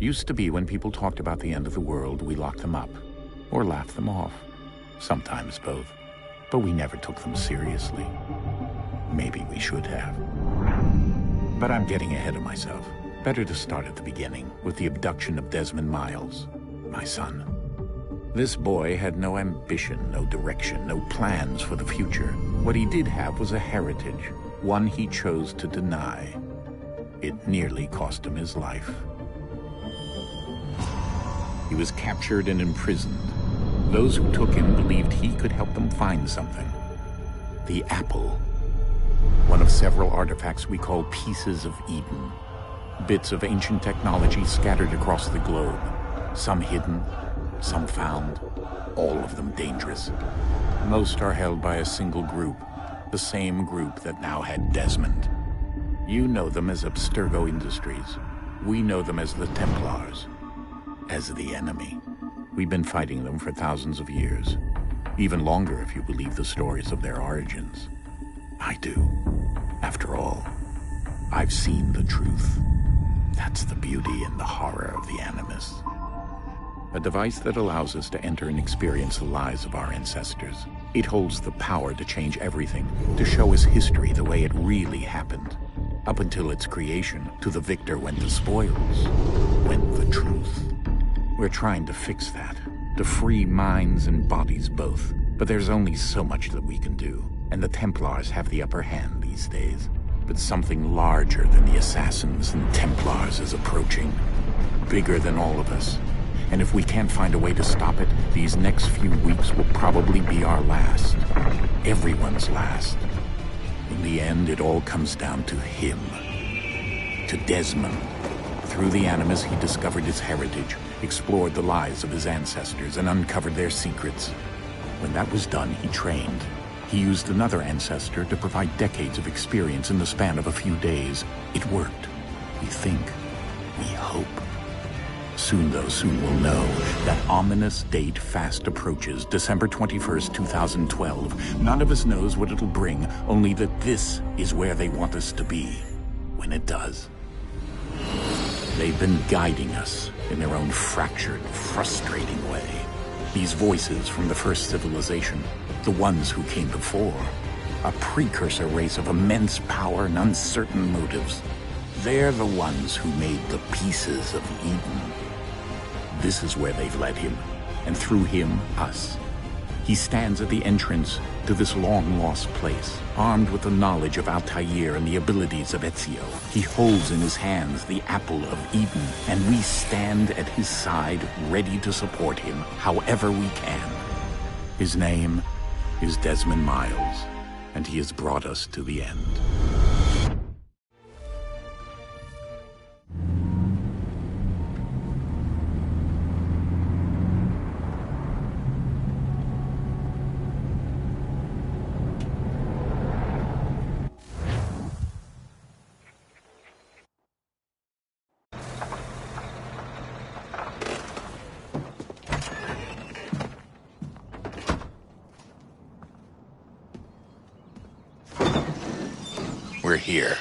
Used to be when people talked about the end of the world, we locked them up, or laughed them off. Sometimes both. But we never took them seriously. Maybe we should have. But I'm getting ahead of myself. Better to start at the beginning, with the abduction of Desmond Miles, my son. This boy had no ambition, no direction, no plans for the future. What he did have was a heritage, one he chose to deny. It nearly cost him his life. He was captured and imprisoned. Those who took him believed he could help them find something. The apple. One of several artifacts we call pieces of Eden. Bits of ancient technology scattered across the globe. Some hidden, some found, all of them dangerous. Most are held by a single group, the same group that now had Desmond. You know them as Abstergo Industries. We know them as the Templars, as the enemy. We've been fighting them for thousands of years, even longer if you believe the stories of their origins. I do. After all, I've seen the truth. That's the beauty and the horror of the Animus. A device that allows us to enter and experience the lives of our ancestors. It holds the power to change everything, to show us history the way it really happened. Up until its creation, to the victor went the spoils, went the truth. We're trying to fix that, to free minds and bodies both. But there's only so much that we can do, and the Templars have the upper hand these days. But something larger than the Assassins and Templars is approaching, bigger than all of us. And if we can't find a way to stop it, these next few weeks will probably be our last. Everyone's last. In the end, it all comes down to him. To Desmond. Through the Animus, he discovered his heritage, explored the lives of his ancestors, and uncovered their secrets. When that was done, he trained. He used another ancestor to provide decades of experience in the span of a few days. It worked. We think. We hope. Soon, though, soon we'll know. That ominous date fast approaches, December 21st, 2012. None of us knows what it'll bring, only that this is where they want us to be, when it does. They've been guiding us in their own fractured, frustrating way. These voices from the first civilization, the ones who came before, a precursor race of immense power and uncertain motives. They're the ones who made the pieces of Eden. This is where they've led him, and through him, us. He stands at the entrance to this long-lost place, armed with the knowledge of Altair and the abilities of Ezio. He holds in his hands the apple of Eden, and we stand at his side, ready to support him however we can. His name is Desmond Miles, and he has brought us to the end. We're here.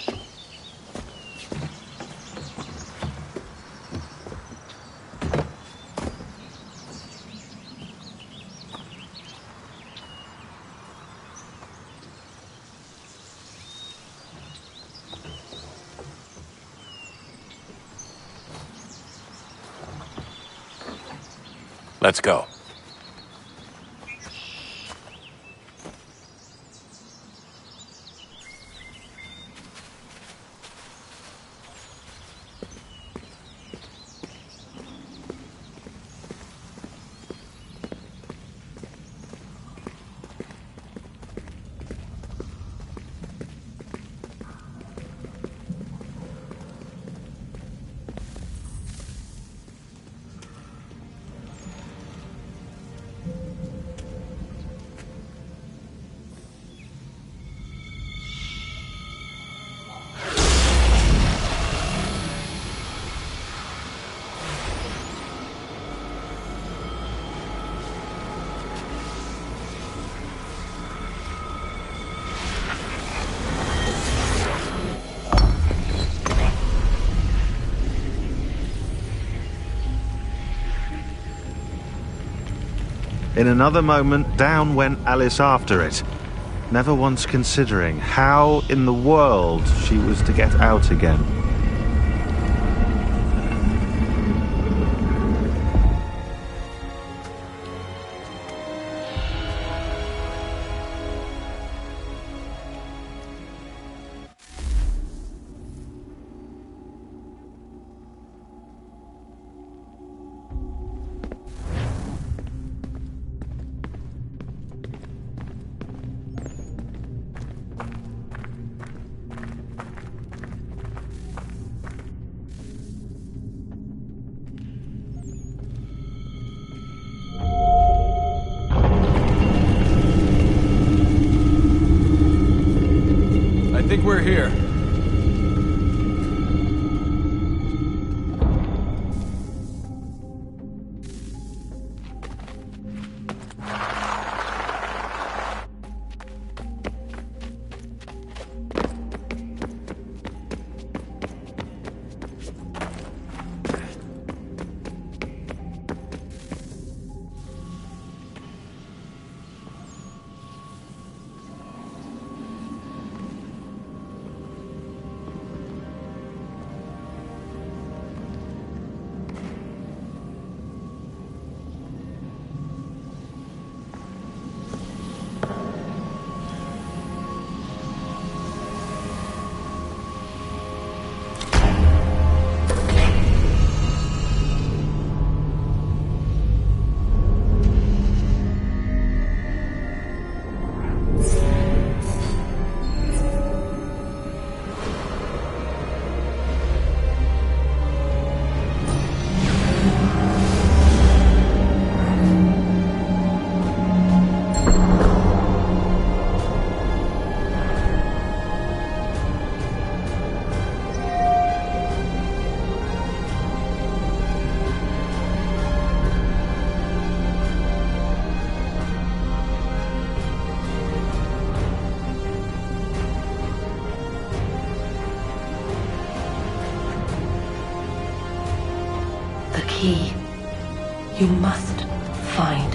Let's go. In another moment, down went Alice after it, never once considering how in the world she was to get out again. I think we're here. The key. You must find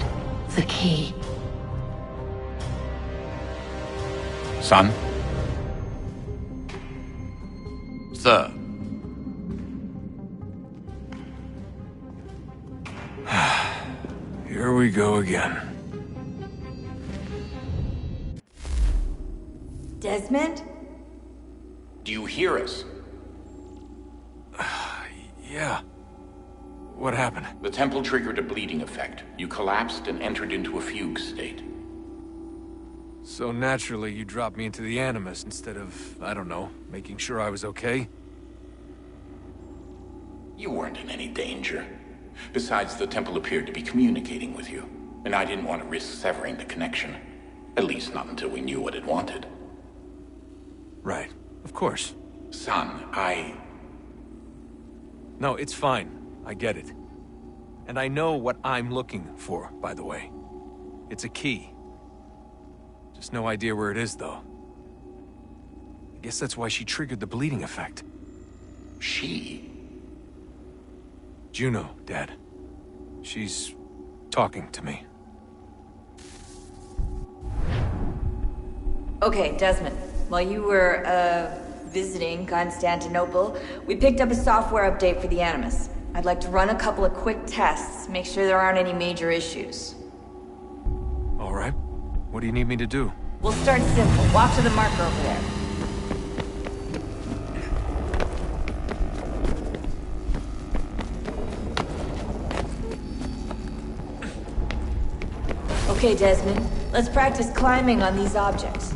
the key. Son? Sir. Here we go again. Desmond? Do you hear us? Yeah. What happened? The temple triggered a bleeding effect. You collapsed and entered into a fugue state. So naturally, you dropped me into the Animus instead of, I don't know, making sure I was okay? You weren't in any danger. Besides, the temple appeared to be communicating with you, and I didn't want to risk severing the connection. At least not until we knew what it wanted. Right. Of course. Son, No, it's fine. I get it. And I know what I'm looking for, by the way. It's a key. Just no idea where it is, though. I guess that's why she triggered the bleeding effect. She? Juno, Dad. She's talking to me. Okay, Desmond. While you were, visiting Constantinople, we picked up a software update for the Animus. I'd like to run a couple of quick tests, make sure there aren't any major issues. All right. What do you need me to do? We'll start simple. Walk to the marker over there. Okay, Desmond. Let's practice climbing on these objects.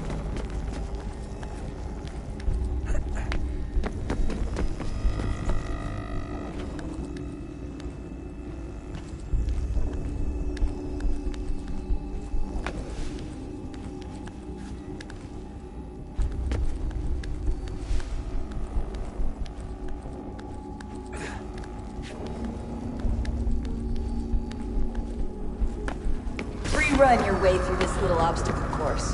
Run your way through this little obstacle course.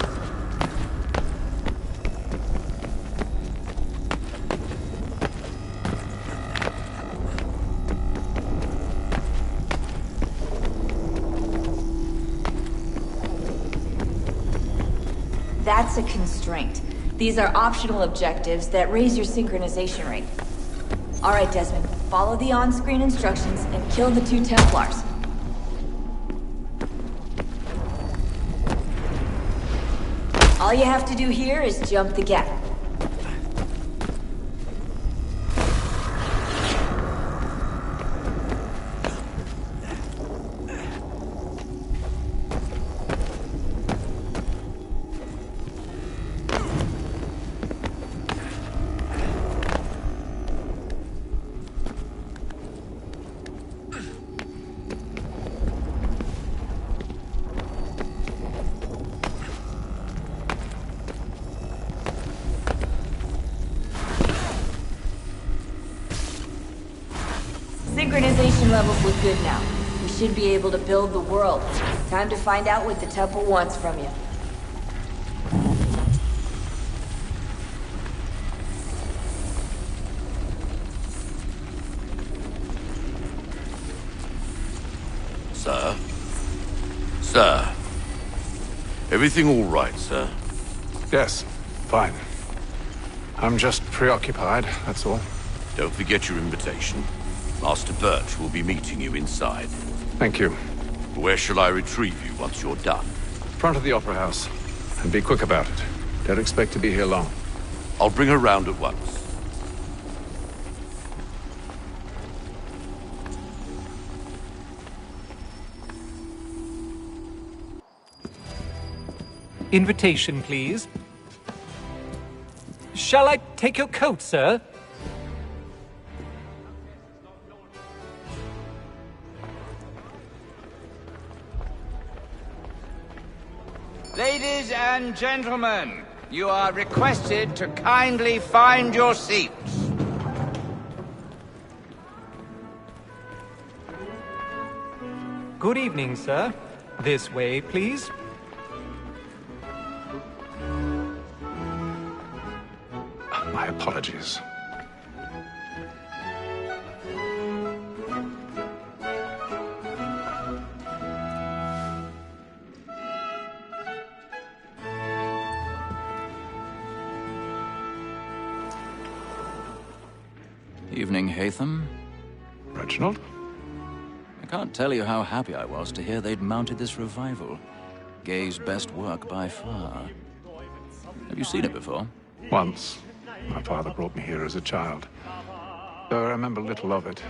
That's a constraint. These are optional objectives that raise your synchronization rate. Alright, Desmond. Follow the on-screen instructions and kill the 2 Templars. All you have to do here is jump the gap. Synchronization levels look good now. We should be able to build the world. Time to find out what the temple wants from you. Sir? Sir? Everything all right, sir? Yes, fine. I'm just preoccupied, that's all. Don't forget your invitation. Master Birch will be meeting you inside. Thank you. Where shall I retrieve you once you're done? Front of the Opera House. And be quick about it. Don't expect to be here long. I'll bring her round at once. Invitation, please. Shall I take your coat, sir? Ladies and gentlemen, you are requested to kindly find your seats. Good evening, sir. This way, please. My apologies. Evening, Hatham. Reginald? I can't tell you how happy I was to hear they'd mounted this revival. Gay's best work by far. Have you seen it before? Once. My father brought me here as a child. Though I remember little of it.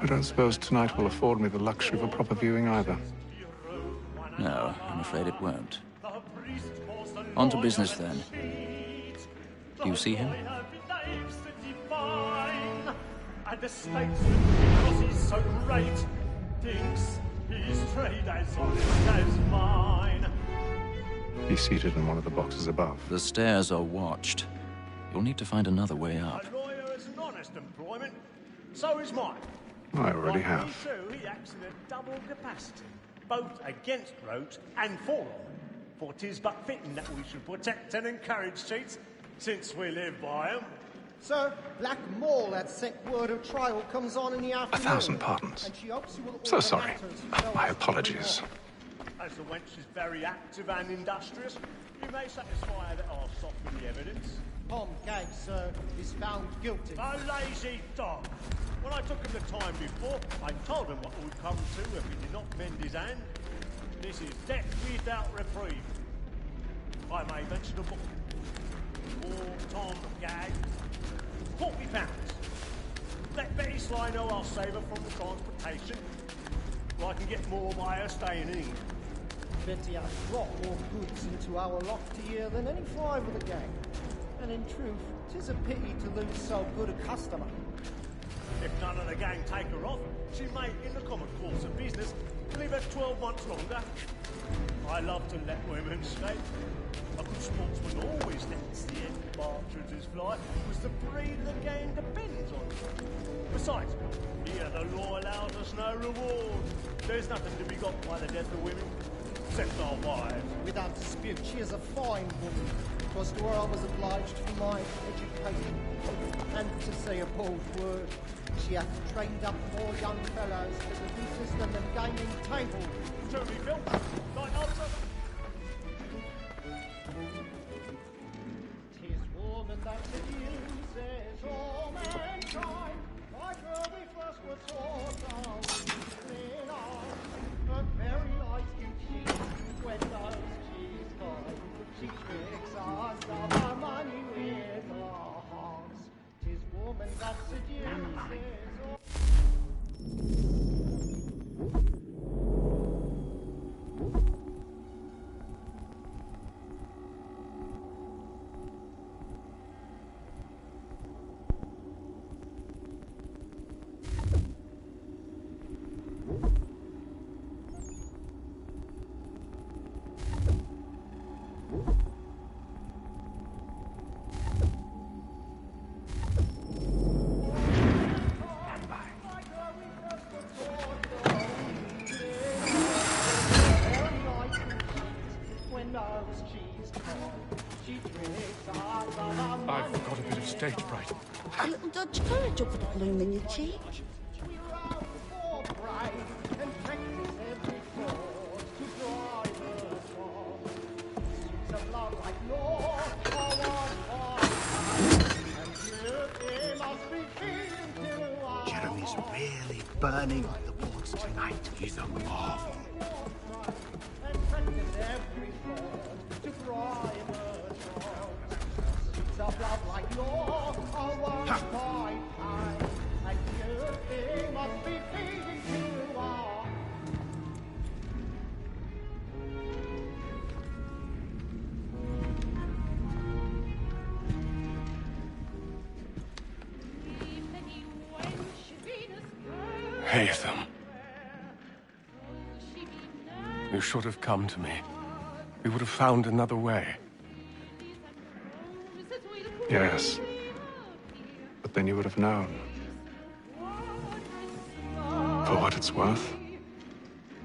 I don't suppose tonight will afford me the luxury of a proper viewing either. No, I'm afraid it won't. On to business, then. Do you see him? And the statesman, because he's so great, thinks his trade as honest as mine. He's seated in one of the boxes above. The stairs are watched. You'll need to find another way up. A lawyer is an honest employment, so is mine. I already Like have. me too, he acts in a double capacity, both against roads and for them. For 'tis but fitting that we should protect and encourage cheats, since we live by 'em. Sir, Black Mall had sent word of trial comes on in the afternoon. 1,000 pardons. And she hopes you will So order sorry. matters and tell My us apologies. As the wench is very active and industrious, you may satisfy her that I'll soften the evidence. Tom Gagg, sir, is found guilty. A lazy dog! When I took him the time before, I told him what would come to if he did not mend his hand. This is death without reprieve. I may mention a book. Poor Tom Gagg. £40. Let Betty Sly know I'll save her from the transportation, or I can get more by her staying in. Betty has brought more goods into our lofty year than any five of the gang. And in truth, 'tis a pity to lose so good a customer. If none of the gang take her off, she may, in the common course of business, leave her 12 months longer. I love to let women skate. A good sportsman always lets the end partridges fly, because the breed of the game depends on it. Besides, here the law allows us no reward. There's nothing to be got by the death of women, except our wives. Without dispute, she is a fine woman. 'Twas to her I was obliged for my education. And to say a bold word, she hath trained up more young fellows to the new system and gaming table. To me, Bill, like Ultra. 'Tis woman that seduces all mankind. Like her we first were taught our weakling eyes. Her very eyes can cheat when those she's kind. She tricks us of our money with our hearts. 'Tis woman that seduces all. I've got a bit of stage fright. A little dodge courage up with the bloom in your cheek. Jeremy's really burning on the boards tonight. He's a marvel. Haytham. You should have come to me. We would have found another way. Yes. But then you would have known. For what it's worth,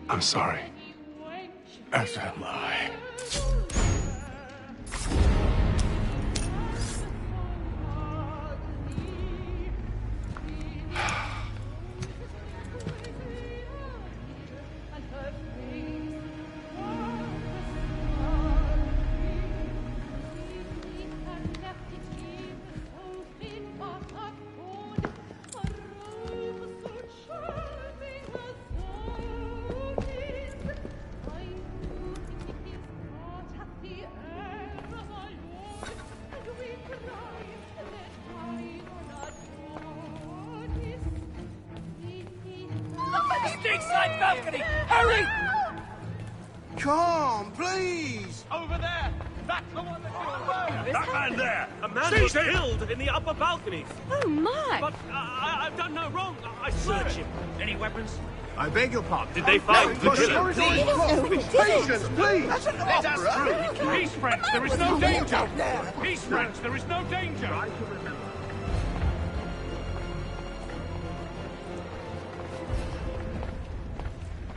I'm sorry. As am I. Side balcony! Hurry! Come, please! Over there! That's the one that That man there! A man was killed in the upper balconies! Oh, my! But I've done no wrong. I searched him. Any weapons? I beg your pardon. Did they find the killer? Patience, please! Let us through! Peace, friends, there is no danger! Peace, friends, there is no danger!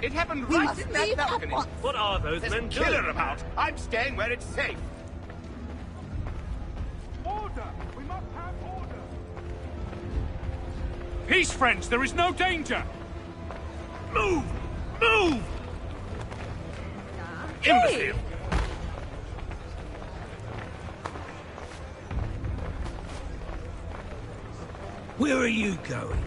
It happened right in that balcony. What are those There's men a doing? killer about. I'm staying where it's safe. Order! We must have order! Peace, friends, there is no danger! Move! Move! Imbecile! Where are you going?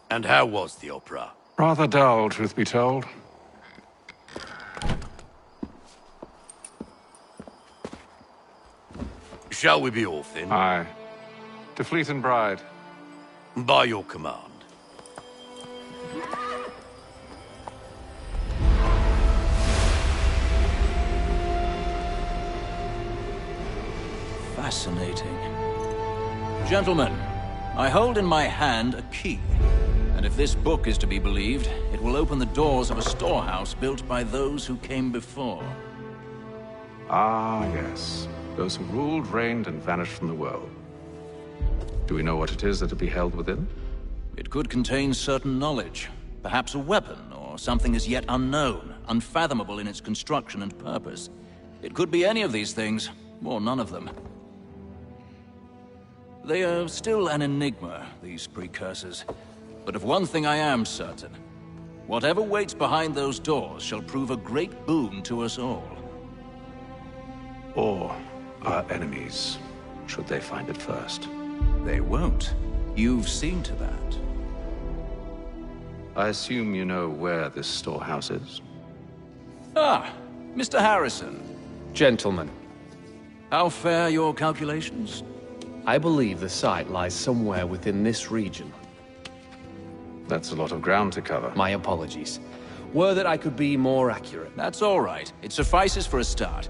And how was the opera? Rather dull, truth be told. Shall we be off then? Aye. To Fleet and Bride. By your command. Fascinating. Gentlemen, I hold in my hand a key, and if this book is to be believed, it will open the doors of a storehouse built by those who came before. Ah, yes. Those who ruled, reigned, and vanished from the world. Do we know what it is that will be held within? It could contain certain knowledge. Perhaps a weapon, or something as yet unknown, unfathomable in its construction and purpose. It could be any of these things, or none of them. They are still an enigma, these precursors. But of one thing I am certain. Whatever waits behind those doors shall prove a great boon to us all. Or our enemies, should they find it first. They won't. You've seen to that. I assume you know where this storehouse is? Ah, Mr. Harrison. Gentlemen. How fare your calculations? I believe the site lies somewhere within this region. That's a lot of ground to cover. My apologies. Were that I could be more accurate. That's all right. It suffices for a start.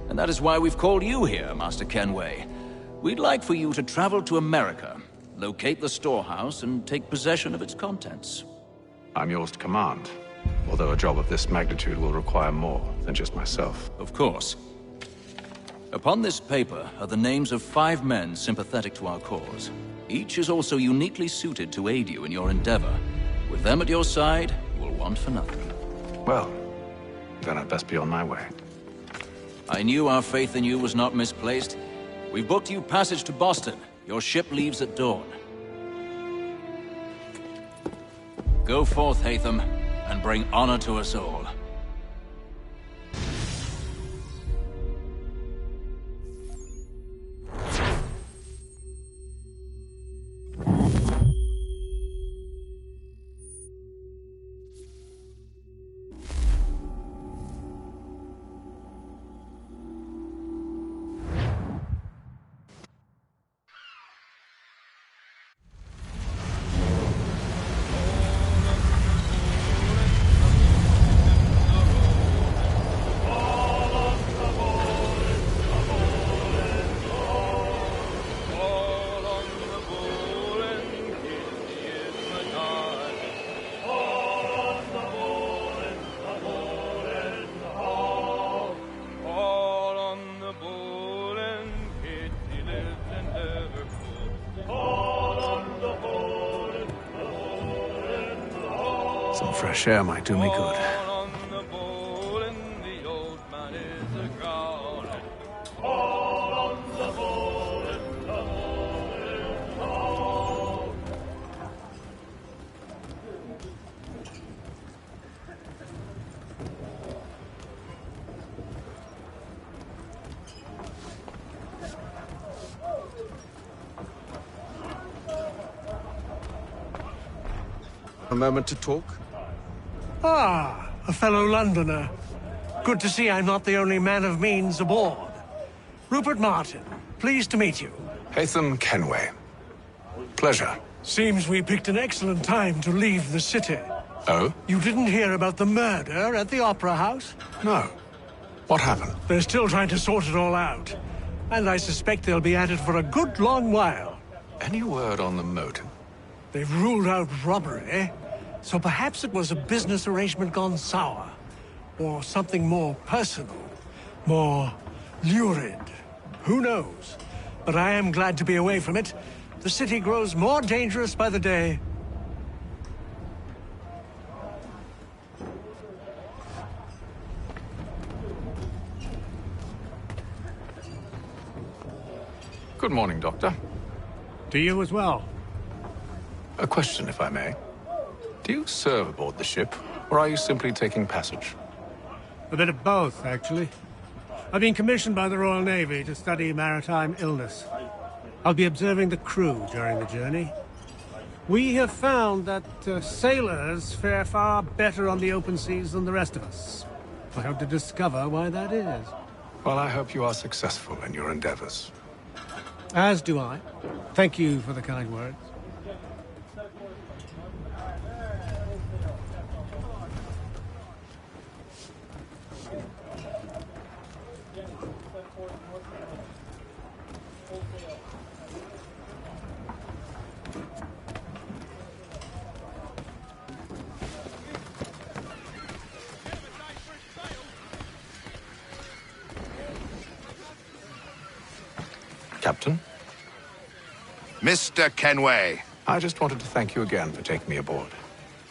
And that is why we've called you here, Master Kenway. We'd like for you to travel to America, locate the storehouse, and take possession of its contents. I'm yours to command, although a job of this magnitude will require more than just myself. Of course. Upon this paper are the names of 5 men sympathetic to our cause. Each is also uniquely suited to aid you in your endeavor. With them at your side, you will want for nothing. Well, then I'd best be on my way. I knew our faith in you was not misplaced. We've booked you passage to Boston. Your ship leaves at dawn. Go forth, Hatham, and bring honor to us all. Some fresh air might do me good. A moment to talk? Ah, a fellow Londoner. Good to see I'm not the only man of means aboard. Rupert Martin, pleased to meet you. Hatham Kenway. Pleasure. Seems we picked an excellent time to leave the city. Oh? You didn't hear about the murder at the Opera House? No. What happened? They're still trying to sort it all out. And I suspect they'll be at it for a good long while. Any word on the motive? They've ruled out robbery, so perhaps it was a business arrangement gone sour. Or something more personal, more lurid. Who knows? But I am glad to be away from it. The city grows more dangerous by the day. Good morning, Doctor. To you as well. A question, if I may. Do you serve aboard the ship, or are you simply taking passage? A bit of both, actually. I've been commissioned by the Royal Navy to study maritime illness. I'll be observing the crew during the journey. We have found that sailors fare far better on the open seas than the rest of us. I hope to discover why that is. Well, I hope you are successful in your endeavors. As do I. Thank you for the kind words. Mr. Kenway. I just wanted to thank you again for taking me aboard,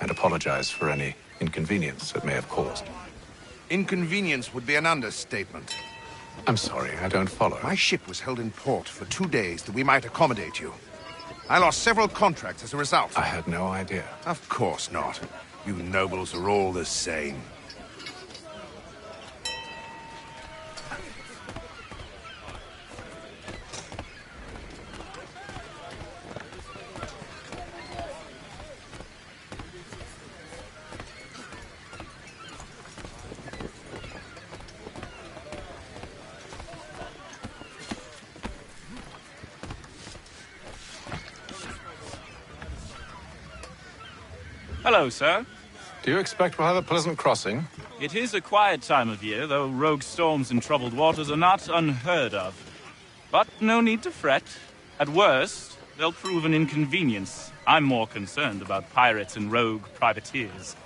and apologize for any inconvenience it may have caused. Inconvenience would be an understatement. I'm sorry, I don't follow. My ship was held in port for 2 days that we might accommodate you. I lost several contracts as a result. I had no idea. Of course not. You nobles are all the same. Hello, sir. Do you expect we'll have a pleasant crossing? It is a quiet time of year, though rogue storms in troubled waters are not unheard of. But no need to fret. At worst, they'll prove an inconvenience. I'm more concerned about pirates and rogue privateers.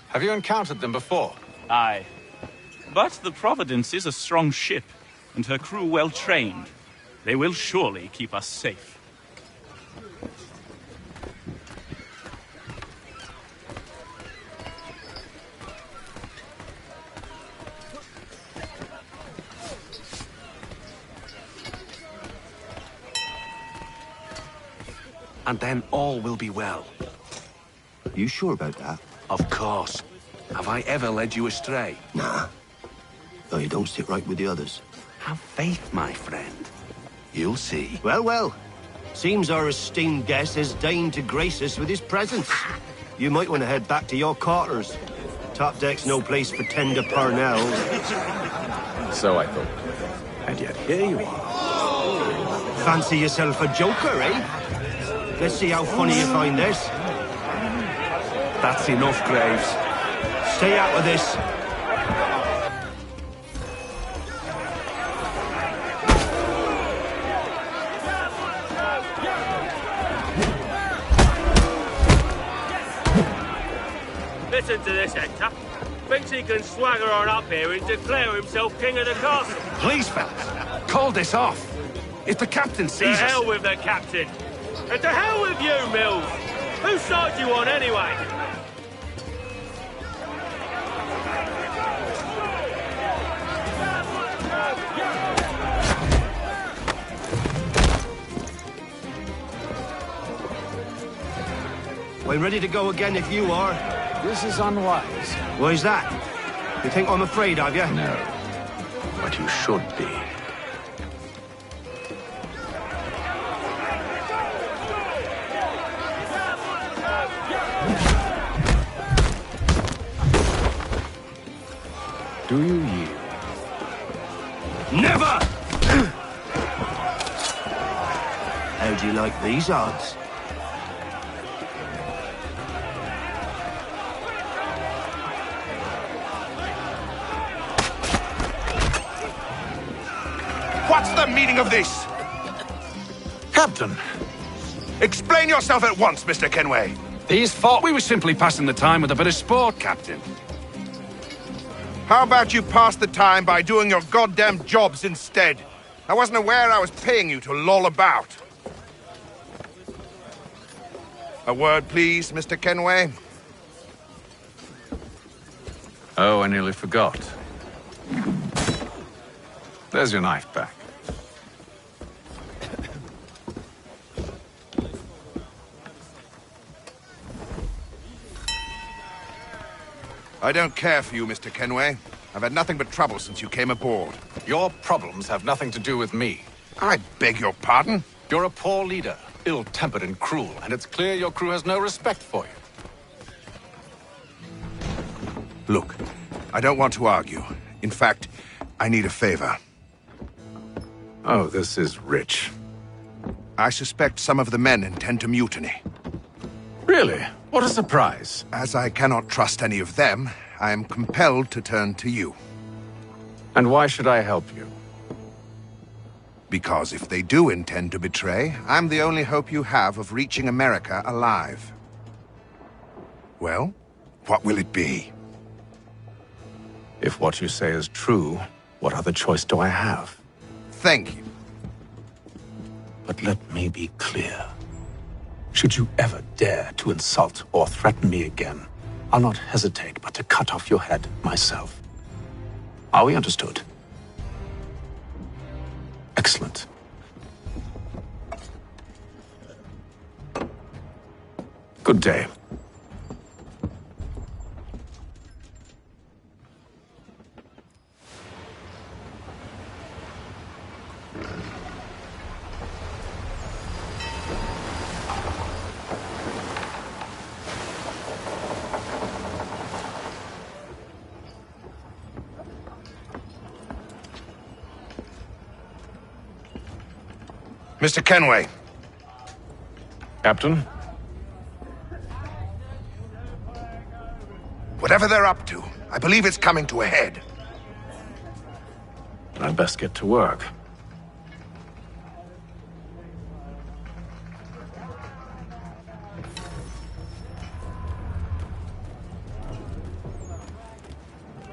Have you encountered them before? Aye. But the Providence is a strong ship, and her crew well trained. They will surely keep us safe. And then all will be well. You sure about that? Of course. Have I ever led you astray? Nah. Though you don't sit right with the others. Have faith, my friend. You'll see. Well, well. Seems our esteemed guest has deigned to grace us with his presence. You might want to head back to your quarters. Top deck's no place for tender parnells. So I thought. And yet here you are. Fancy yourself a joker, eh? Let's see how funny you find this. That's enough, Graves. Stay out of this. Listen to this, Hector. Thinks he can swagger on up here and declare himself king of the castle. Please, fellas, call this off. If the captain sees us... To hell with the captain. And to hell with you, Mills! Whose side you on, anyway? I'm ready to go again if you are. This is unwise. Why's that? You think I'm afraid of you? No. But you should be. Do you yield? Never! How do you like these odds? What's the meaning of this? Captain! Explain yourself at once, Mr. Kenway. These thought we were simply passing the time with a bit of sport, Captain. How about you pass the time by doing your goddamn jobs instead? I wasn't aware I was paying you to loll about. A word, please, Mr. Kenway. Oh, I nearly forgot. There's your knife back. I don't care for you, Mr. Kenway. I've had nothing but trouble since you came aboard. Your problems have nothing to do with me. I beg your pardon? You're a poor leader, ill-tempered and cruel, and it's clear your crew has no respect for you. Look, I don't want to argue. In fact, I need a favor. Oh, this is rich. I suspect some of the men intend to mutiny. Really? What a surprise. As I cannot trust any of them, I am compelled to turn to you. And why should I help you? Because if they do intend to betray, I'm the only hope you have of reaching America alive. Well, what will it be? If what you say is true, what other choice do I have? Thank you. But let me be clear. Should you ever dare to insult or threaten me again, I'll not hesitate but to cut off your head myself. Are we understood? Excellent. Good day. Mr. Kenway. Captain? Whatever they're up to, I believe it's coming to a head. I'd best get to work.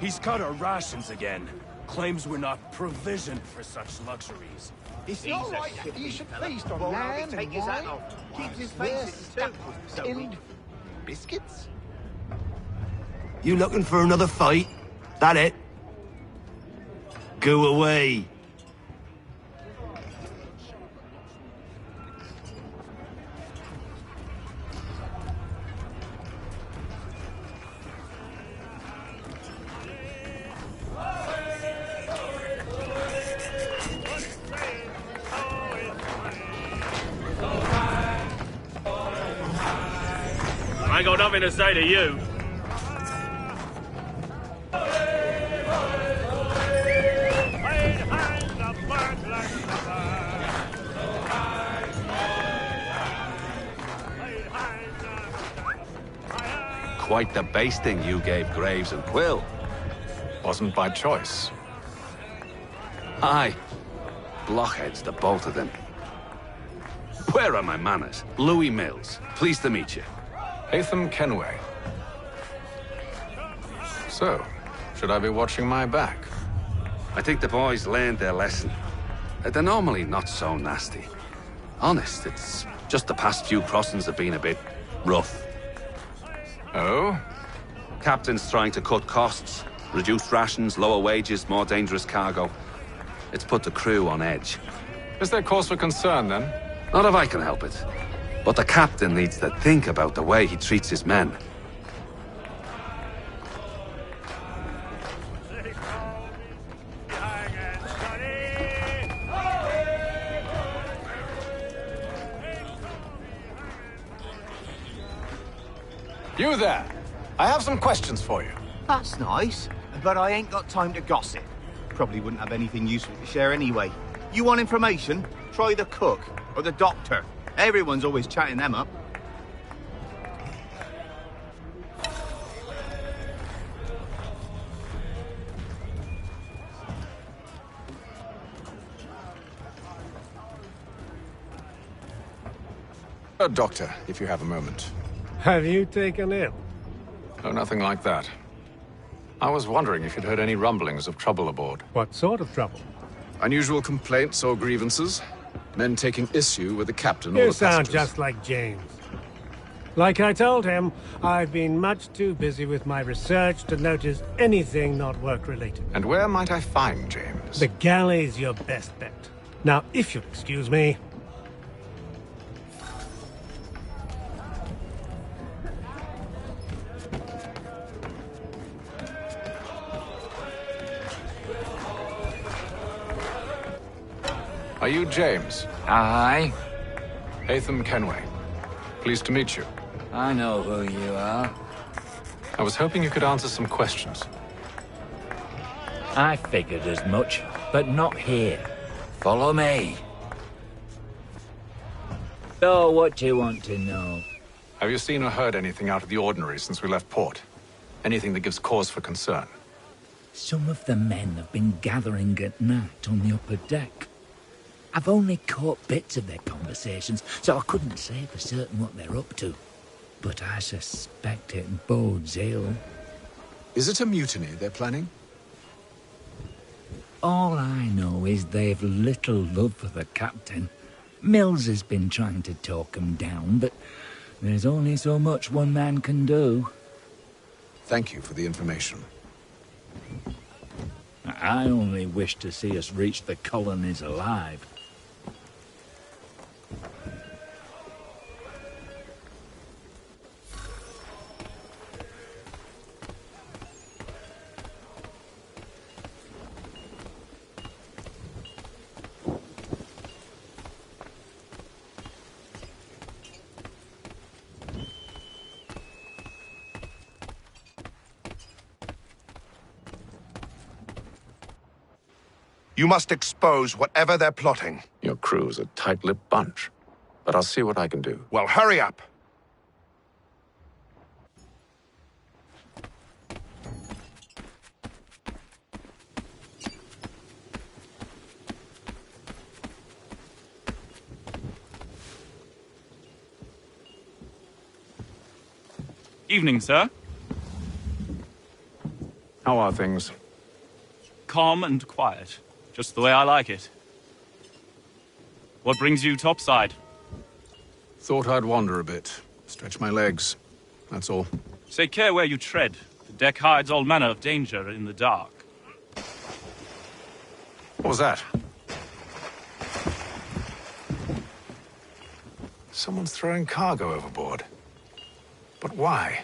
He's cut our rations again. Claims we're not provisioned for such luxuries. It's not right. You should feast on lamb and wine. Keeps his face tinned biscuits. You looking for another fight? That it? Go away. I ain't got nothing to say to you. Quite the basting you gave Graves and Quill. Wasn't by choice. Aye. Blockheads, the both of them. Where are my manners? Louis Mills. Pleased to meet you. Kenway. So, should I be watching my back? I think the boys learned their lesson. They're normally not so nasty. Honest, it's just the past few crossings have been a bit rough. Oh? Captain's trying to cut costs. Reduced rations, lower wages, more dangerous cargo. It's put the crew on edge. Is there cause for concern, then? Not if I can help it. But the captain needs to think about the way he treats his men. You there! I have some questions for you. That's nice, but I ain't got time to gossip. Probably wouldn't have anything useful to share anyway. You want information? Try the cook or the doctor. Everyone's always chatting them up. A doctor, if you have a moment. Have you taken ill? Oh, nothing like that. I was wondering if you'd heard any rumblings of trouble aboard. What sort of trouble? Unusual complaints or grievances? Men taking issue with the captain or You the sound passengers? just like James. Like I told him, I've been much too busy with my research to notice anything not work-related. And where might I find James? The galley's your best bet. Now, if you'll excuse me... Are you James? Aye. Kenway. Pleased to meet you. I know who you are. I was hoping you could answer some questions. I figured as much, but not here. Follow me. So, what do you want to know? Have you seen or heard anything out of the ordinary since we left port? Anything that gives cause for concern? Some of the men have been gathering at night on the upper deck. I've only caught bits of their conversations, so I couldn't say for certain what they're up to. But I suspect it bodes ill. Is it a mutiny they're planning? All I know is they've little love for the captain. Mills has been trying to talk him down, but there's only so much one man can do. Thank you for the information. I only wish to see us reach the colonies alive. You must expose whatever they're plotting. Your crew's a tight-lipped bunch, but I'll see what I can do. Well, hurry up! Evening, sir. How are things? Calm and quiet. Just the way I like it. What brings you topside? Thought I'd wander a bit. Stretch my legs. That's all. Take care where you tread. The deck hides all manner of danger in the dark. What was that? Someone's throwing cargo overboard. But why?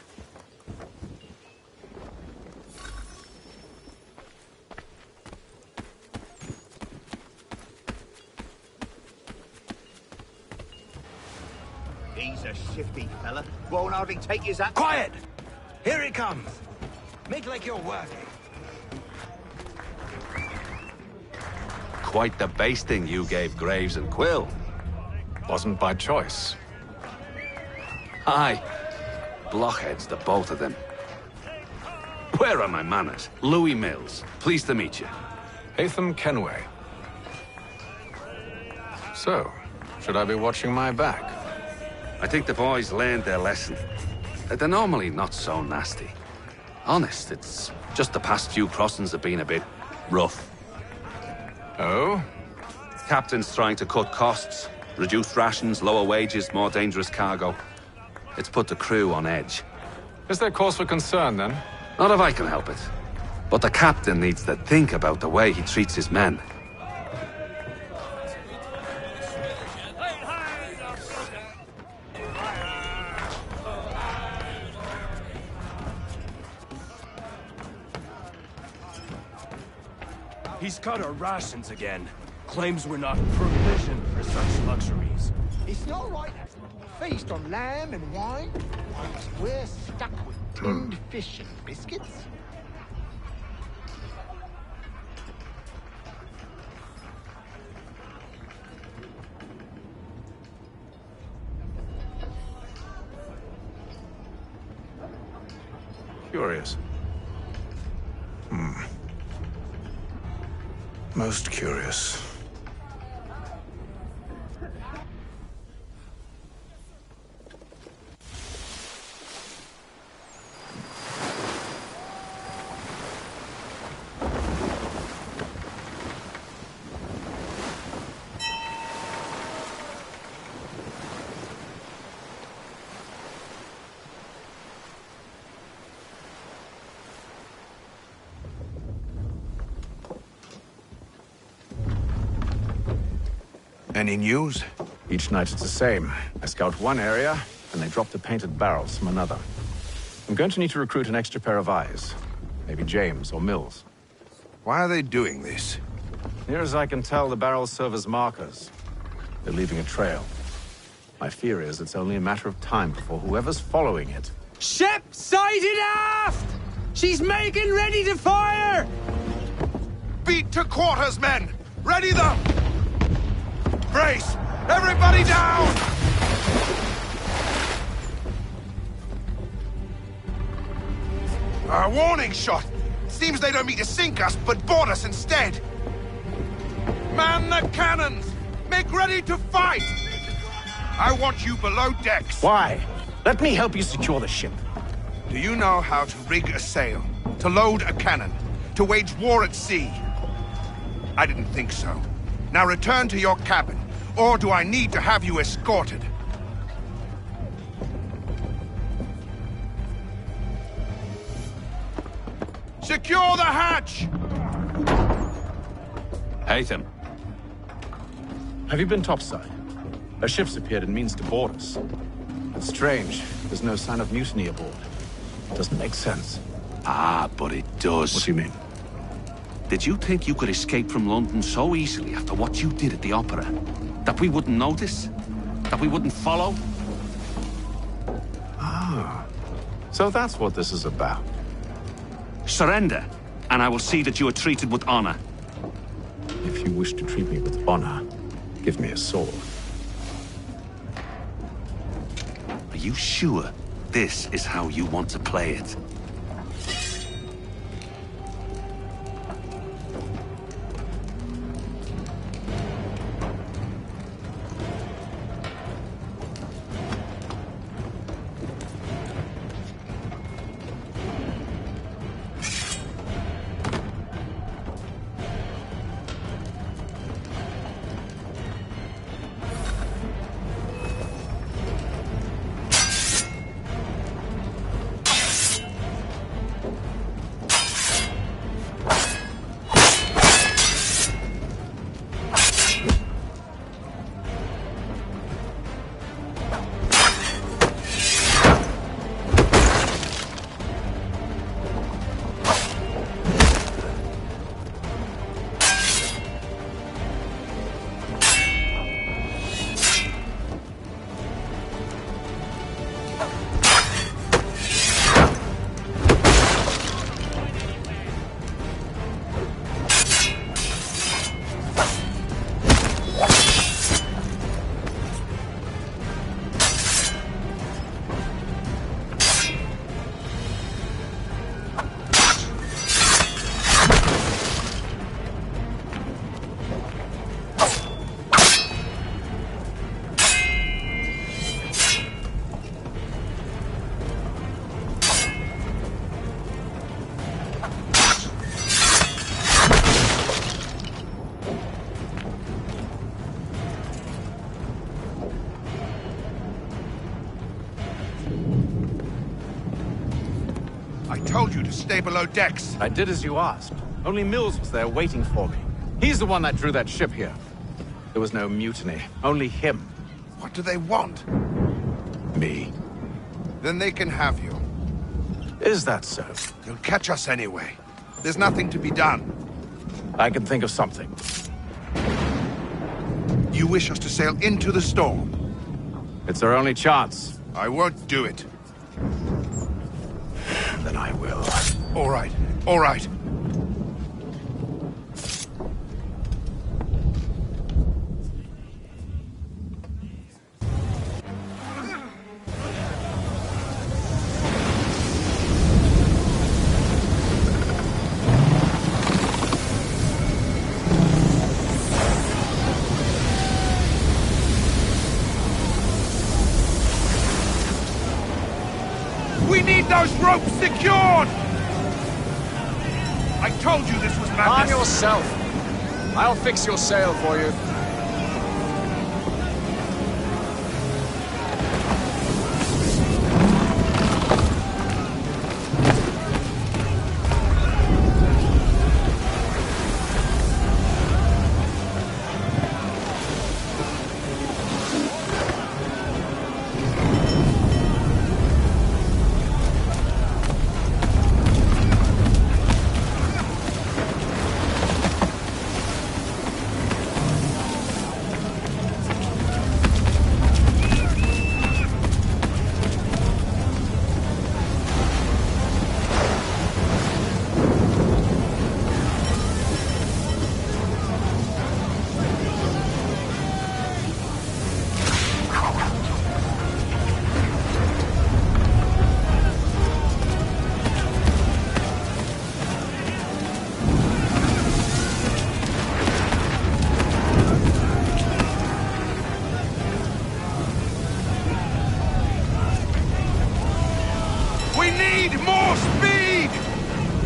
He's a shifty fella. Won't hardly take his hat. Quiet! Here he comes. Make like you're working. Quite the basting you gave Graves and Quill. Wasn't by choice. Aye. Blockheads, the both of them. Where are my manners? Louis Mills. Pleased to meet you. Kenway. So, should I be watching my back? I think the boys learned their lesson. They're normally not so nasty. Honest, it's just the past few crossings have been a bit rough. Oh? Captain's trying to cut costs, reduce rations, lower wages, more dangerous cargo. It's put the crew on edge. Is there cause for concern, then? Not if I can help it. But the captain needs to think about the way he treats his men. He's cut our rations again. Claims we're not provisioned for such luxuries. It's not right to feast on lamb and wine. We're stuck with tinned fish and biscuits. Curious. Most curious. Any news? Each night it's the same. I scout one area, and they drop the painted barrels from another. I'm going to need to recruit an extra pair of eyes. Maybe James or Mills. Why are they doing this? Near as I can tell, the barrels serve as markers. They're leaving a trail. My fear is it's only a matter of time before whoever's following it... Ship sighted aft! She's making ready to fire! Beat to quarters, men! Ready them! Brace! Everybody down! A warning shot! Seems they don't mean to sink us, but board us instead! Man the cannons! Make ready to fight! I want you below decks. Why? Let me help you secure the ship. Do you know how to rig a sail? To load a cannon? To wage war at sea? I didn't think so. Now return to your cabin. or do I need to have you escorted? Secure the hatch! Haytham. Have you been topside? A ship's appeared and means to board us. It's strange. There's no sign of mutiny aboard. Doesn't make sense. Ah, but it does. What do you mean? Did you think you could escape from London so easily after what you did at the opera? That we wouldn't notice? That we wouldn't follow? Ah. So that's what this is about. Surrender, and I will see that you are treated with honor. If you wish to treat me with honor, give me a sword. Are you sure this is how you want to play it? Told you to stay below decks. I did as you asked. Only Mills was there waiting for me. He's the one that drew that ship here. There was no mutiny, only him. What do they want? Me. Then they can have you. Is that so? You'll catch us anyway. There's nothing to be done. I can think of something. You wish us to sail into the storm? It's our only chance. I won't do it. Then I will. All right, all right. We need those ropes secured! I told you this was madness! Calm yourself. I'll fix your sail for you.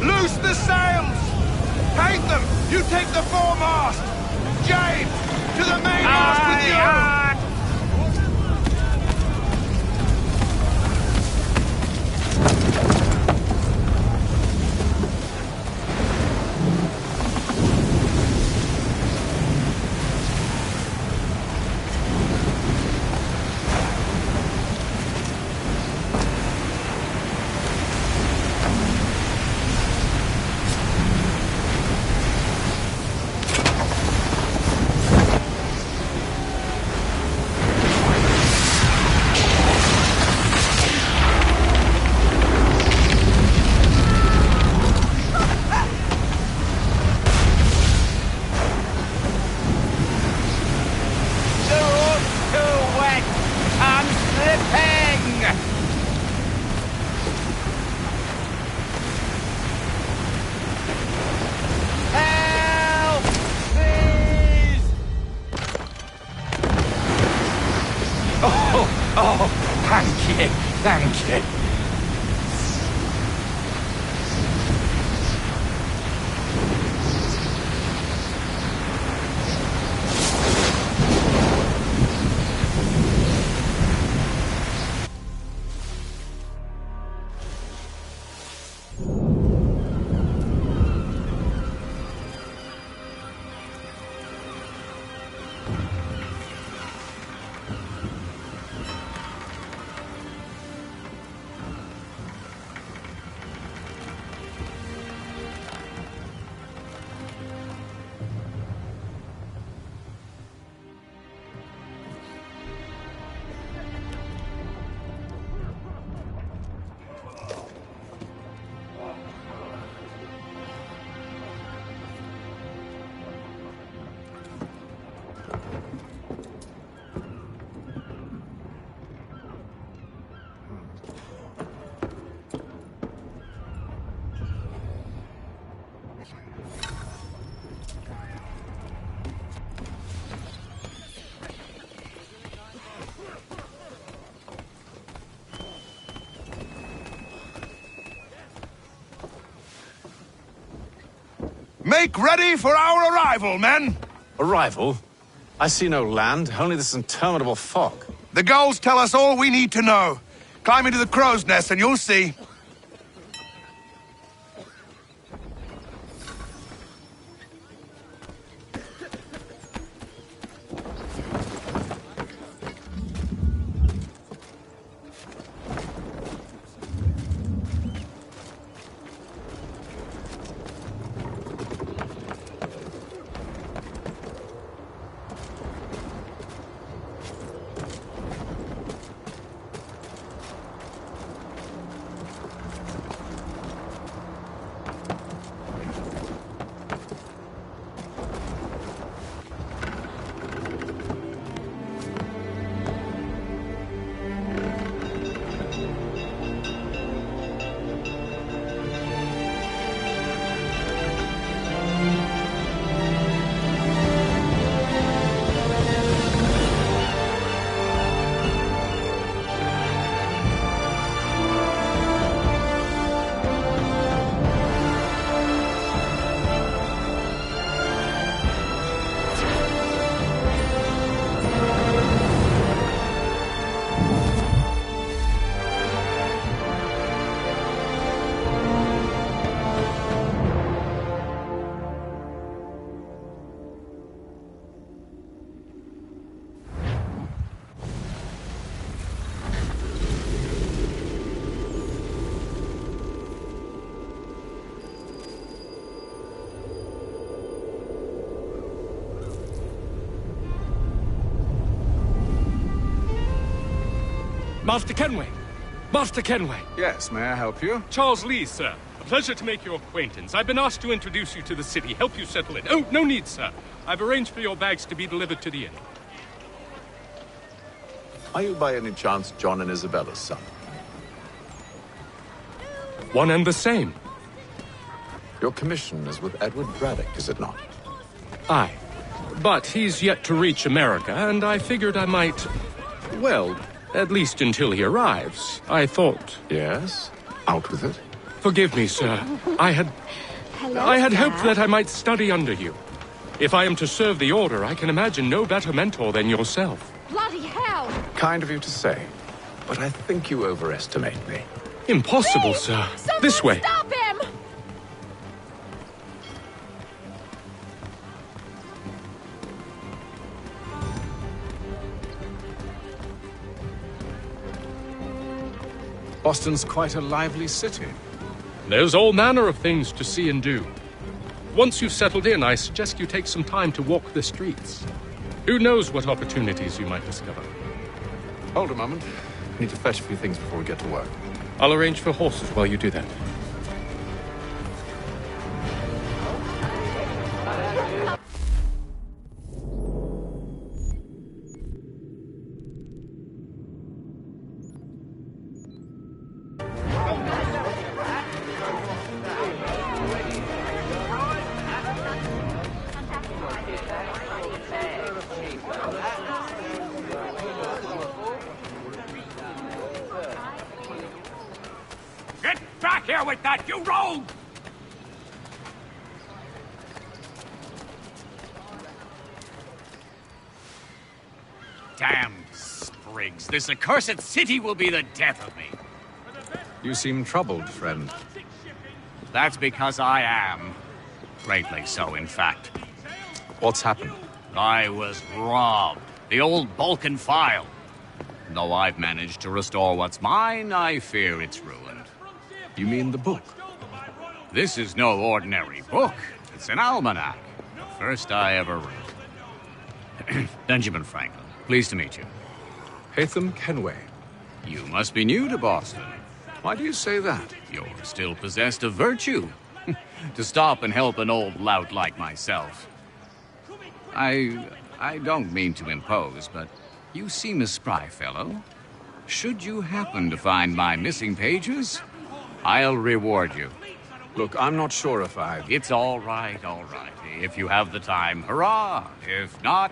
Loose the sails! Haytham, you take the foremast! James, To the mainmast with you! Oh, thank you, thank you. Make ready for our arrival, men! Arrival? I see no land, only this interminable fog. The gulls tell us all we need to know. Climb into the crow's nest and you'll see. Master Kenway! Master Kenway! Yes, may I help you? Charles Lee, sir. A pleasure to make your acquaintance. I've been asked to introduce you to the city, help you settle in. Oh, no need, sir. I've arranged for your bags to be delivered to the inn. Are you by any chance John and Isabella's son? One and the same. Your commission is with Edward Braddock, is it not? Aye. But he's yet to reach America, and I figured I might... well, at least until he arrives. I thought... Yes? Out with it. Forgive me, sir. I had hoped that I might study under you. If I am to serve the Order, I can imagine no better mentor than yourself. Bloody hell! Kind of you to say, but I think you overestimate me. Impossible, Please! sir. Someone This way. Stop him! Boston's quite a lively city. There's all manner of things to see and do. Once you've settled in, I suggest you take some time to walk the streets. Who knows what opportunities you might discover. Hold a moment. I need to fetch a few things before we get to work. I'll arrange for horses while you do that. Get back here with that, you rogue! Damn sprigs. This accursed city will be the death of me. You seem troubled, friend. That's because I am. Greatly so, in fact. What's happened? I was robbed. The old Balkan file. Though I've managed to restore what's mine, I fear it's ruined. You mean the book? This is no ordinary book. It's an almanac. The first I ever wrote. Benjamin Franklin, pleased to meet you. Haytham Kenway. You must be new to Boston. Why do you say that? You're still possessed of virtue. To stop and help an old lout like myself. I don't mean to impose, but you seem a spry fellow. Should you happen to find my missing pages, I'll reward you. Look, I'm not sure if It's all right, all right. If you have the time, hurrah! If not,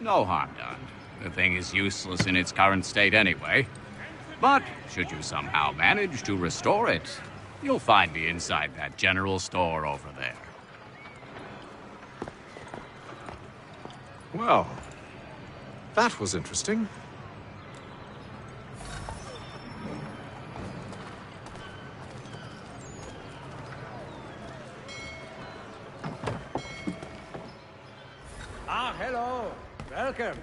no harm done. The thing is useless in its current state anyway. But should you somehow manage to restore it, you'll find me inside that general store over there. Well, that was interesting. Ah, hello. Welcome.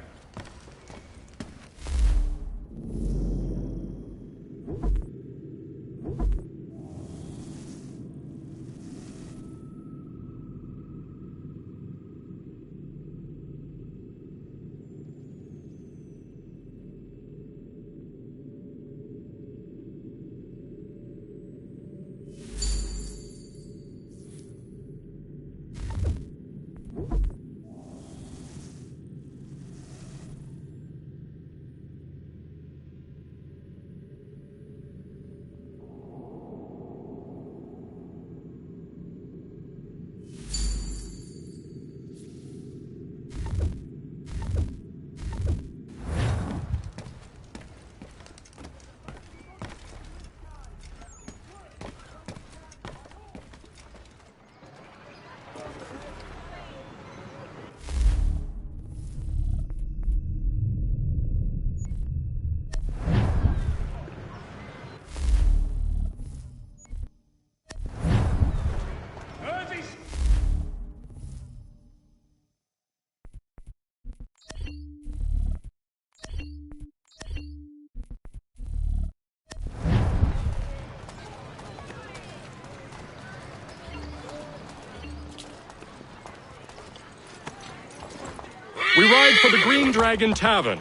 We ride for the Green Dragon Tavern.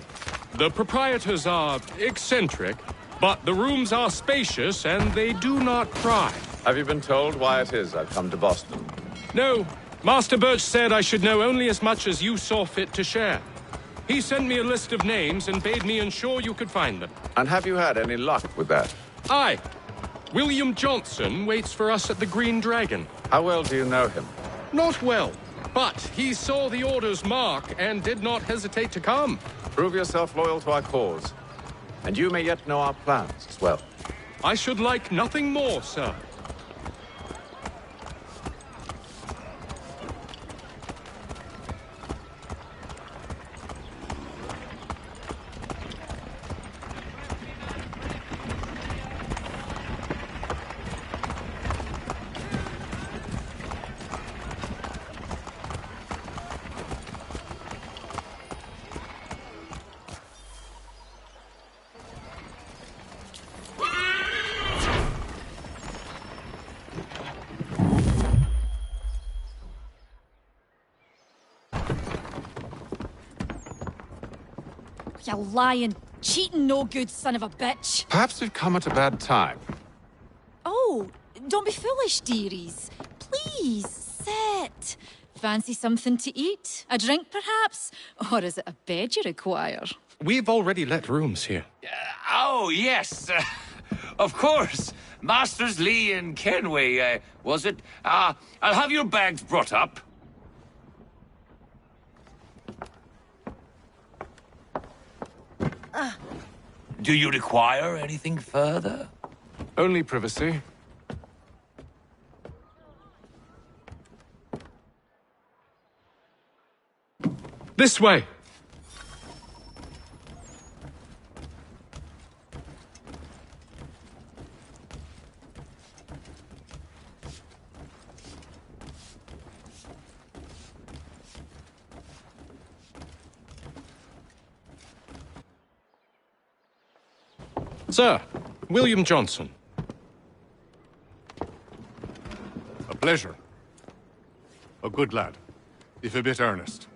The proprietors are eccentric, but the rooms are spacious and they do not cry. Have you been told why it is I've come to Boston? No. Master Birch said I should know only as much as you saw fit to share. He sent me a list of names and bade me ensure you could find them. And have you had any luck with that? Aye. William Johnson waits for us at the Green Dragon. How well do you know him? Not well, but he saw the Order's mark and did not hesitate to come. Prove yourself loyal to our cause, and you may yet know our plans as well. I should like nothing more, sir. You lying, cheating, no good son of a bitch. Perhaps we've come at a bad time. Oh, don't be foolish, dearies. Please, sit. Fancy something to eat? A drink, perhaps? Or is it a bed you require? We've already let rooms here. Oh, yes. Of course. Masters Lee and Kenway, was it? I'll have your bags brought up. Do you require anything further? Only privacy. This way! Sir, William Johnson. A pleasure. A good lad, if a bit earnest.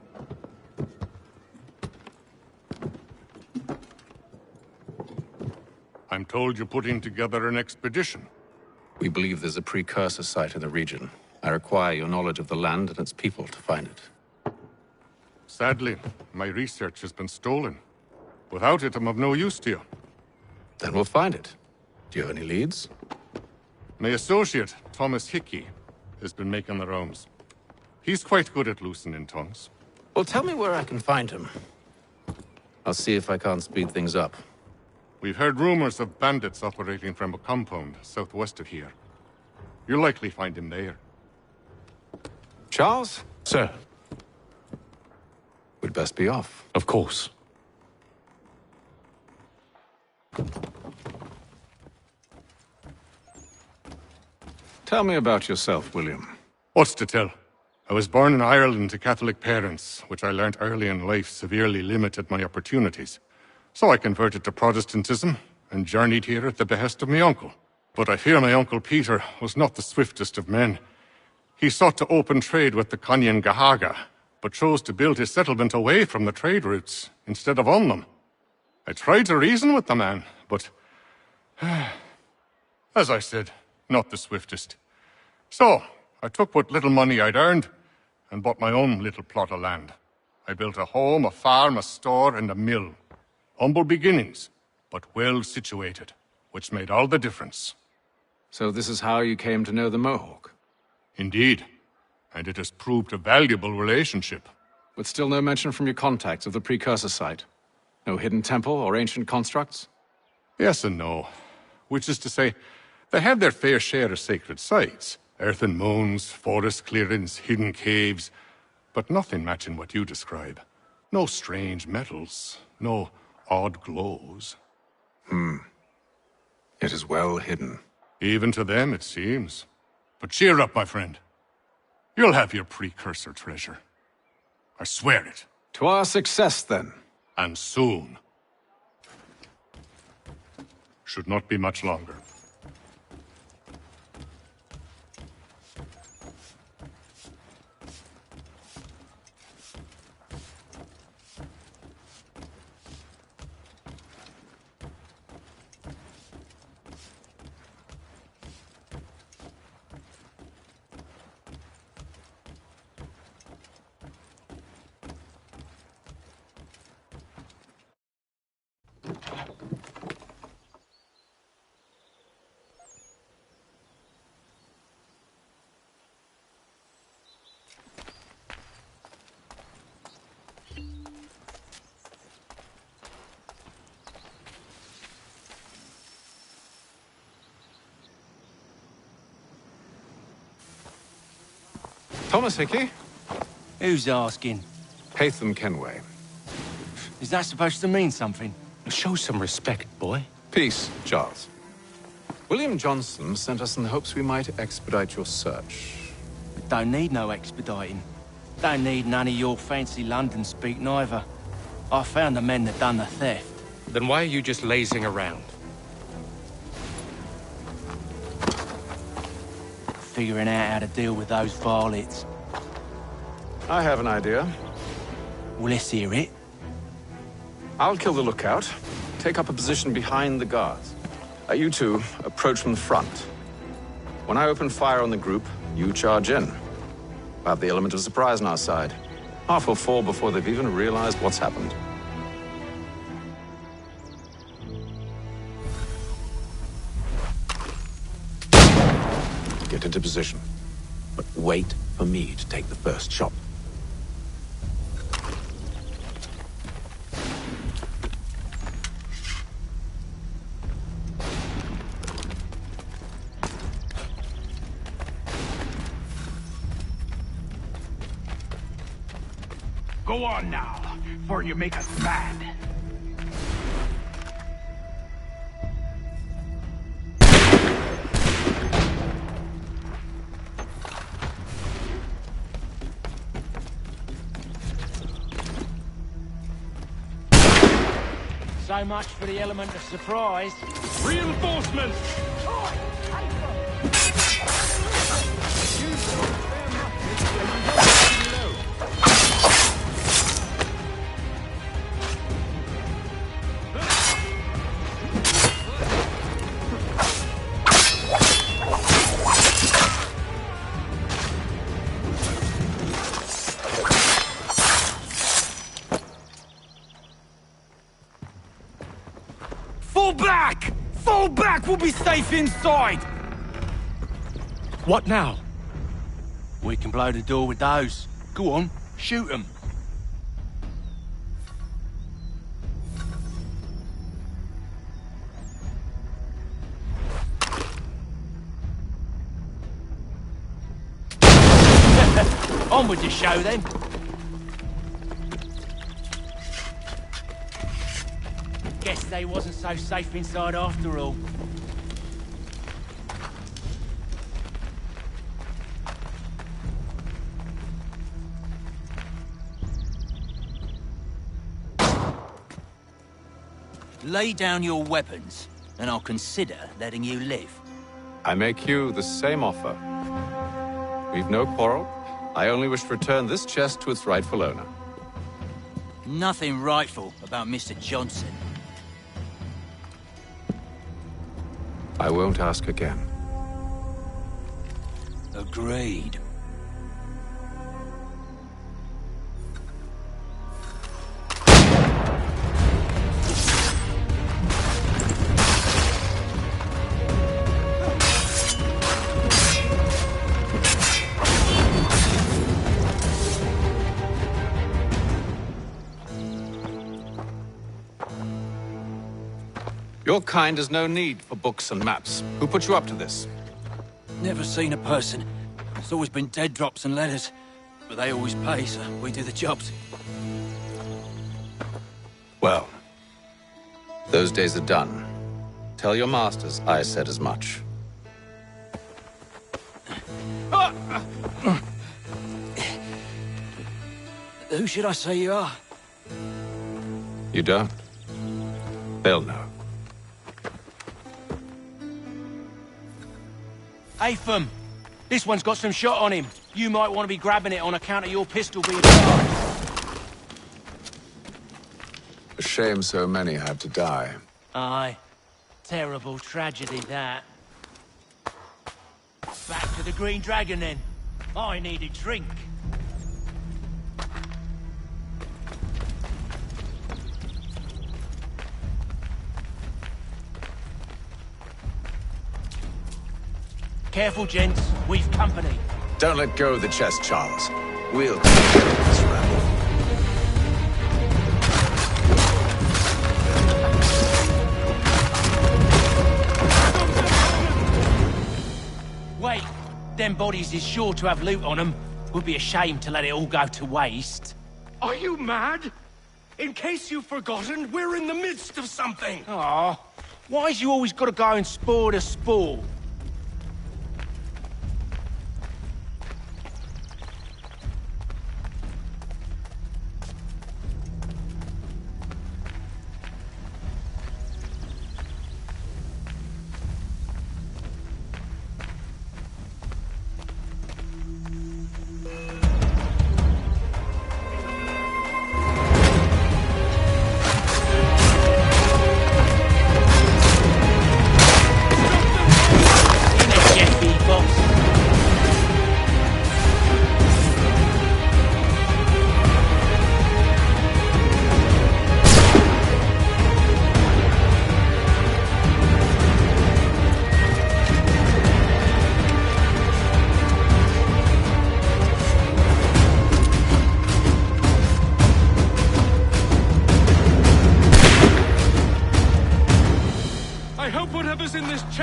I'm told you're putting together an expedition. We believe there's a precursor site in the region. I require your knowledge of the land and its people to find it. Sadly, my research has been stolen. Without it, I'm of no use to you. Then we'll find it. Do you have any leads? My associate, Thomas Hickey, has been making the rounds. He's quite good at loosening tongues. Well, tell me where I can find him. I'll see if I can't speed things up. We've heard rumors of bandits operating from a compound southwest of here. You'll likely find him there. Charles? Sir. We'd best be off. Of course. Tell me about yourself, William. What's to tell? I was born in Ireland to Catholic parents, which I learnt early in life severely limited my opportunities. So I converted to Protestantism and journeyed here at the behest of my uncle. But I fear my uncle Peter was not the swiftest of men. He sought to open trade with the Conyan Gahaga, but chose to build his settlement away from the trade routes instead of on them. I tried to reason with the man, but, as I said, not the swiftest. So, I took what little money I'd earned and bought my own little plot of land. I built a home, a farm, a store, and a mill. Humble beginnings, but well situated, which made all the difference. So this is how you came to know the Mohawk? Indeed, and it has proved a valuable relationship. But still no mention from your contacts of the precursor site? No hidden temple or ancient constructs? Yes and no. Which is to say, they have their fair share of sacred sites. Earthen mounds, forest clearings, hidden caves. But nothing matching what you describe. No strange metals, no odd glows. It is well hidden. Even to them, it seems. But cheer up, my friend. You'll have your precursor treasure. I swear it. To our success, then. And soon. Should not be much longer. Thomas Hickey? Who's asking? Haytham Kenway. Is that supposed to mean something? Show some respect, boy. Peace, Charles. William Johnson sent us in the hopes we might expedite your search. Don't need no expediting. Don't need none of your fancy London speak neither. I found the men that done the theft. Then why are you just lazing around? Figuring out how to deal with those varlets. I have an idea. Well, let's hear it. I'll kill the lookout. Take up a position behind the guards. You two approach from the front. When I open fire on the group, you charge in. We'll have the element of surprise on our side. Half will fall before they've even realized what's happened. Get into position. But wait for me to take the first shot. Go on now, before you make us mad. So much for the element of surprise. Reinforcements! Fall back! Fall back! We'll be safe inside! What now? We can blow the door with those. Go on, shoot them. On with the show then. Guess they wasn't so safe inside after all. Lay down your weapons, and I'll consider letting you live. I make you the same offer. We've no quarrel. I only wish to return this chest to its rightful owner. Nothing rightful about Mr. Johnson. I won't ask again. Agreed. Your kind has no need for books and maps. Who put you up to this? Never seen a person. It's always been dead drops and letters. But they always pay, so we do the jobs. Well, those days are done. Tell your masters I said as much. Who should I say you are? You don't? They'll know. Atham, this one's got some shot on him. You might want to be grabbing it on account of your pistol being charged. A shame so many have to die. Aye. Terrible tragedy, that. Back to the Green Dragon, then. I need a drink. Careful, gents. We've company. Don't let go of the chest, Charles. We'll take care of this rabble. Wait. Them bodies is sure to have loot on them. Would be a shame to let it all go to waste. Are you mad? In case you've forgotten, we're in the midst of something. Aw. Why's you always gotta go and spoil the sport?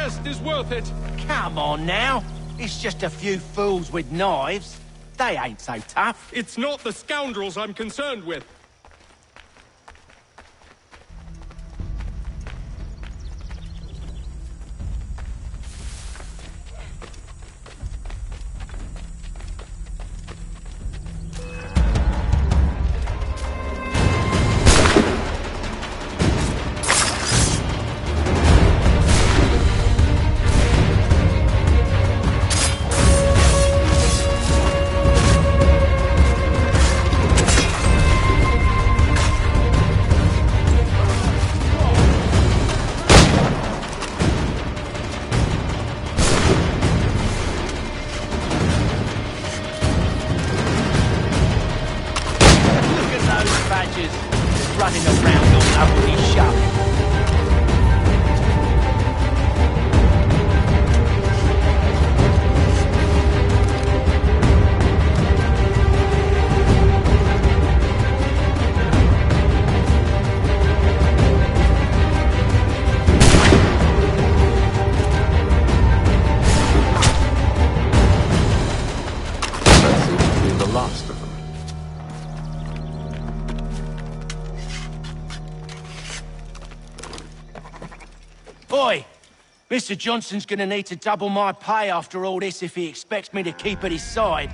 test is worth it. Come on now. It's just a few fools with knives. They ain't so tough. It's not the scoundrels I'm concerned with. Running around all over his shop. That seems to be the last of them. Oi! Mr. Johnson's gonna need to double my pay after all this if he expects me to keep at his side.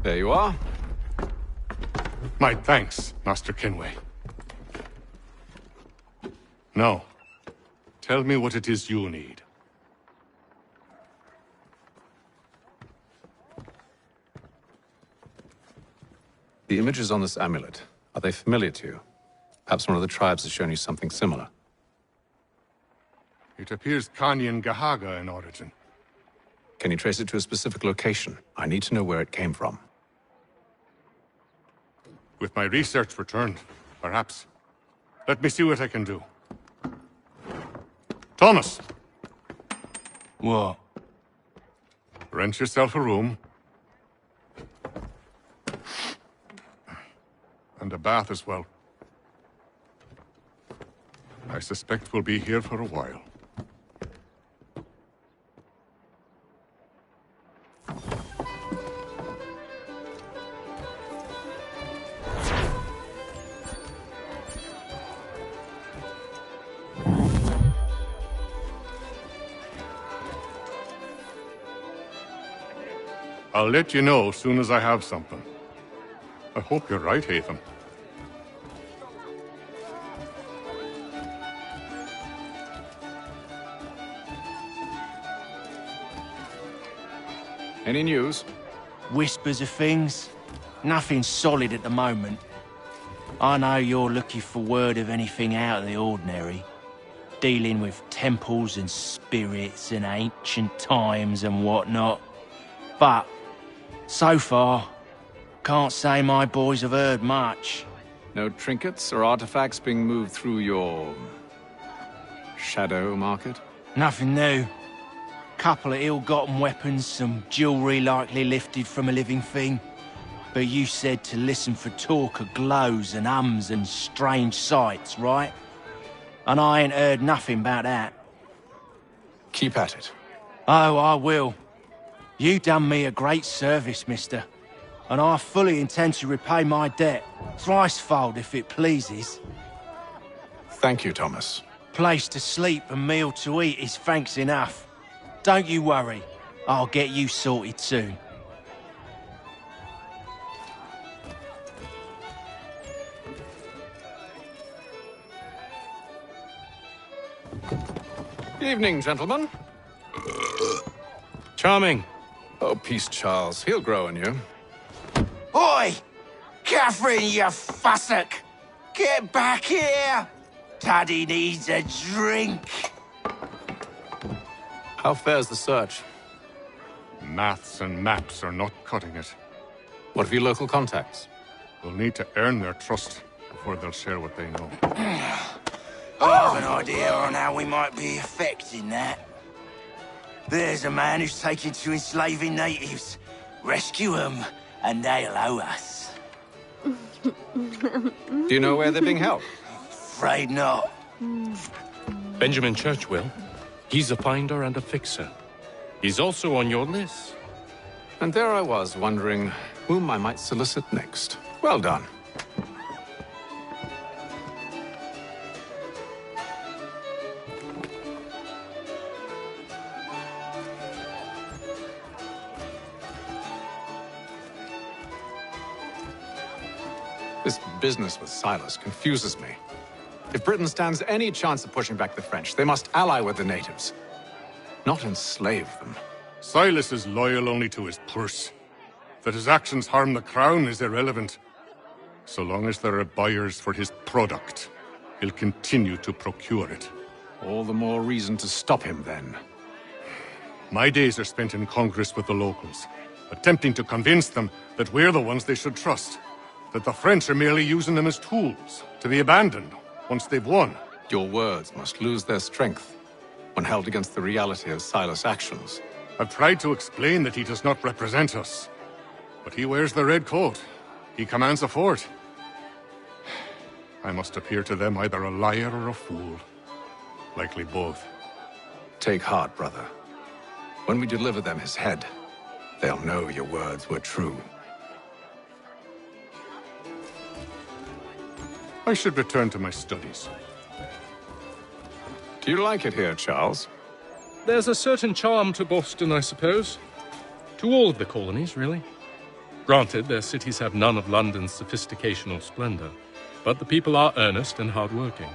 There you are. My thanks, Master Kenway. Now, tell me what it is you need. The images on this amulet, are they familiar to you? Perhaps one of the tribes has shown you something similar. It appears Kanyan Gahaga in origin. Can you trace it to a specific location? I need to know where it came from. With my research returned, perhaps. Let me see what I can do. Thomas! What? Rent yourself a room. And a bath as well. I suspect we'll be here for a while. I'll let you know as soon as I have something. I hope you're right, Hatham. Any news? Whispers of things. Nothing solid at the moment. I know you're looking for word of anything out of the ordinary. Dealing with temples and spirits and ancient times and whatnot. But, so far, can't say my boys have heard much. No trinkets or artifacts being moved through your... shadow market? Nothing new. Couple of ill-gotten weapons, some jewelry likely lifted from a living thing. But you said to listen for talk of glows and hums and strange sights, right? And I ain't heard nothing about that. Keep at it. Oh, I will. You done me a great service, mister. And I fully intend to repay my debt. Thricefold, if it pleases. Thank you, Thomas. Place to sleep and meal to eat is thanks enough. Don't you worry. I'll get you sorted soon. Evening, gentlemen. Charming. Oh, peace, Charles. He'll grow on you. Oi! Catherine, you fussock! Get back here! Taddy needs a drink. How fares the search? Maths and maps are not cutting it. What of your local contacts? We'll need to earn their trust before they'll share what they know. I have an idea on how we might be affecting that. There's a man who's taken to enslaving natives. Rescue them, and they'll owe us. Do you know where they're being held? Afraid not. Benjamin Church will. He's a finder and a fixer. He's also on your list. And there I was, wondering whom I might solicit next. Well done. This business with Silas confuses me. If Britain stands any chance of pushing back the French, they must ally with the natives, not enslave them. Silas is loyal only to his purse. That his actions harm the crown is irrelevant. So long as there are buyers for his product, he'll continue to procure it. All the more reason to stop him, then. My days are spent in Congress with the locals, attempting to convince them that we're the ones they should trust. That the French are merely using them as tools, to be abandoned once they've won. Your words must lose their strength when held against the reality of Silas' actions. I've tried to explain that he does not represent us. But he wears the red coat. He commands a fort. I must appear to them either a liar or a fool. Likely both. Take heart, brother. When we deliver them his head, they'll know your words were true. I should return to my studies. Do you like it here, Charles? There's a certain charm to Boston, I suppose. To all of the colonies, really. Granted, their cities have none of London's sophistication or splendor, but the people are earnest and hard-working.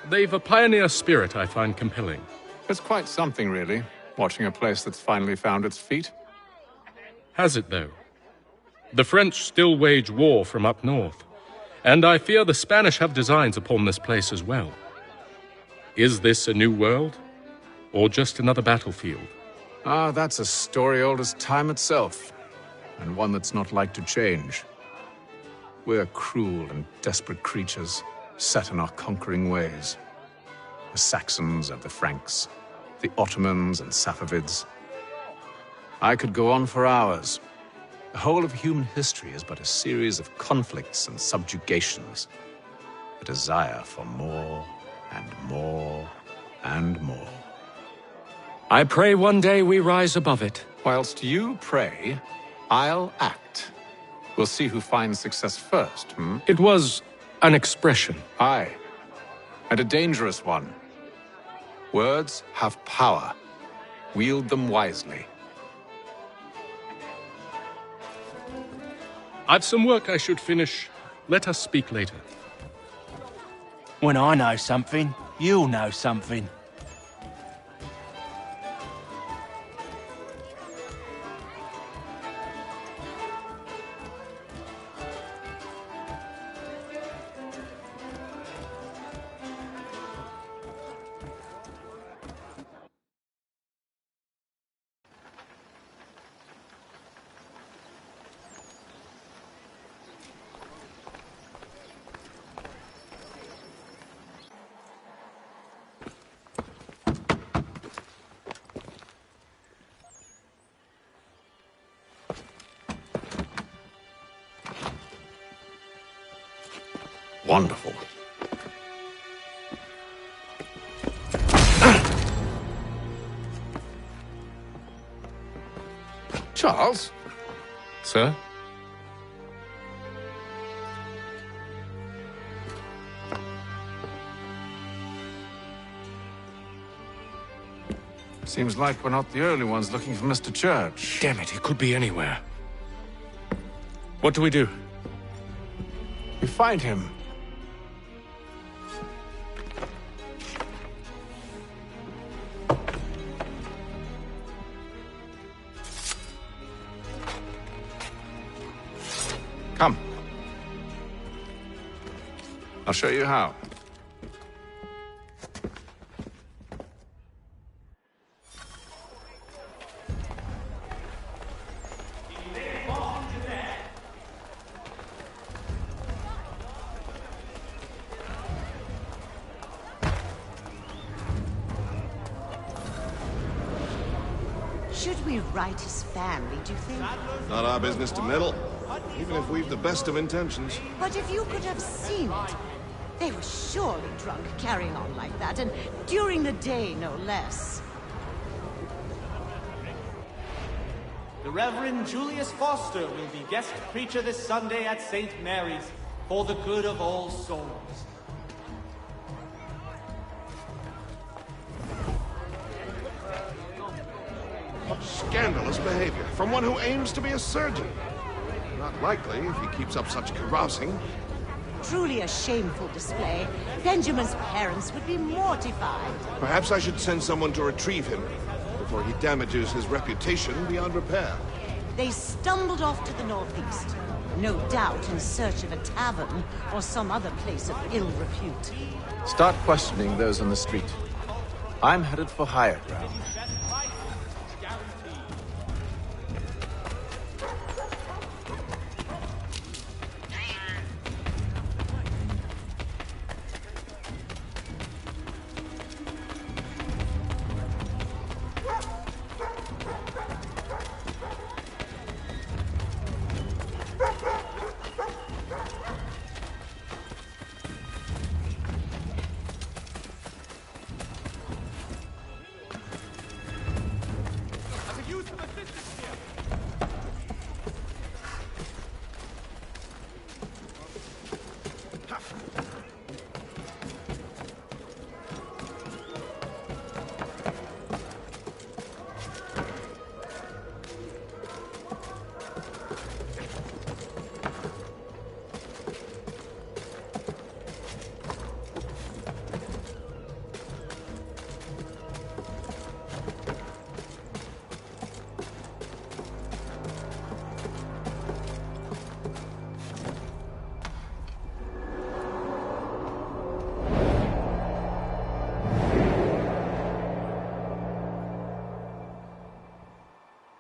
They've a pioneer spirit I find compelling. It's quite something, really, watching a place that's finally found its feet. Has it, though? The French still wage war from up north, and I fear the Spanish have designs upon this place as well. Is this a new world, or just another battlefield? Ah, that's a story old as time itself, and one that's not like to change. We're cruel and desperate creatures, set in our conquering ways. The Saxons and the Franks, the Ottomans and Safavids. I could go on for hours. The whole of human history is but a series of conflicts and subjugations. A desire for more and more and more. I pray one day we rise above it. Whilst you pray, I'll act. We'll see who finds success first, It was an expression. Aye, and a dangerous one. Words have power. Wield them wisely. I've some work I should finish. Let us speak later. When I know something, you'll know something. Wonderful. Charles? Sir? Seems like we're not the only ones looking for Mr. Church. Damn it, he could be anywhere. What do we do? We find him. Come. I'll show you how. Should we write his family, do you think? Not our business to meddle. even if we've the best of intentions. But if you could have seen it, they were surely drunk carrying on like that, and during the day, no less. The Reverend Julius Foster will be guest preacher this Sunday at St. Mary's for the good of all souls. What scandalous behavior from one who aims to be a surgeon. Not likely if he keeps up such carousing. Truly a shameful display. Benjamin's parents would be mortified. Perhaps I should send someone to retrieve him before he damages his reputation beyond repair. They stumbled off to the northeast, no doubt in search of a tavern or some other place of ill repute. Start questioning those on the street. I'm headed for higher ground.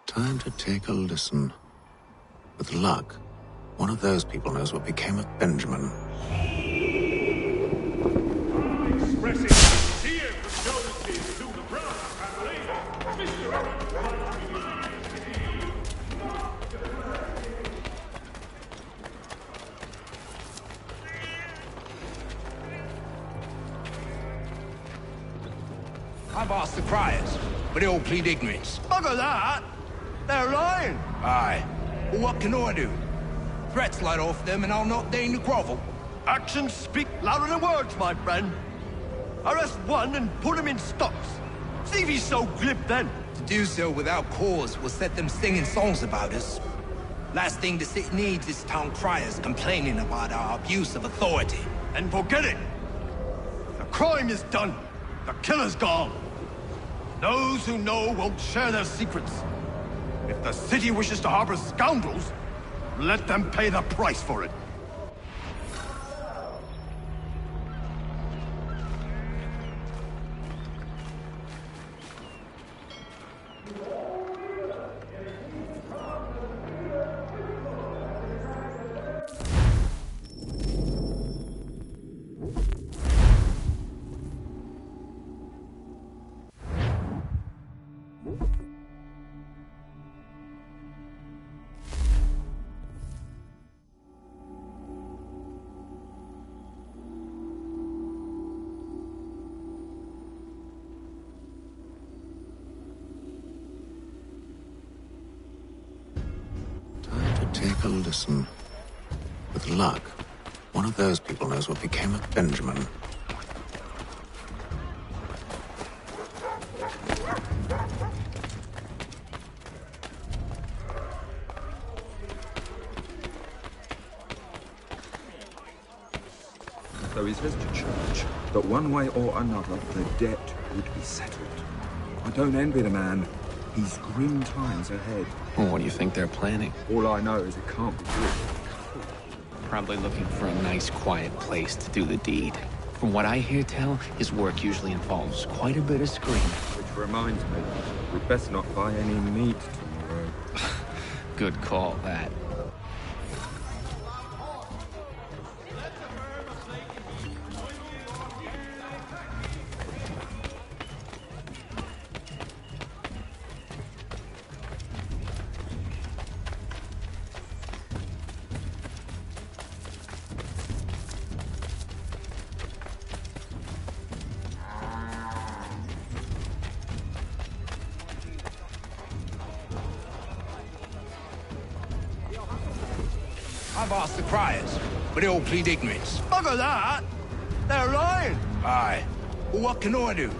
Time to take a listen. With luck, one of those people knows what became of Benjamin. Expressing sincere condolences to the Brown family, Mr. I've asked the criers, but they all plead ignorance. Bugger that! They're lying! Aye. Well, what can I do? Threats light off them and I'll not deign to grovel. Actions speak louder than words, my friend. Arrest one and put him in stocks. See if he's so glib then. To do so without cause will set them singing songs about us. Last thing the city needs is town criers complaining about our abuse of authority. And forget it! The crime is done. The killer's gone. Those who know won't share their secrets. If the city wishes to harbor scoundrels, let them pay the price for it. Take a listen. With luck, one of those people knows what became of Benjamin. So he's visited church, but one way or another, the debt would be settled. I don't envy the man. He's grim times ahead. Well, what do you think they're planning? All I know is it can't be good. Probably looking for a nice, quiet place to do the deed. From what I hear tell, his work usually involves quite a bit of screaming. Which reminds me, we'd best not buy any meat tomorrow. Good call, that. I've asked the criers, but they all plead ignorance. Bugger that! They're lying! Aye. Well, what can I do?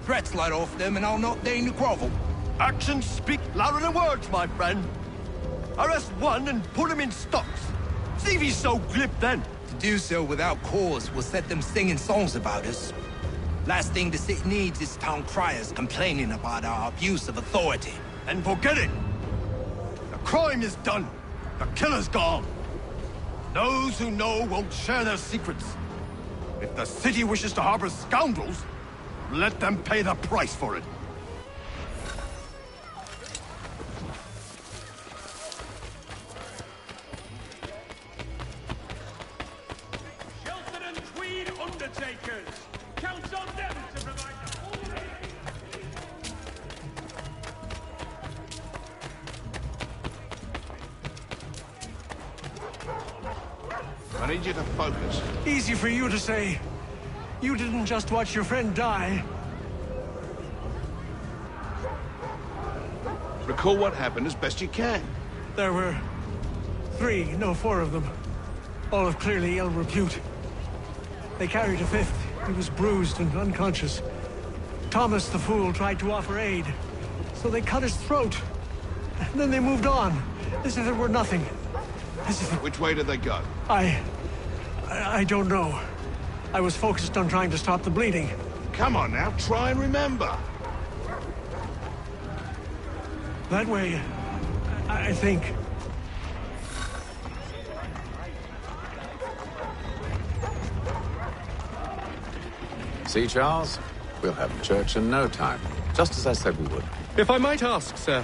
Threats light off them and I'll not deign to grovel. Actions speak louder than words, my friend. Arrest one and put him in stocks. See if he's so glib then. To do so without cause will set them singing songs about us. Last thing the city needs is town criers complaining about our abuse of authority. And forget it! The crime is done. The killer's gone. Those who know won't share their secrets. If the city wishes to harbor scoundrels, let them pay the price for it. Shelton and Tweed Undertakers! Count on them to provide the full I need you to focus. Easy for you to say. You didn't just watch your friend die. Recall what happened as best you can. There were four of them. All of clearly ill repute. They carried a fifth. He was bruised and unconscious. Thomas the Fool tried to offer aid, so they cut his throat. And then they moved on, as if it were nothing. Which way did they go? I don't know. I was focused on trying to stop the bleeding. Come on now, try and remember. That way, I think. See, Charles? We'll have church in no time, just as I said we would. If I might ask, sir,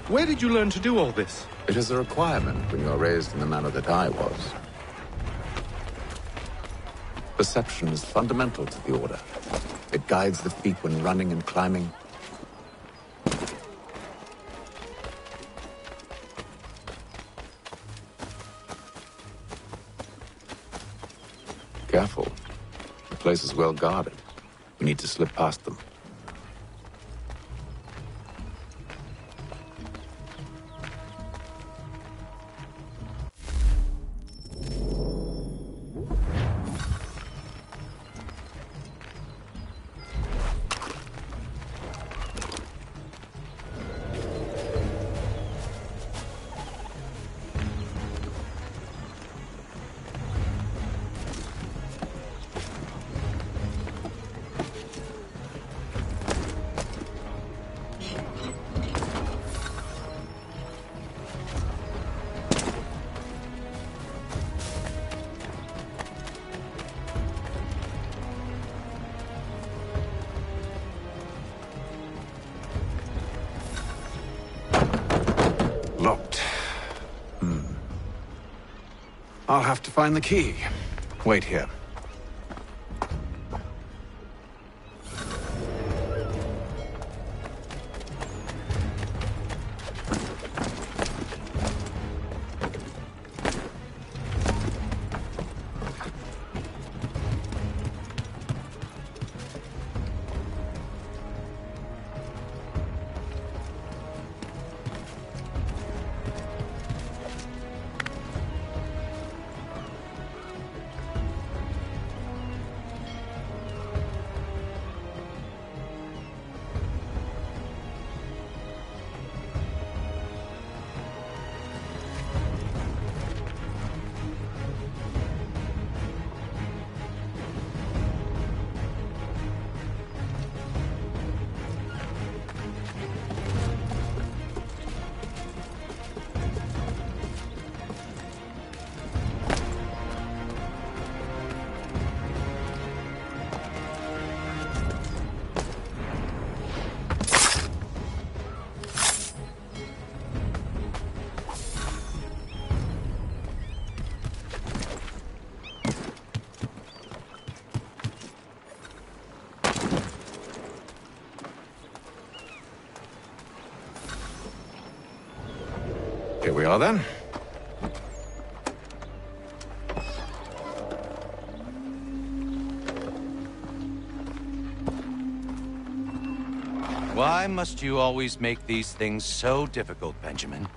where did you learn to do all this? It is a requirement when you are raised in the manner that I was. Perception is fundamental to the Order. It guides the feet when running and climbing. Careful. The place is well guarded. We need to slip past them. Locked. I'll have to find the key. Wait here. Here we are, then. Why must you always make these things so difficult, Benjamin?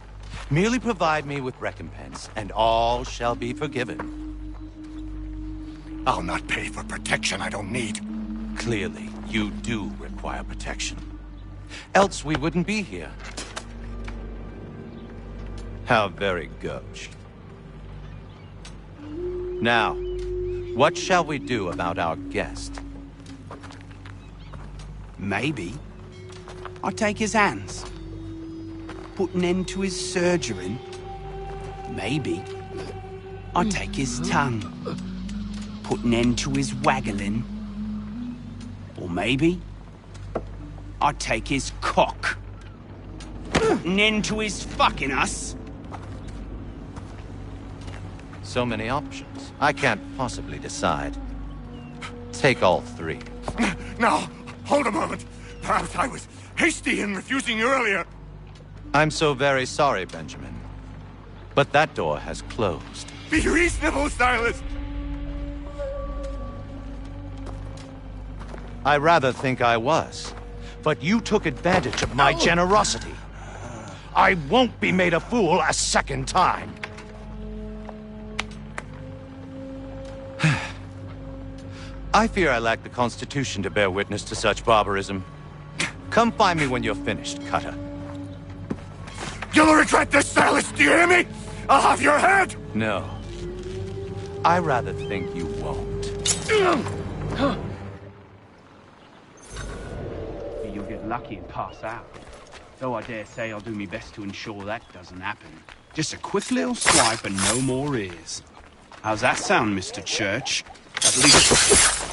Merely provide me with recompense, and all shall be forgiven. I'll not pay for protection I don't need. Clearly, you do require protection. Else we wouldn't be here. How very gauche. Now, what shall we do about our guest? Maybe I'll take his hands. Put an end to his surgering. Maybe I'll take his tongue. Put an end to his waggling. Or maybe I'll take his cock. Put an end to his fucking us. So many options. I can't possibly decide. Take all three. Now, hold a moment. Perhaps I was hasty in refusing you earlier. I'm so very sorry, Benjamin. But that door has closed. Be reasonable, Silas! I rather think I was. But you took advantage of my generosity. I won't be made a fool a second time. I fear I lack the constitution to bear witness to such barbarism. Come find me when you're finished, Cutter. You'll regret this, Silas, do you hear me? I'll have your head! No. I rather think you won't. You'll get lucky and pass out. Though I dare say I'll do my best to ensure that doesn't happen. Just a quick little swipe and no more ears. How's that sound, Mr. Church? At least...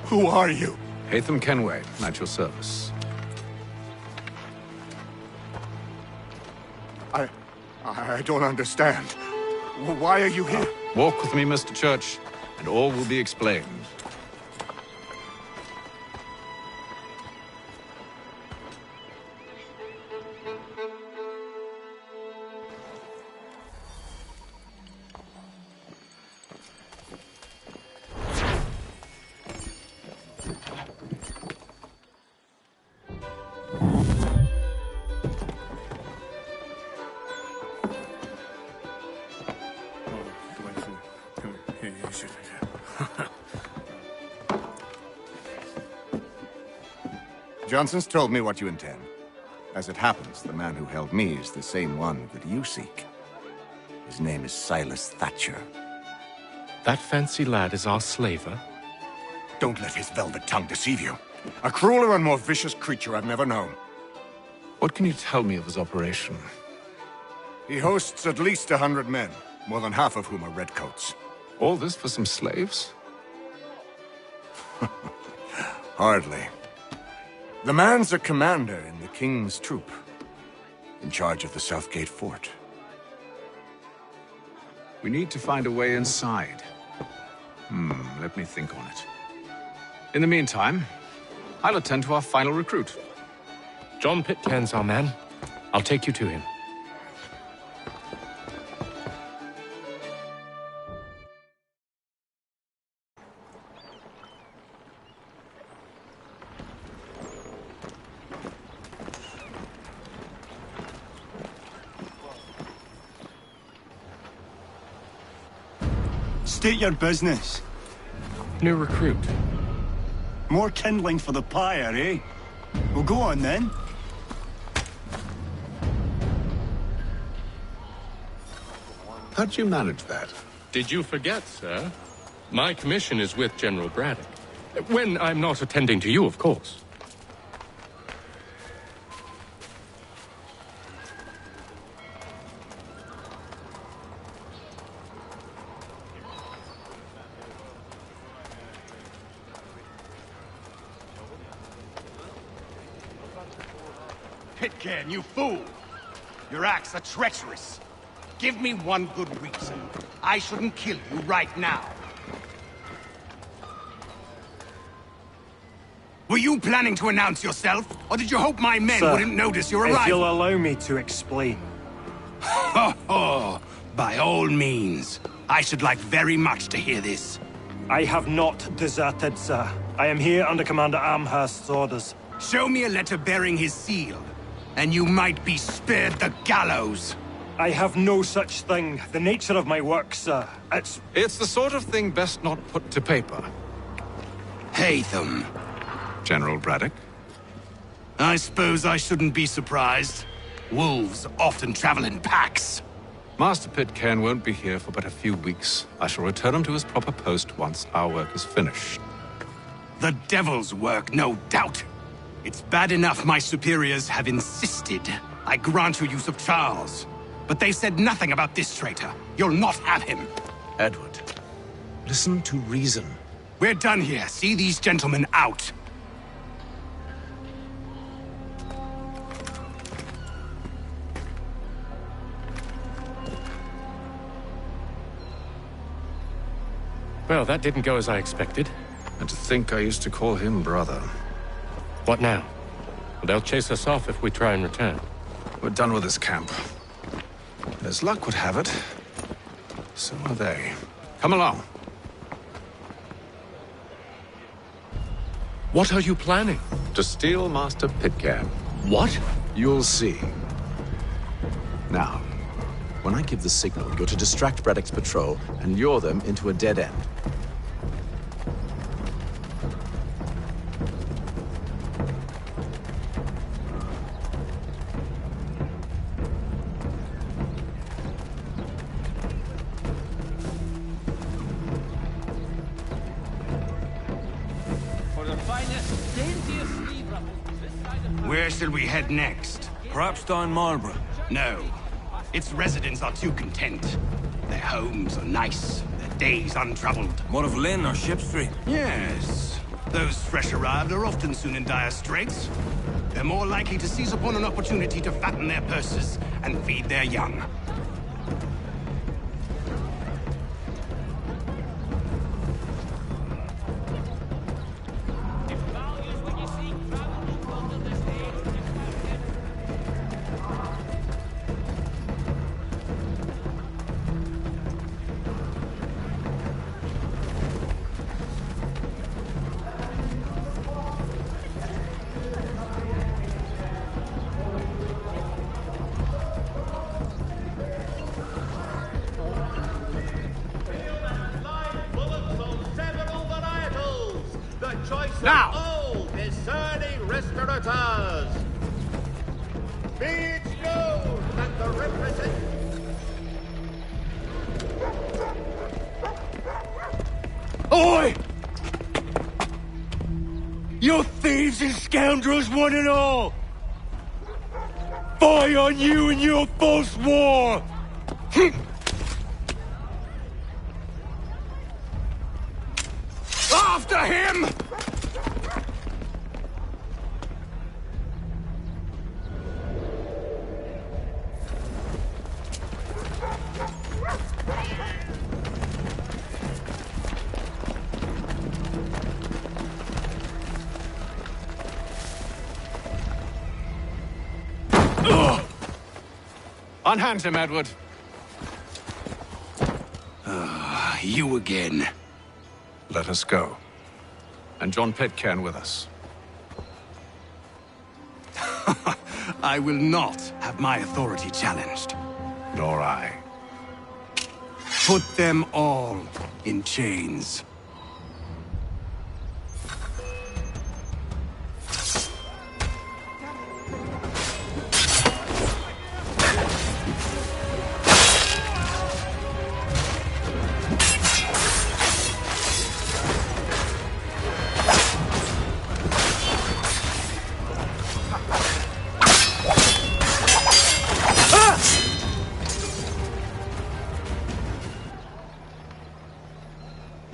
Who are you? Hatham Kenway, at your service. I don't understand. Why are you here? Walk with me, Mr. Church, and all will be explained. Johnson's told me what you intend. As it happens, the man who held me is the same one that you seek. His name is Silas Thatcher. That fancy lad is our slaver? Don't let his velvet tongue deceive you. A crueler and more vicious creature I've never known. What can you tell me of his operation? He hosts at least 100 men, more than half of whom are redcoats. All this for some slaves? Hardly. The man's a commander in the King's troop, in charge of the Southgate Fort. We need to find a way inside. Let me think on it. In the meantime, I'll attend to our final recruit. John Pitcairn's our man. I'll take you to him. State your business. New recruit. More kindling for the pyre, eh? Well, go on then. How'd you manage that? Did you forget, sir? My commission is with General Braddock. When I'm not attending to you, of course. Pitcairn, you fool! Your acts are treacherous. Give me one good reason. I shouldn't kill you right now. Were you planning to announce yourself? Or did you hope my men Sir, wouldn't notice your arrival? if you'll allow me to explain. Ho ho! By all means. I should like very much to hear this. I have not deserted, sir. I am here under Commander Amherst's orders. Show me a letter bearing his seal, and you might be spared the gallows. I have no such thing. The nature of my work, sir. It's the sort of thing best not put to paper. Haytham. General Braddock? I suppose I shouldn't be surprised. Wolves often travel in packs. Master Pitcairn won't be here for but a few weeks. I shall return him to his proper post once our work is finished. The devil's work, no doubt. It's bad enough my superiors have insisted I grant you use of Charles. But they said nothing about this traitor. You'll not have him. Edward, listen to reason. We're done here. See these gentlemen out. Well, that didn't go as I expected. And to think I used to call him brother. What now? Well, they'll chase us off if we try and return. We're done with this camp. As luck would have it, so are they. Come along. What are you planning? To steal Master Pitcairn. What? You'll see. Now, when I give the signal, you're to distract Braddock's patrol and lure them into a dead end. Where shall we head next? Perhaps down Marlborough. No. Its residents are too content. Their homes are nice, their days untroubled. What of Lynn or Ship Street? Yes. Those fresh arrived are often soon in dire straits. They're more likely to seize upon an opportunity to fatten their purses and feed their young. Now! All discerning respirators! Be it known that the Oi! You thieves and scoundrels, one and all! Fie on you and your false war! After him! Unhand him, Edward. You again. Let us go. And John Pitcairn with us. I will not have my authority challenged. Nor I. Put them all in chains.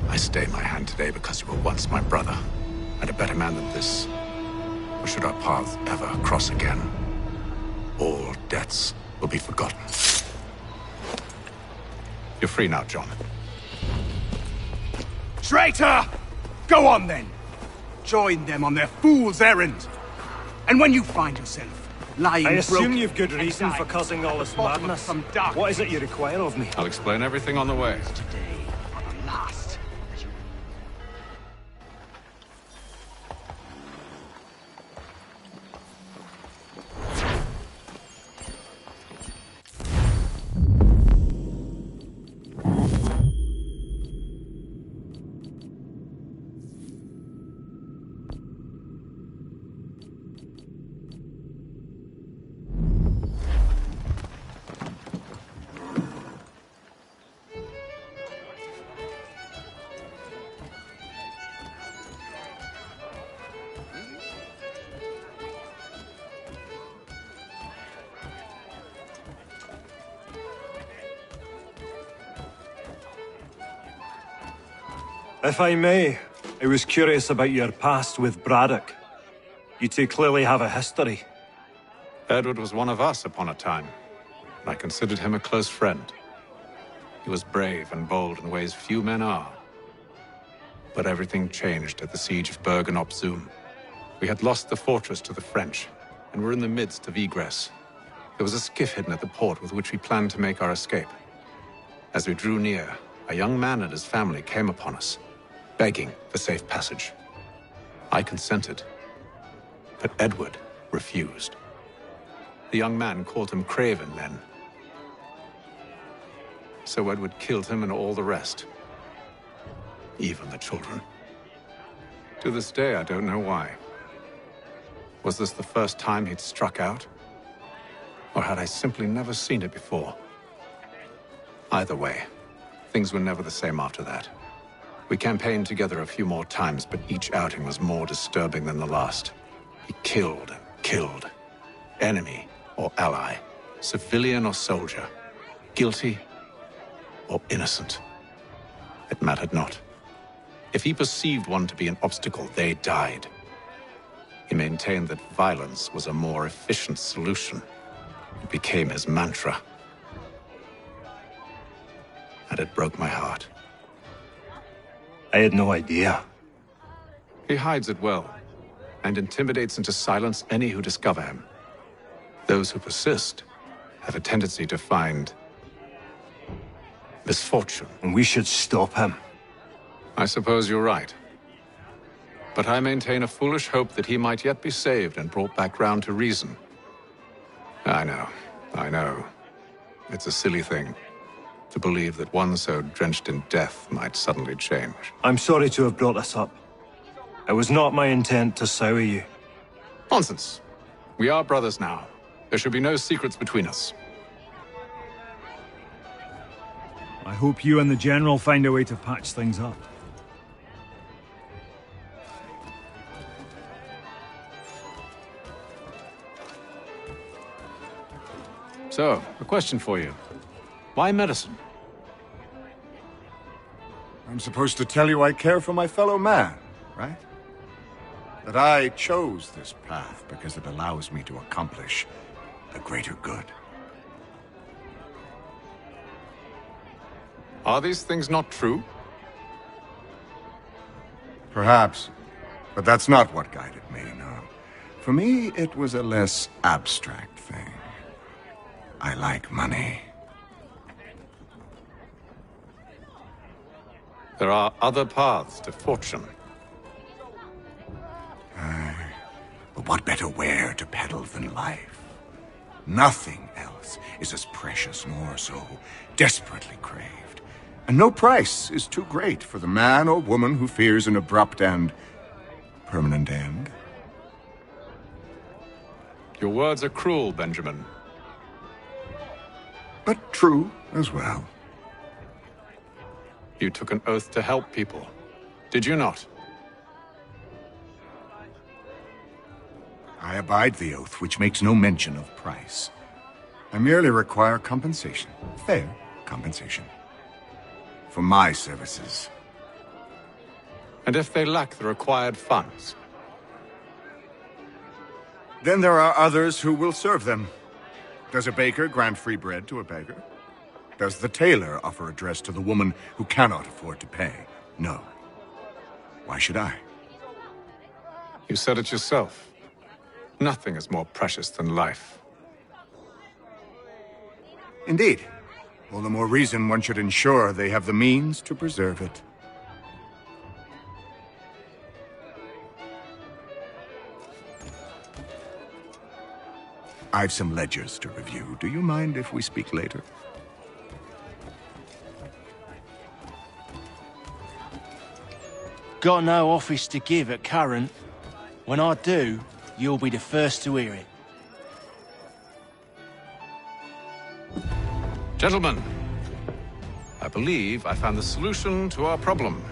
I stay my hand today because you were once my brother, and a better man than this. Or should our paths ever cross again, all debts will be forgotten. You're free now, John. Traitor! Go on then! Join them on their fool's errand! And when you find yourself lying I assume broken you've good reason for causing all this madness. What is it you require of me? I'll explain everything on the way. If I may, I was curious about your past with Braddock. You two clearly have a history. Edward was one of us upon a time. I considered him a close friend. He was brave and bold in ways few men are. But everything changed at the siege of Bergen-op Zoom. We had lost the fortress to the French, and were in the midst of egress. There was a skiff hidden at the port with which we planned to make our escape. As we drew near, a young man and his family came upon us, begging for safe passage. I consented, but Edward refused. The young man called him Craven then. So Edward killed him and all the rest. Even the children. To this day, I don't know why. Was this the first time he'd struck out? Or had I simply never seen it before? Either way, things were never the same after that. We campaigned together a few more times, but each outing was more disturbing than the last. He killed and killed. Enemy or ally, civilian or soldier, guilty or innocent. It mattered not. If he perceived one to be an obstacle, they died. He maintained that violence was a more efficient solution. It became his mantra. And it broke my heart. I had no idea. He hides it well, and intimidates into silence any who discover him. Those who persist have a tendency to find misfortune. And we should stop him. I suppose you're right. But I maintain a foolish hope that he might yet be saved and brought back round to reason. I know. It's a silly thing to believe that one so drenched in death might suddenly change. I'm sorry to have brought this up. It was not my intent to sour you. Nonsense. We are brothers now. There should be no secrets between us. I hope you and the General find a way to patch things up. So, a question for you. Why medicine? I'm supposed to tell you I care for my fellow man, right? That I chose this path because it allows me to accomplish a greater good. Are these things not true? Perhaps. But that's not what guided me, no. For me, it was a less abstract thing. I like money. There are other paths to fortune. But what better ware to peddle than life? Nothing else is as precious nor so desperately craved. And no price is too great for the man or woman who fears an abrupt and permanent end. Your words are cruel, Benjamin. But true as well. You took an oath to help people, did you not? I abide the oath, which makes no mention of price. I merely require compensation, fair compensation, for my services. And if they lack the required funds? Then there are others who will serve them. Does a baker grant free bread to a beggar? Does the tailor offer a dress to the woman who cannot afford to pay? No. Why should I? You said it yourself. Nothing is more precious than life. Indeed. All the more reason one should ensure they have the means to preserve it. I've some ledgers to review. Do you mind if we speak later? Got no office to give at current. When I do, you'll be the first to hear it. Gentlemen, I believe I found the solution to our problem.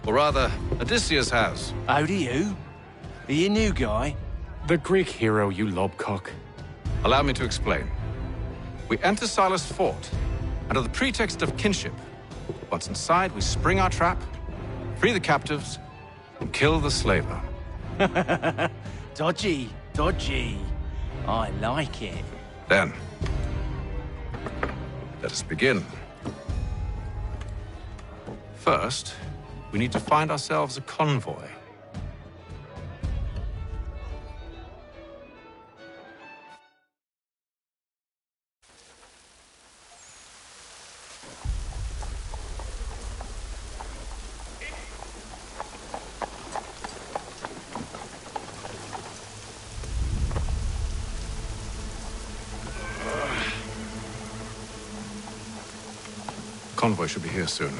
Or rather, Odysseus has. Oh, do you? Are you a new guy? The Greek hero, you lobcock. Allow me to explain. We enter Silas' fort, under the pretext of kinship. Once inside, we spring our trap, Free the captives and kill the slaver. Dodgy, dodgy. I like it. Then, let us begin. First, we need to find ourselves a convoy. Convoy should be here soon.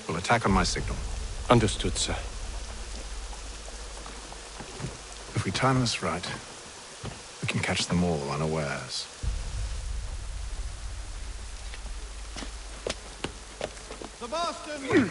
We'll attack on my signal. Understood, sir. If we time this right, we can catch them all unawares. The Boston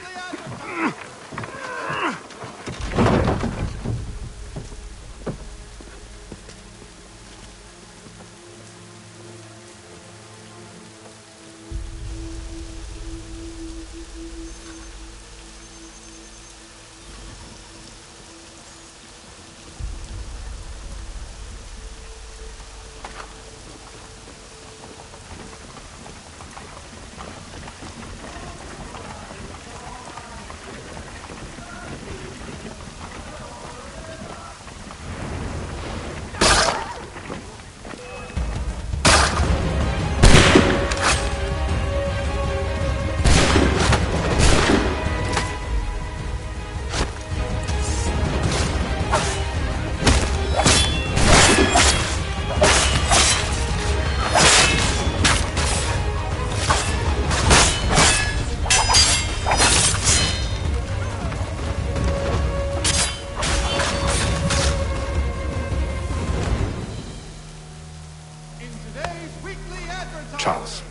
Weekly Advertiser. Charles,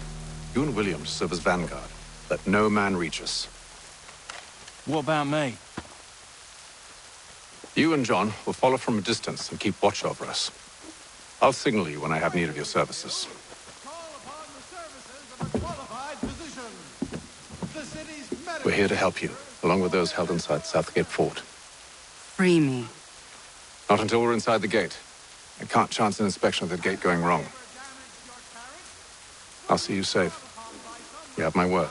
you and William serve as vanguard. Let no man reach us. What about me? You and John will follow from a distance and keep watch over us. I'll signal you when I have need of your services. We're here to help you, along with those held inside Southgate Fort. Free me. Not until we're inside the gate. I can't chance an inspection of the gate going wrong. I'll see you safe. You have my word.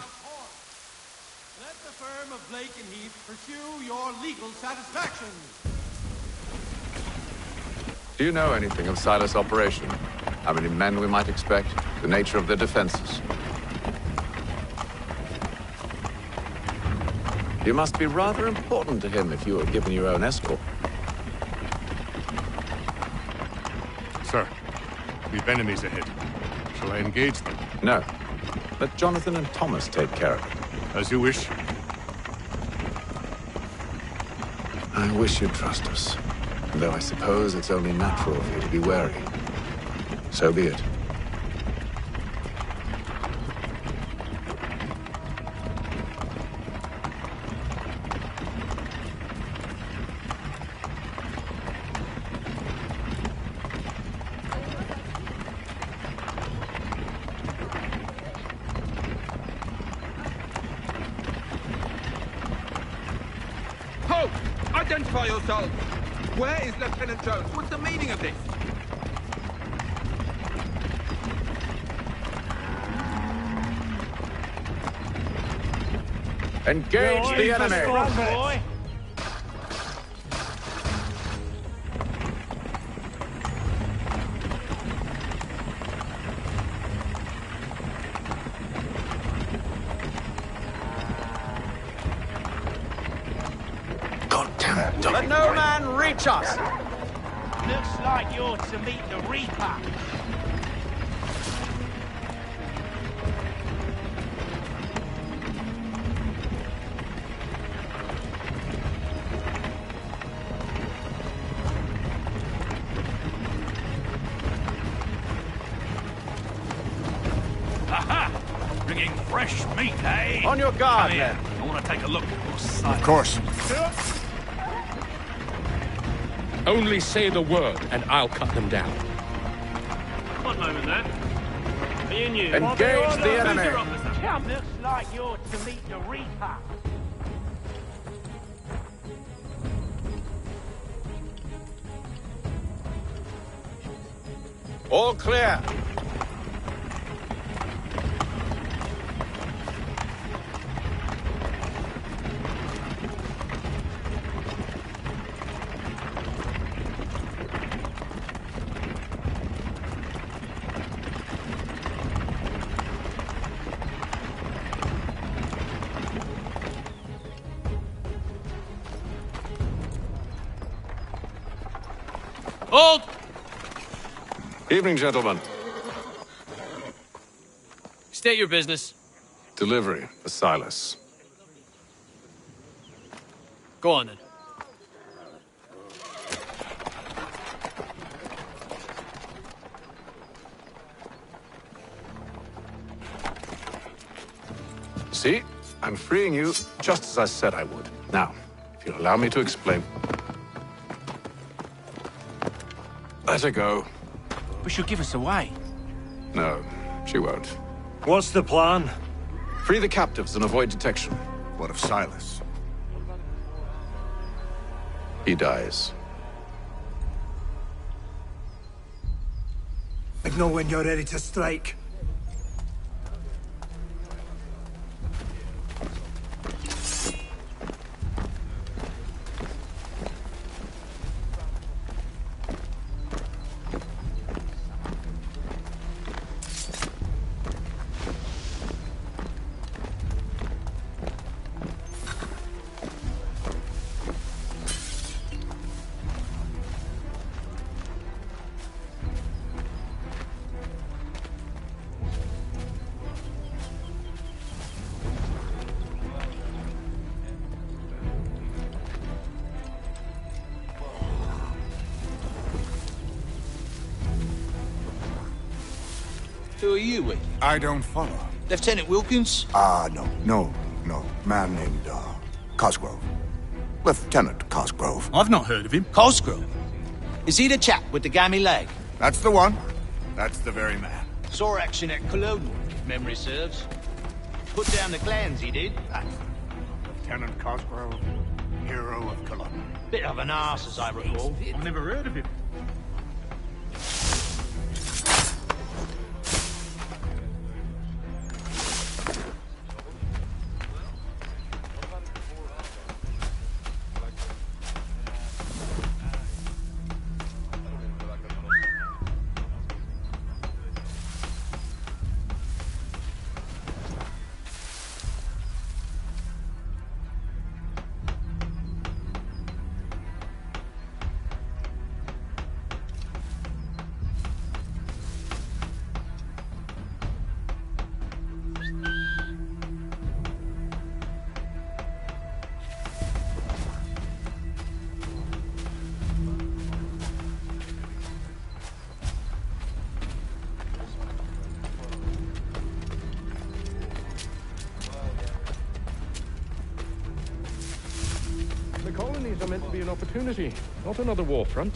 Let the firm of Blake and Heath pursue your legal satisfaction. Do you know anything of Silas' operation? How many men we might expect? The nature of their defenses? You must be rather important to him if you were given your own escort. Sir, we've enemies ahead. Shall I engage them? No. Let Jonathan and Thomas take care of it. As you wish. I wish you'd trust us. Though I suppose it's only natural for you to be wary. So be it. Halt! Identify yourselves! Where is Lieutenant Jones? What's the meaning of this? Engage the enemy! Let no man reach us! Looks like you're to meet the Reaper. Aha! Bringing fresh meat, eh? On your guard, Come here. men. I want to take a look at your sight. Of course. Only say the word, and I'll cut them down. One moment then. Me and you. Engage the enemy. Looks like you're to meet the Reaper. All clear. Hold! Evening, gentlemen. State your business. Delivery for Silas. Go on, then. See? I'm freeing you just as I said I would. Now, if you'll allow me to explain. Let her go. But she'll give us away. No, she won't. What's the plan? Free the captives and avoid detection. What of Silas? He dies. Signal when you're ready to strike. Who are you with? I don't follow. Lieutenant Wilkins? No. Man named, Cosgrove. Lieutenant Cosgrove. I've not heard of him. Cosgrove? Is he the chap with the gammy leg? That's the one. That's the very man. Saw action at Cologne, if memory serves. Put down the clans, he did. Lieutenant Cosgrove, hero of Cologne. Bit of an arse, as I recall. I've never heard of him. The colonies are meant to be an opportunity, not another war front.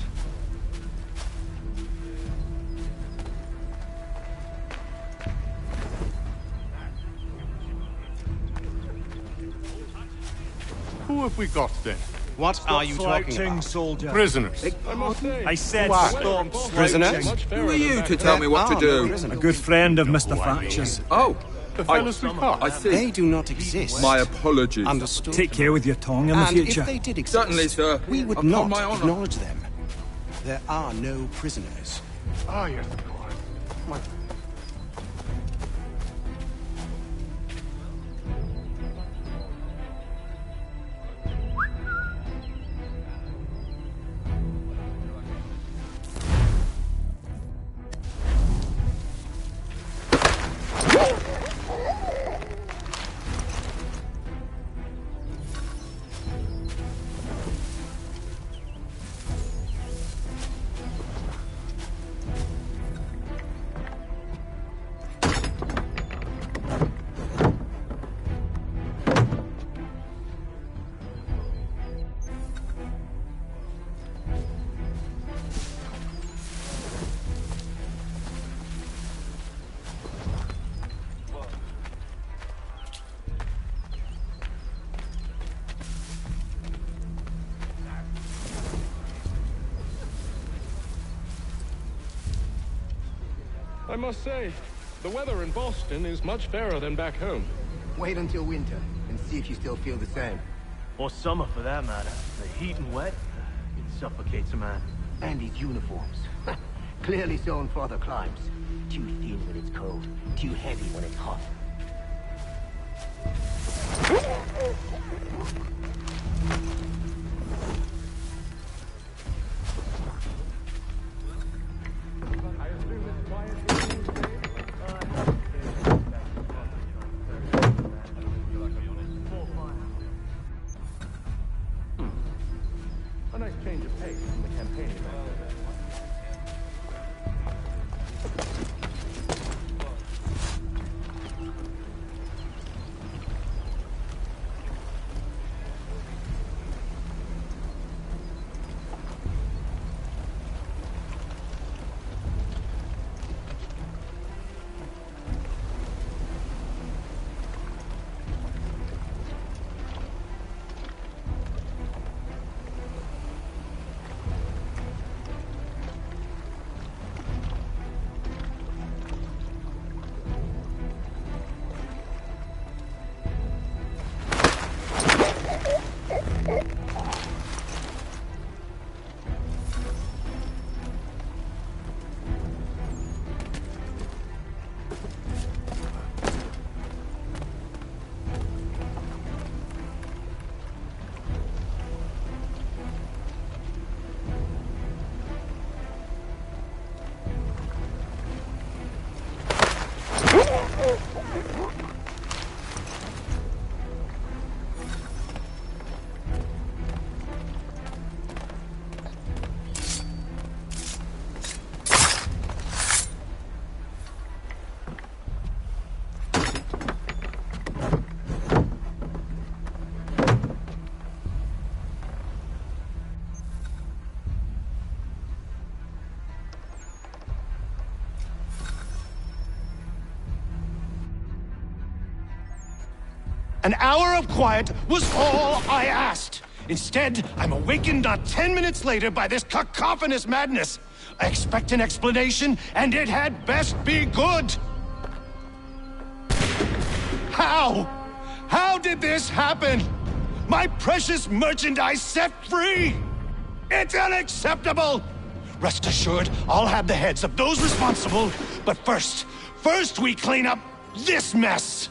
Who have we got then? What are you talking about? Soldier. Prisoners. I said What? stop Prisoners? slouching. Who are you to tell me what to do? A good friend of Mr. Thatcher's. Oh, The fellows we caught. I see. They do not exist. My apologies. Understood. Take care with your tongue in the And future. if they did exist, Certainly, sir. we would Upon not my honor. acknowledge them. There are no prisoners. Ah, yes, of course. My I must say, the weather in Boston is much fairer than back home. Wait until winter, and see if you still feel the same. Or summer, for that matter. The heat and wet, it suffocates a man. And his uniforms. Clearly sewn for other climes. Too thin when it's cold, too heavy when it's hot. A nice change of pace from the campaigning method. An hour of quiet was all I asked. Instead, I'm awakened not 10 minutes later by this cacophonous madness. I expect an explanation, and it had best be good. How? How did this happen? My precious merchandise set free? It's unacceptable! Rest assured, I'll have the heads of those responsible. But first we clean up this mess!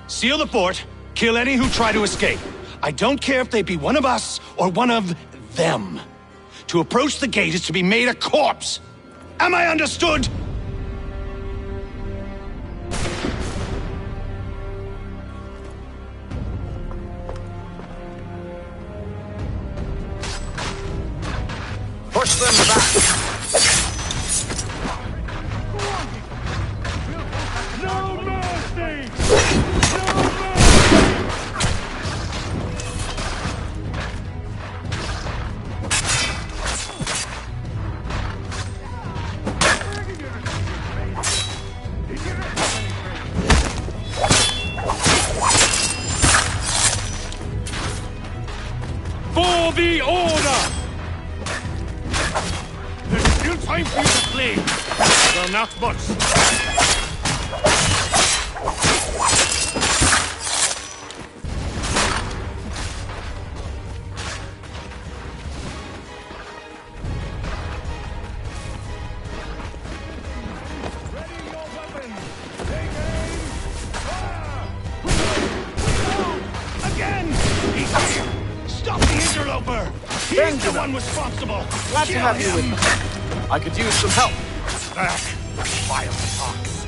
Seal the fort, kill any who try to escape. I don't care if they be one of us or one of them. To approach the gate is to be made a corpse. Am I understood? Push them back! No mercy! For the order! There's still time for you to play. Well, not much. Stop the interloper! He's the one responsible! Glad to have you with me. I could use some help. Back, vile fox!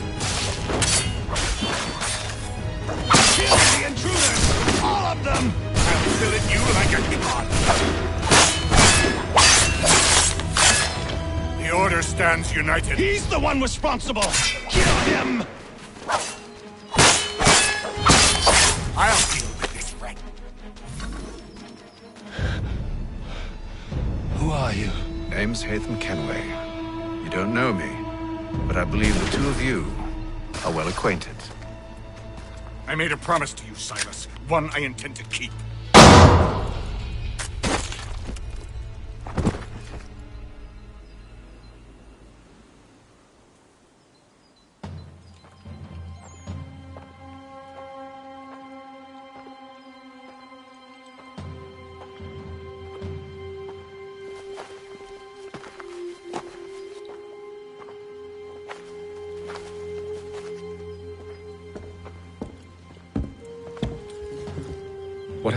Kill the intruders! All of them! I'll fillet you like a keyboard! The Order stands united. He's the one responsible! Kill him! I'll deal with this threat. Who are you? Name's Hatham Kenway. You don't know me, but I believe the two of you are well acquainted. I made a promise to you, Silas. One I intend to keep.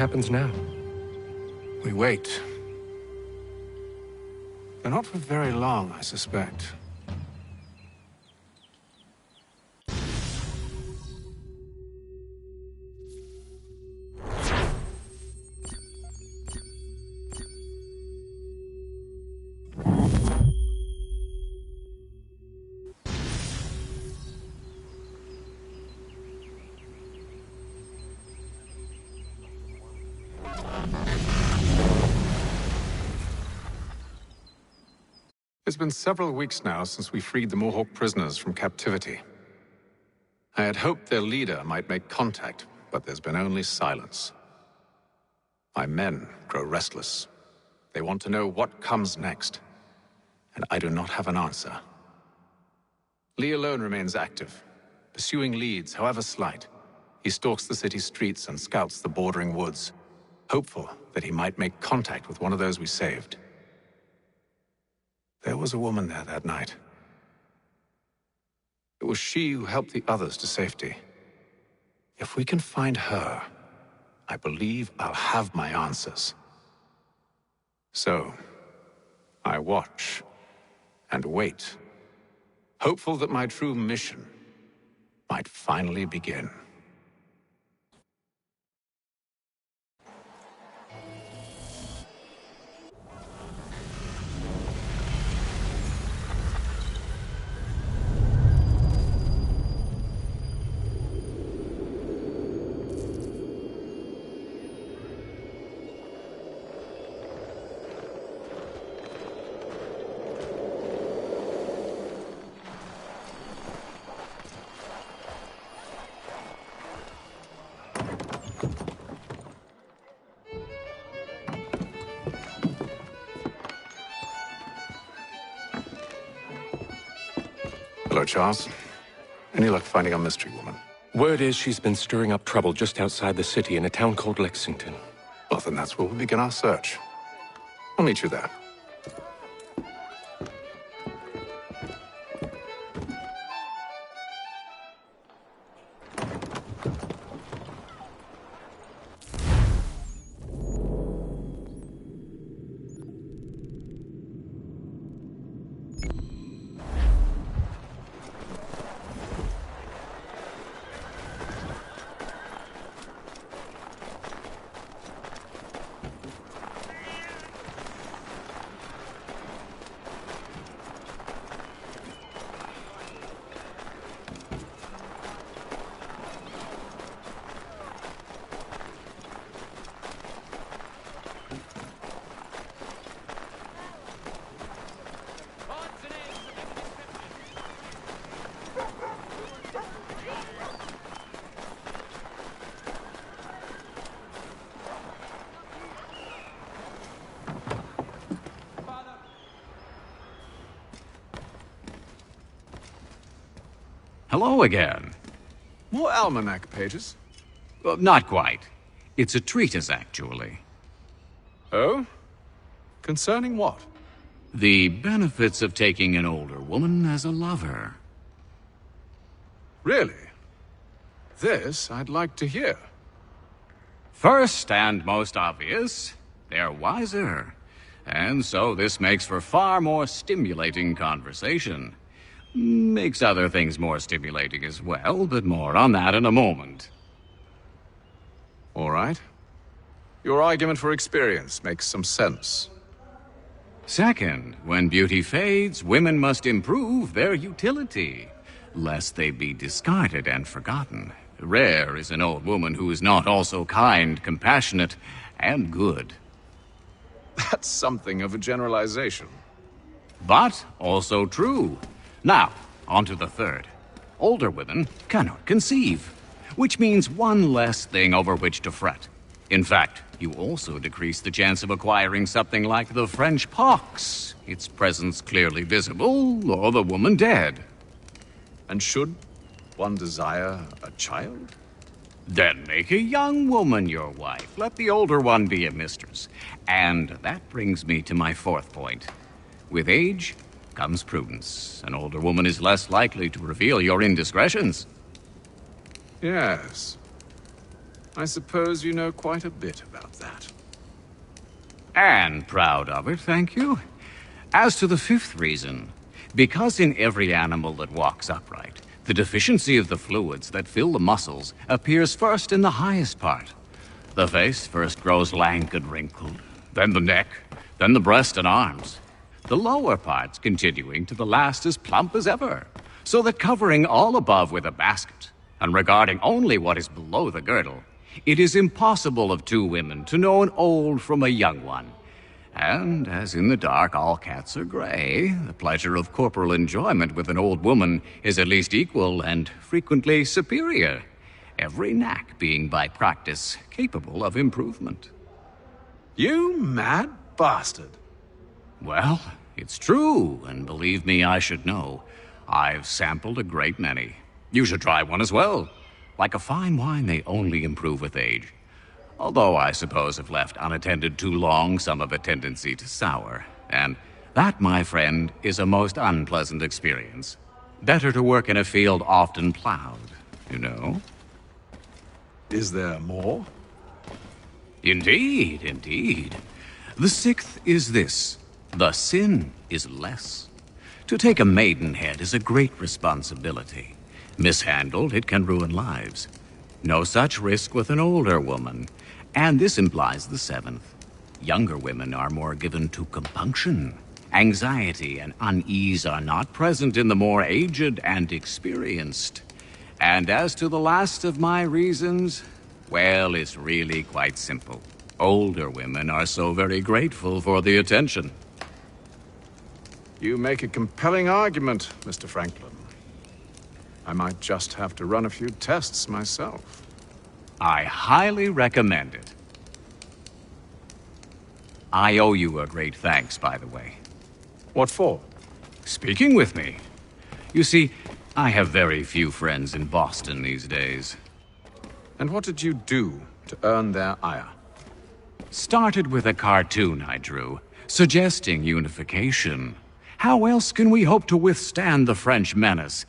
happens now? We wait. But not for very long, I suspect. It's been several weeks now since we freed the Mohawk prisoners from captivity. I had hoped their leader might make contact, but there's been only silence. My men grow restless. They want to know what comes next, and I do not have an answer. Lee alone remains active, pursuing leads, however slight. He stalks the city streets and scouts the bordering woods, hopeful that he might make contact with one of those we saved. There was a woman there that night. It was she who helped the others to safety. If we can find her, I believe I'll have my answers. So, I watch and wait, hopeful that my true mission might finally begin. Hello, Charles. Any luck finding a mystery woman? Word is she's been stirring up trouble just outside the city in a town called Lexington. Well, then that's where we'll begin our search. I'll meet you there. Hello again. More almanac pages? Well, not quite. It's a treatise, actually. Oh? Concerning what? The benefits of taking an older woman as a lover. Really? This I'd like to hear. First and most obvious, they're wiser. And so this makes for far more stimulating conversation. Makes other things more stimulating as well, but more on that in a moment. All right. Your argument for experience makes some sense. Second, when beauty fades, women must improve their utility, lest they be discarded and forgotten. Rare is an old woman who is not also kind, compassionate, and good. That's something of a generalization. But also true. Now, on to the third. Older women cannot conceive, which means one less thing over which to fret. In fact, you also decrease the chance of acquiring something like the French pox, its presence clearly visible, or the woman dead. And should one desire a child? Then make a young woman your wife. Let the older one be a mistress. And that brings me to my fourth point. With age comes prudence. An older woman is less likely to reveal your indiscretions. Yes. I suppose you know quite a bit about that. And proud of it, thank you. As to the fifth reason, because in every animal that walks upright, the deficiency of the fluids that fill the muscles appears first in the highest part. The face first grows lank and wrinkled, then the neck, then the breast and arms. The lower parts continuing to the last as plump as ever, so that covering all above with a basket, and regarding only what is below the girdle, it is impossible of two women to know an old from a young one. And, as in the dark all cats are gray, the pleasure of corporal enjoyment with an old woman is at least equal and frequently superior, every knack being by practice capable of improvement. You mad bastard. Well, it's true, and believe me, I should know. I've sampled a great many. You should try one as well. Like a fine wine, they only improve with age. Although I suppose if left unattended too long, some have a tendency to sour. And that, my friend, is a most unpleasant experience. Better to work in a field often plowed, you know? Is there more? Indeed, indeed. The sixth is this. The sin is less. To take a maidenhead is a great responsibility. Mishandled, it can ruin lives. No such risk with an older woman. And this implies the seventh. Younger women are more given to compunction. Anxiety and unease are not present in the more aged and experienced. And as to the last of my reasons, well, it's really quite simple. Older women are so very grateful for the attention. You make a compelling argument, Mr. Franklin. I might just have to run a few tests myself. I highly recommend it. I owe you a great thanks, by the way. What for? Speaking with me. You see, I have very few friends in Boston these days. And what did you do to earn their ire? Started with a cartoon I drew, suggesting unification. How else can we hope to withstand the French menace?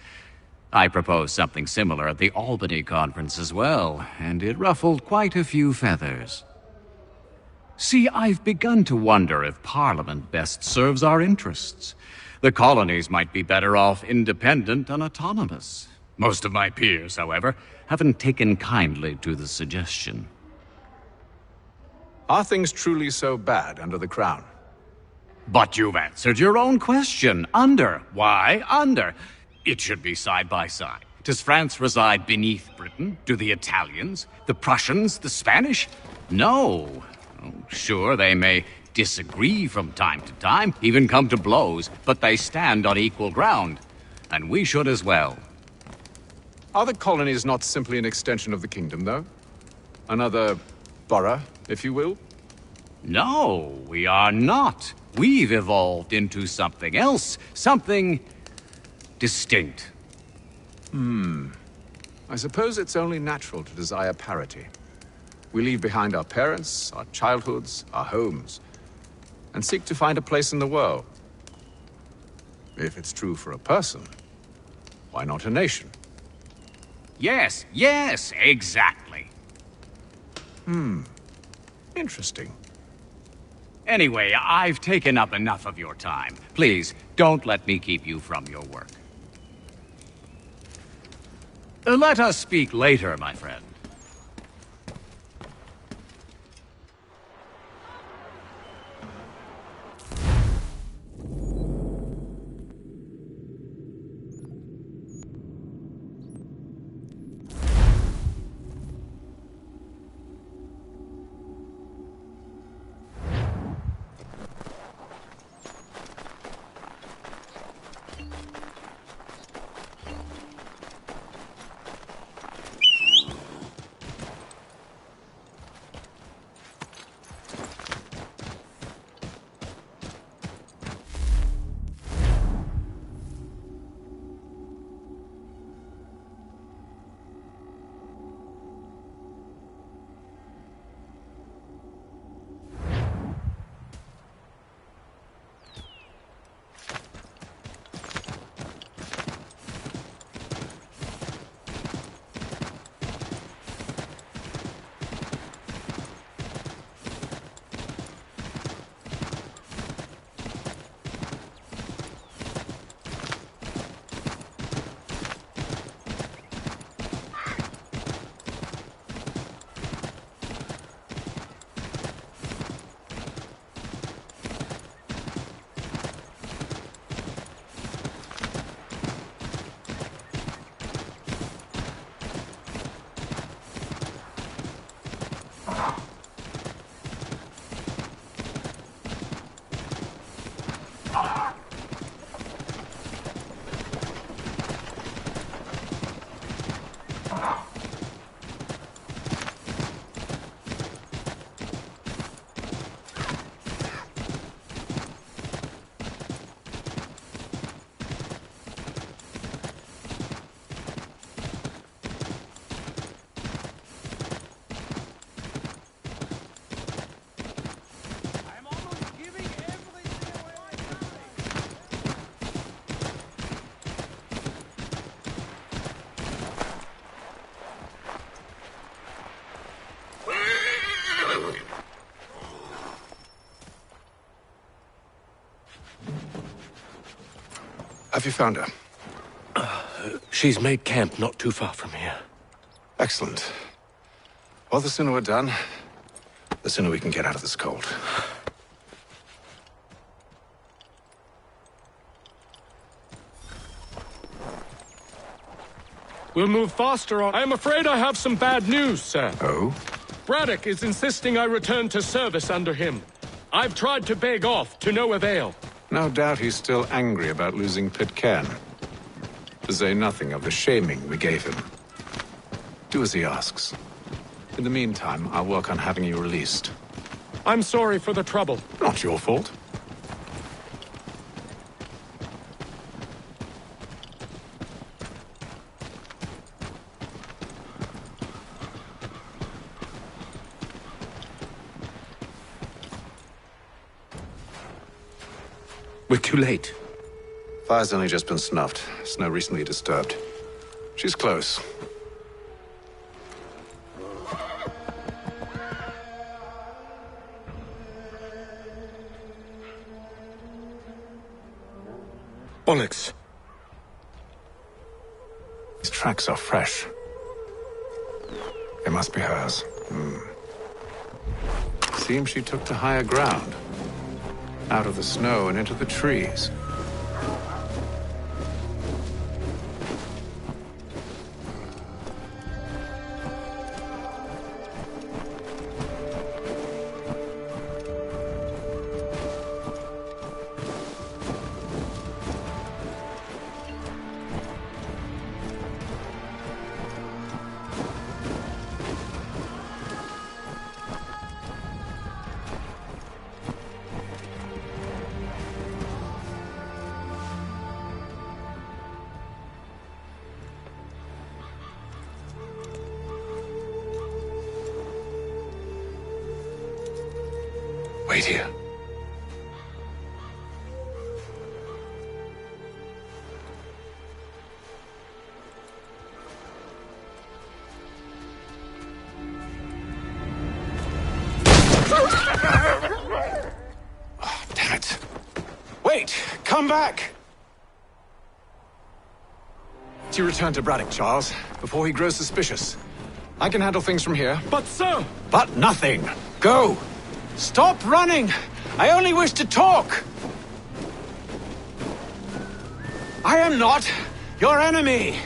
I proposed something similar at the Albany conference as well, and it ruffled quite a few feathers. See, I've begun to wonder if Parliament best serves our interests. The colonies might be better off independent and autonomous. Most of my peers, however, haven't taken kindly to the suggestion. Are things truly so bad under the Crown? But you've answered your own question. Under. Why under? It should be side by side. Does France reside beneath Britain? Do the Italians, the Prussians, the Spanish? No. Oh, sure, they may disagree from time to time, even come to blows, but they stand on equal ground. And we should as well. Are the colonies not simply an extension of the kingdom, though? Another borough, if you will? No, we are not. We've evolved into something else, something distinct. I suppose it's only natural to desire parity. We leave behind our parents, our childhoods, our homes, and seek to find a place in the world. If it's true for a person, why not a nation? Yes, yes, exactly. Interesting. Anyway, I've taken up enough of your time. Please, don't let me keep you from your work. Let us speak later, my friend. Have you found her? She's made camp not too far from here. Excellent. Well, the sooner we're done, the sooner we can get out of this cold. We'll move faster on. I am afraid I have some bad news, sir. Oh? Braddock is insisting I return to service under him. I've tried to beg off, to no avail. No doubt he's still angry about losing Pitcairn. To say nothing of the shaming we gave him. Do as he asks. In the meantime, I'll work on having you released. I'm sorry for the trouble. Not your fault. We're too late. Fire's only just been snuffed. Snow recently disturbed. She's close. Bollocks. These tracks are fresh. They must be hers. Seems she took to higher ground. Out of the snow and into the trees. Wait here. Oh, damn it. Wait! Come back! You return to Braddock, Charles, before he grows suspicious. I can handle things from here. But, sir! But nothing! Go! Stop running! I only wish to talk! I am not your enemy!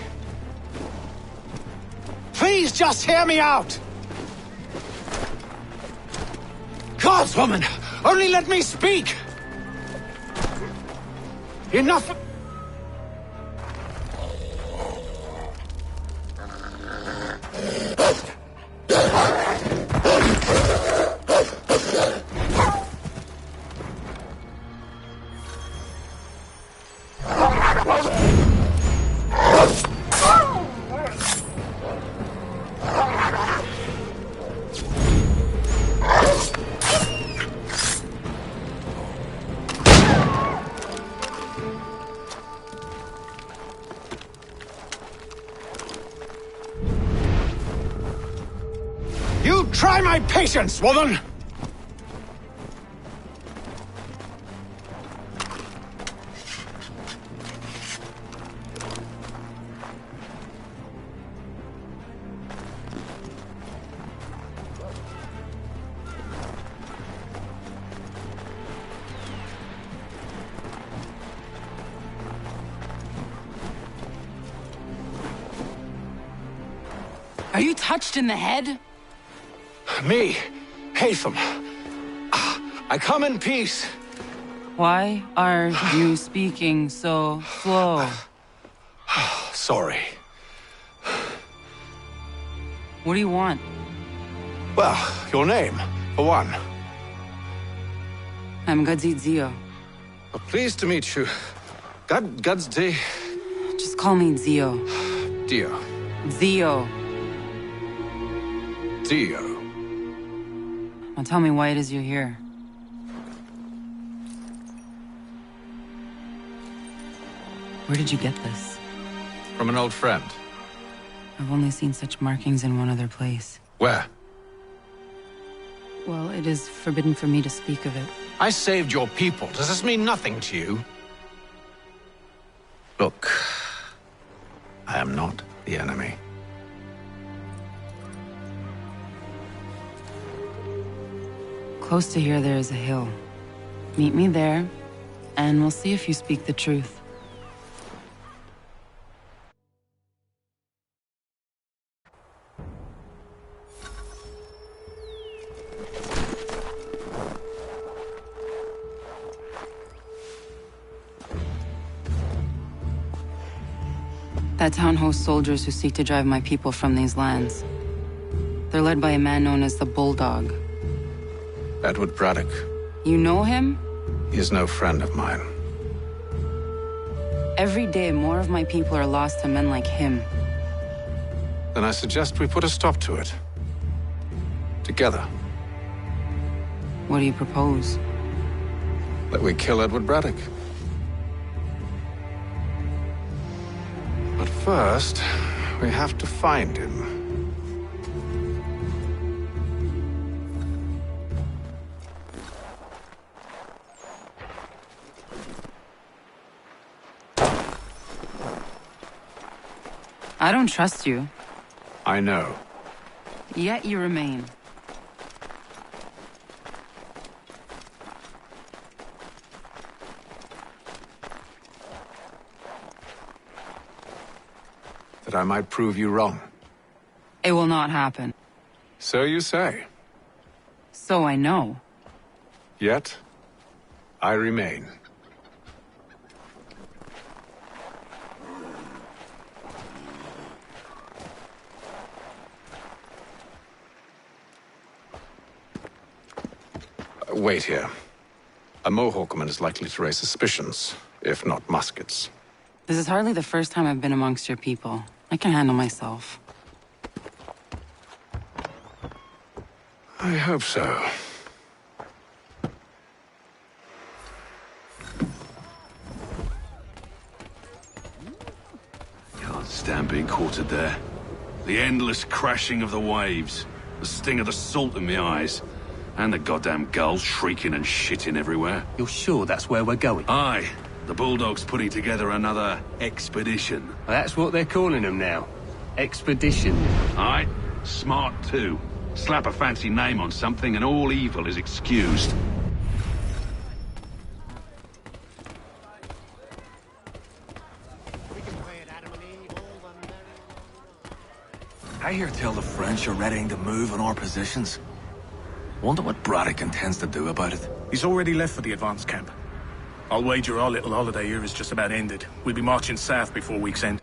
Please just hear me out! Gods, woman! Only let me speak! Enough! You try my patience, woman! Are you touched in the head? Me, Hatham. I come in peace. Why are you speaking so slow? Sorry. What do you want? Well, your name, for one. I'm Gadzit Zio. Pleased to meet you. Gadsdi. Just call me Zio. Dio. Zio. Dio. Now tell me why it is you're here. Where did you get this? From an old friend. I've only seen such markings in one other place. Where? Well, it is forbidden for me to speak of it. I saved your people. Does this mean nothing to you? Look, I am not the enemy. Close to here, there is a hill. Meet me there, and we'll see if you speak the truth. That town hosts soldiers who seek to drive my people from these lands. They're led by a man known as the Bulldog. Edward Braddock. You know him? He is no friend of mine. Every day, more of my people are lost to men like him. Then I suggest we put a stop to it. Together. What do you propose? That we kill Edward Braddock. But first, we have to find him. I don't trust you. I know. Yet you remain. That I might prove you wrong. It will not happen. So you say. So I know. Yet, I remain. Wait here. A Mohawkman is likely to raise suspicions, if not muskets. This is hardly the first time I've been amongst your people. I can handle myself. I hope so. Can't stand being quartered there. The endless crashing of the waves, the sting of the salt in my eyes, and the goddamn gulls shrieking and shitting everywhere. You're sure that's where we're going? Aye. The Bulldog's putting together another expedition. Well, that's what they're calling them now. Expedition. Aye. Smart too. Slap a fancy name on something and all evil is excused. I hear tell the French are readying to move on our positions. Wonder what Braddock intends to do about it. He's already left for the advance camp. I'll wager our little holiday here is just about ended. We'll be marching south before week's end.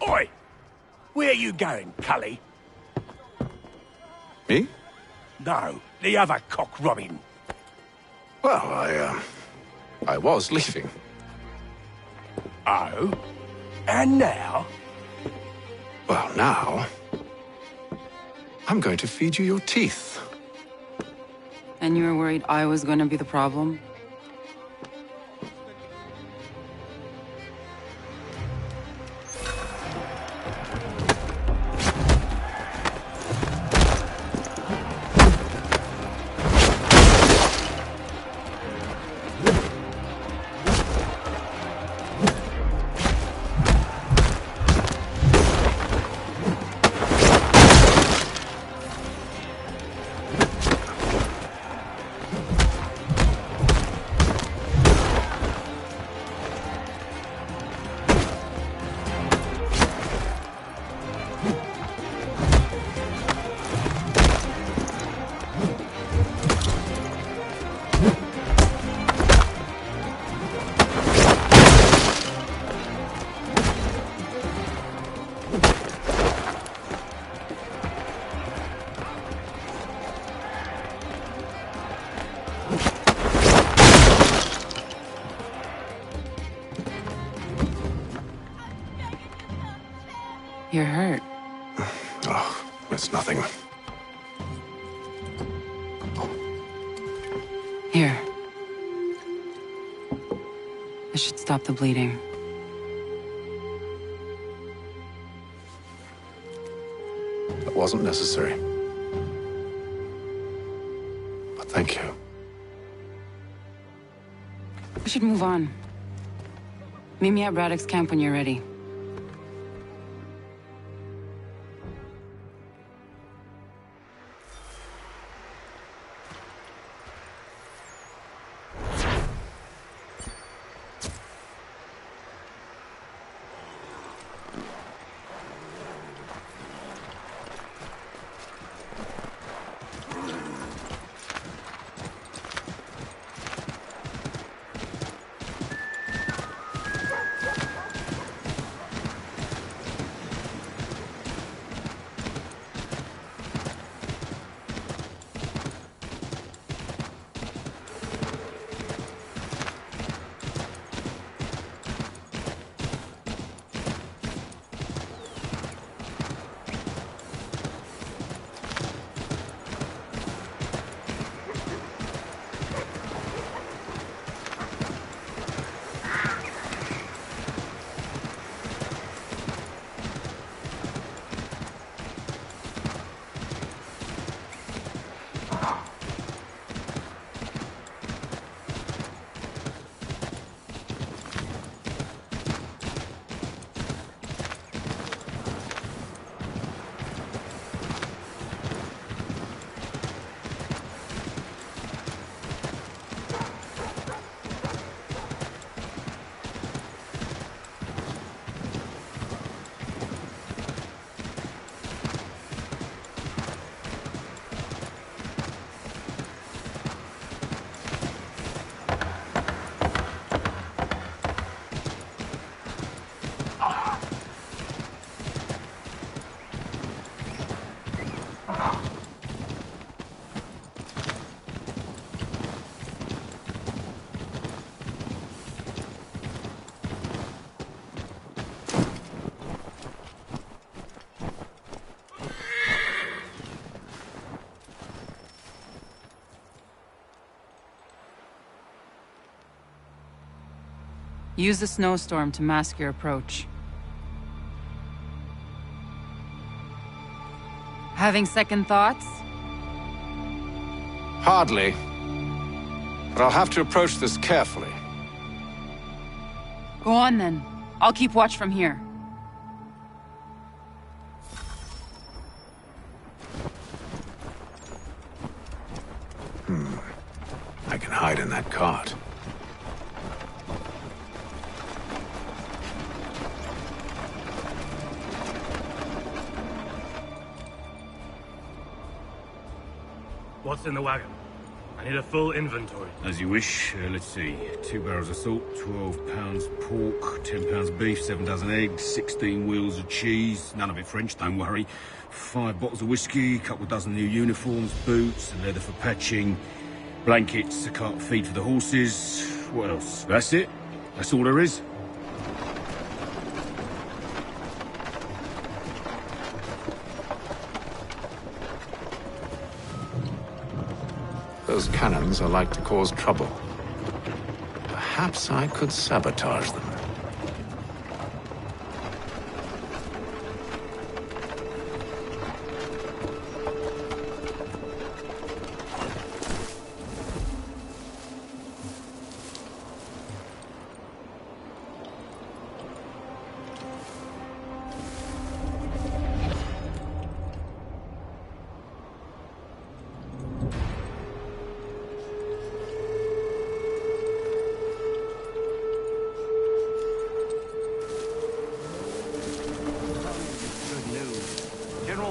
Oi! Where are you going, Cully? Me? No, the other cock Robin. Well, I was leaving. Oh? And now? Well, now... I'm going to feed you your teeth. And you were worried I was going to be the problem? You're hurt. Oh, it's nothing. Here. This should stop the bleeding. That wasn't necessary. Thank you. We should move on. Meet me at Braddock's camp when you're ready. Use the snowstorm to mask your approach. Having second thoughts? Hardly. But I'll have to approach this carefully. Go on then. I'll keep watch from here. I can hide in that cart. What's in the wagon? I need a full inventory. As you wish. Let's see. 2 barrels of salt, 12 pounds pork, 10 pounds beef, 7 dozen eggs, 16 wheels of cheese. None of it French, don't worry. 5 bottles of whiskey, a couple of dozen new uniforms, boots, and leather for patching, blankets, a cart feed for the horses. What else? That's it. That's all there is. Those cannons are like to cause trouble. Perhaps I could sabotage them.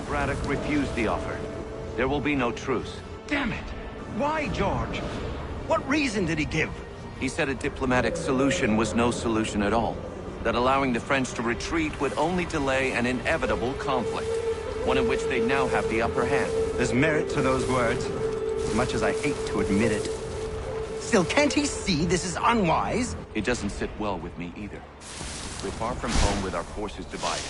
Braddock refused the offer. There will be no truce. Damn it! Why, George? What reason did he give? He said a diplomatic solution was no solution at all. That allowing the French to retreat would only delay an inevitable conflict. One in which they now have the upper hand. There's merit to those words, as much as I hate to admit it. Still, can't he see this is unwise? It doesn't sit well with me either. We're far from home with our forces divided.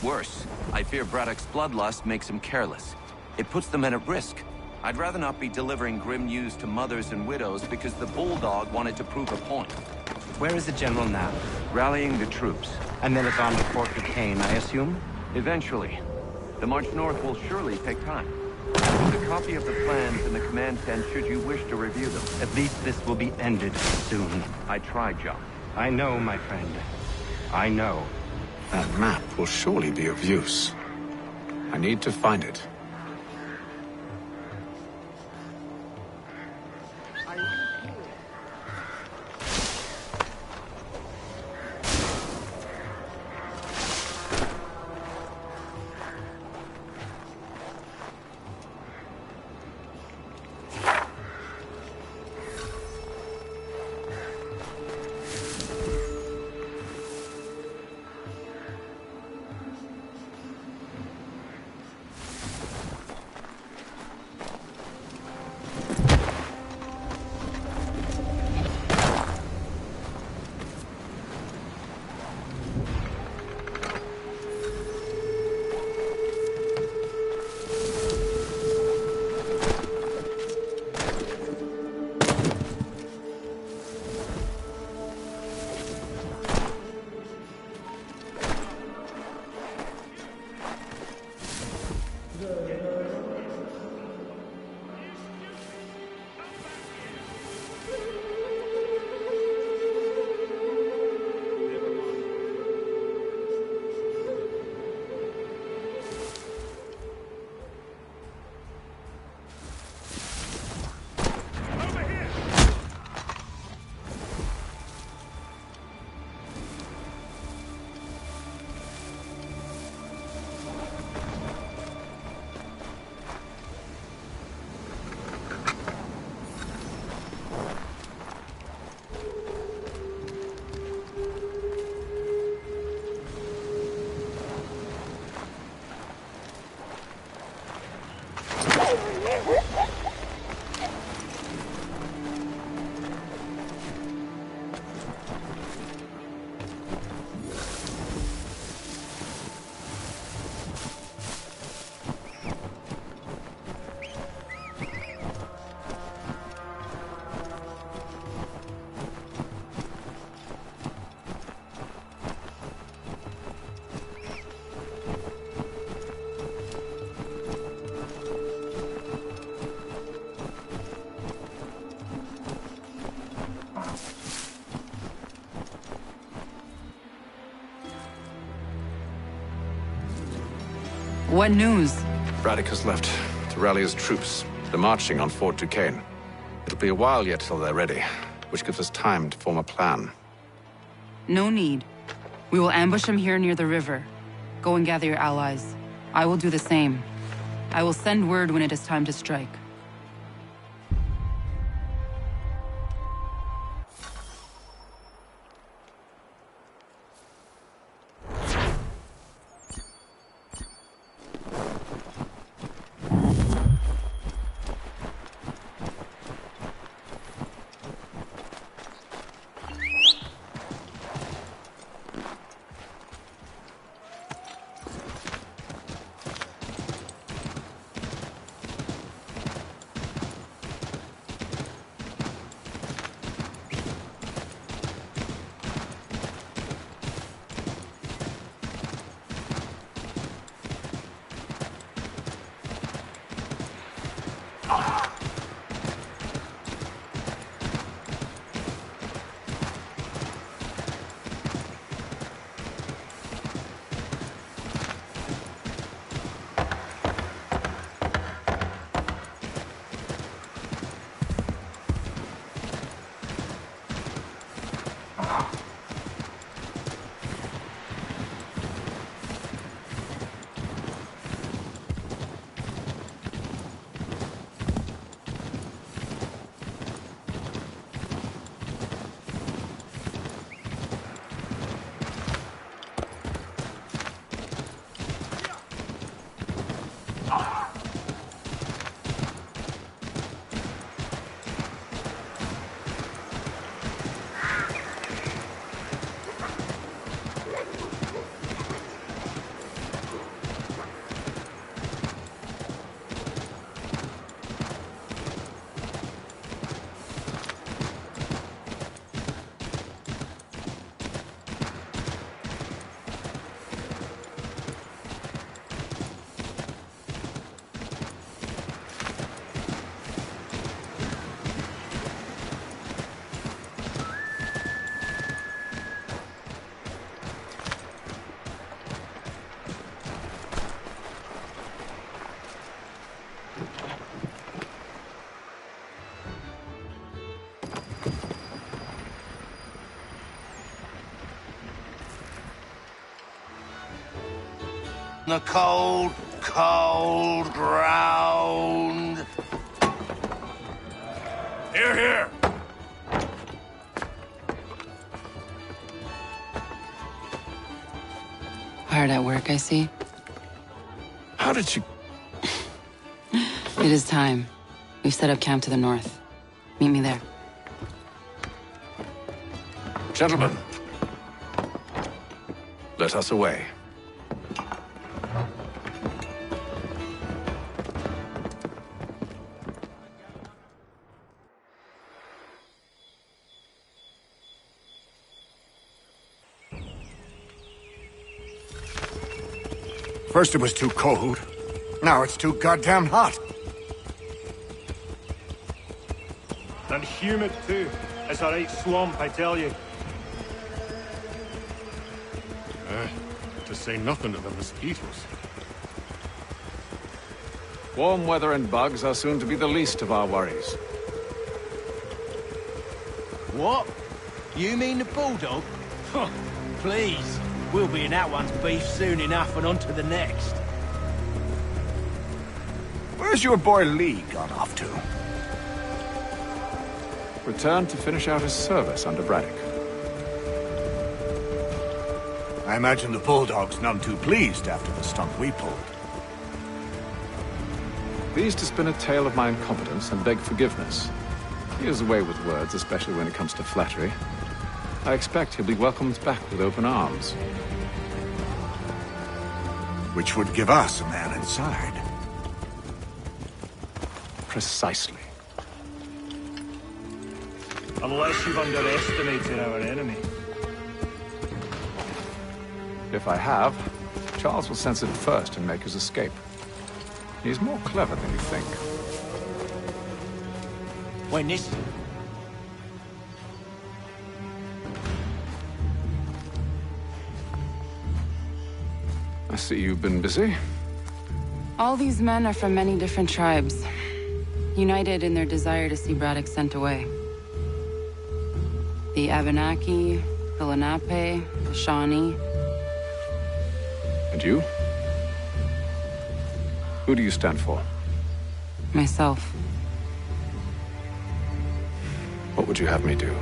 Worse, I fear Braddock's bloodlust makes him careless. It puts the men at risk. I'd rather not be delivering grim news to mothers and widows because the bulldog wanted to prove a point. Where is the general now? Rallying the troops. And then it's on to Fort Duquesne, I assume? Eventually. The march north will surely take time. There's a copy of the plans in the command tent should you wish to review them. At least this will be ended soon. I tried, John. I know, my friend. I know. That map will surely be of use. I need to find it. What news? Braddock has left to rally his troops. They're marching on Fort Duquesne. It'll be a while yet till they're ready, which gives us time to form a plan. No need. We will ambush him here near the river. Go and gather your allies. I will do the same. I will send word when it is time to strike. The cold, cold ground. Here, here. Hard at work, I see. How did you... It is time. We've set up camp to the north. Meet me there. Gentlemen, let us away. First it was too cold. Now it's too goddamn hot. And humid too. It's a right swamp, I tell you. To say nothing of the mosquitoes. Warm weather and bugs are soon to be the least of our worries. What? You mean the bulldog? Huh, please. We'll be in that one's beef soon enough and on to the next. Where's your boy Lee gone off to? Returned to finish out his service under Braddock. I imagine the bulldog's none too pleased after the stunt we pulled. Pleased to spin a tale of my incompetence and beg forgiveness. He has a way with words, especially when it comes to flattery. I expect he'll be welcomed back with open arms. Which would give us a man inside. Precisely. Unless you've underestimated our enemy. If I have, Charles will sense it first and make his escape. He's more clever than you think. When this... I see you've been busy. All these men are from many different tribes, united in their desire to see Braddock sent away. The Abenaki, the Lenape, the Shawnee. And you? Who do you stand for? Myself. What would you have me do?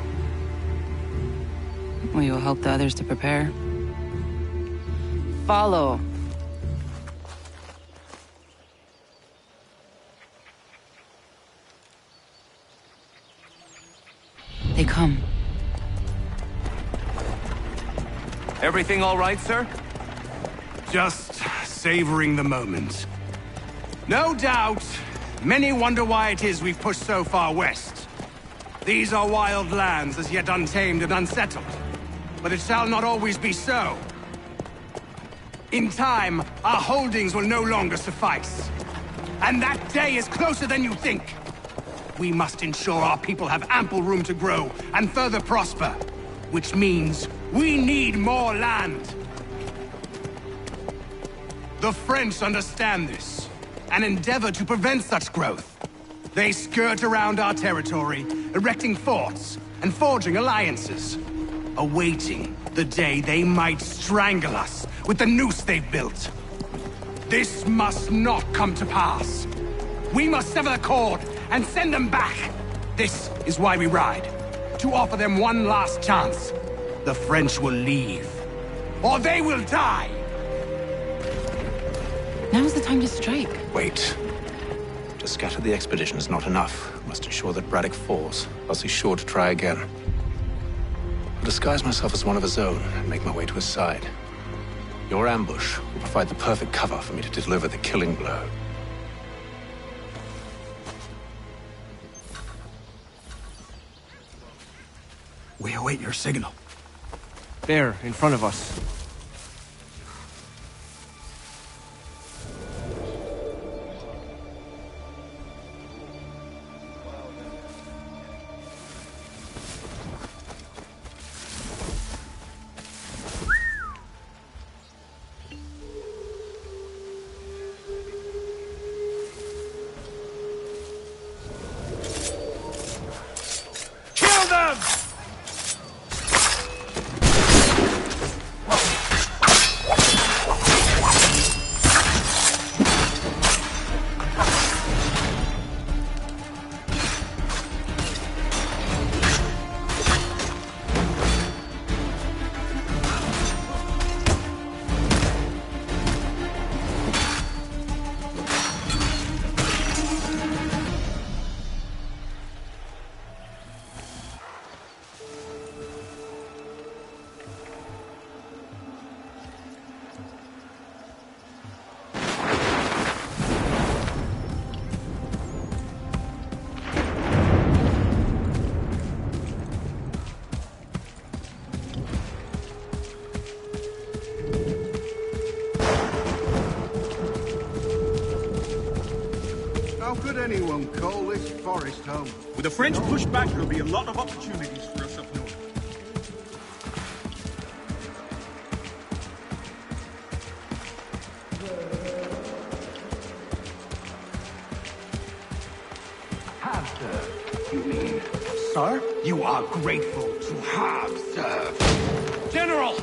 Will you help the others to prepare? Follow. They come. Everything all right, sir? Just savoring the moment. No doubt, many wonder why it is we've pushed so far west. These are wild lands, as yet untamed and unsettled. But it shall not always be so. In time, our holdings will no longer suffice. And that day is closer than you think. We must ensure our people have ample room to grow and further prosper. Which means we need more land. The French understand this, and endeavor to prevent such growth. They skirt around our territory, erecting forts and forging alliances, awaiting the day they might strangle us with the noose they've built. This must not come to pass. We must sever the cord and send them back. This is why we ride, to offer them one last chance. The French will leave, or they will die. Now's the time to strike. Wait. To scatter the expedition is not enough. We must ensure that Braddock falls, else he's sure to try again. I'll disguise myself as one of his own and make my way to his side. Your ambush will provide the perfect cover for me to deliver the killing blow. We await your signal. There, in front of us. anyone call this forest home? With the French pushback, there'll be a lot of opportunities for us up north. Have served, you mean? Sir? You are grateful to have served. General!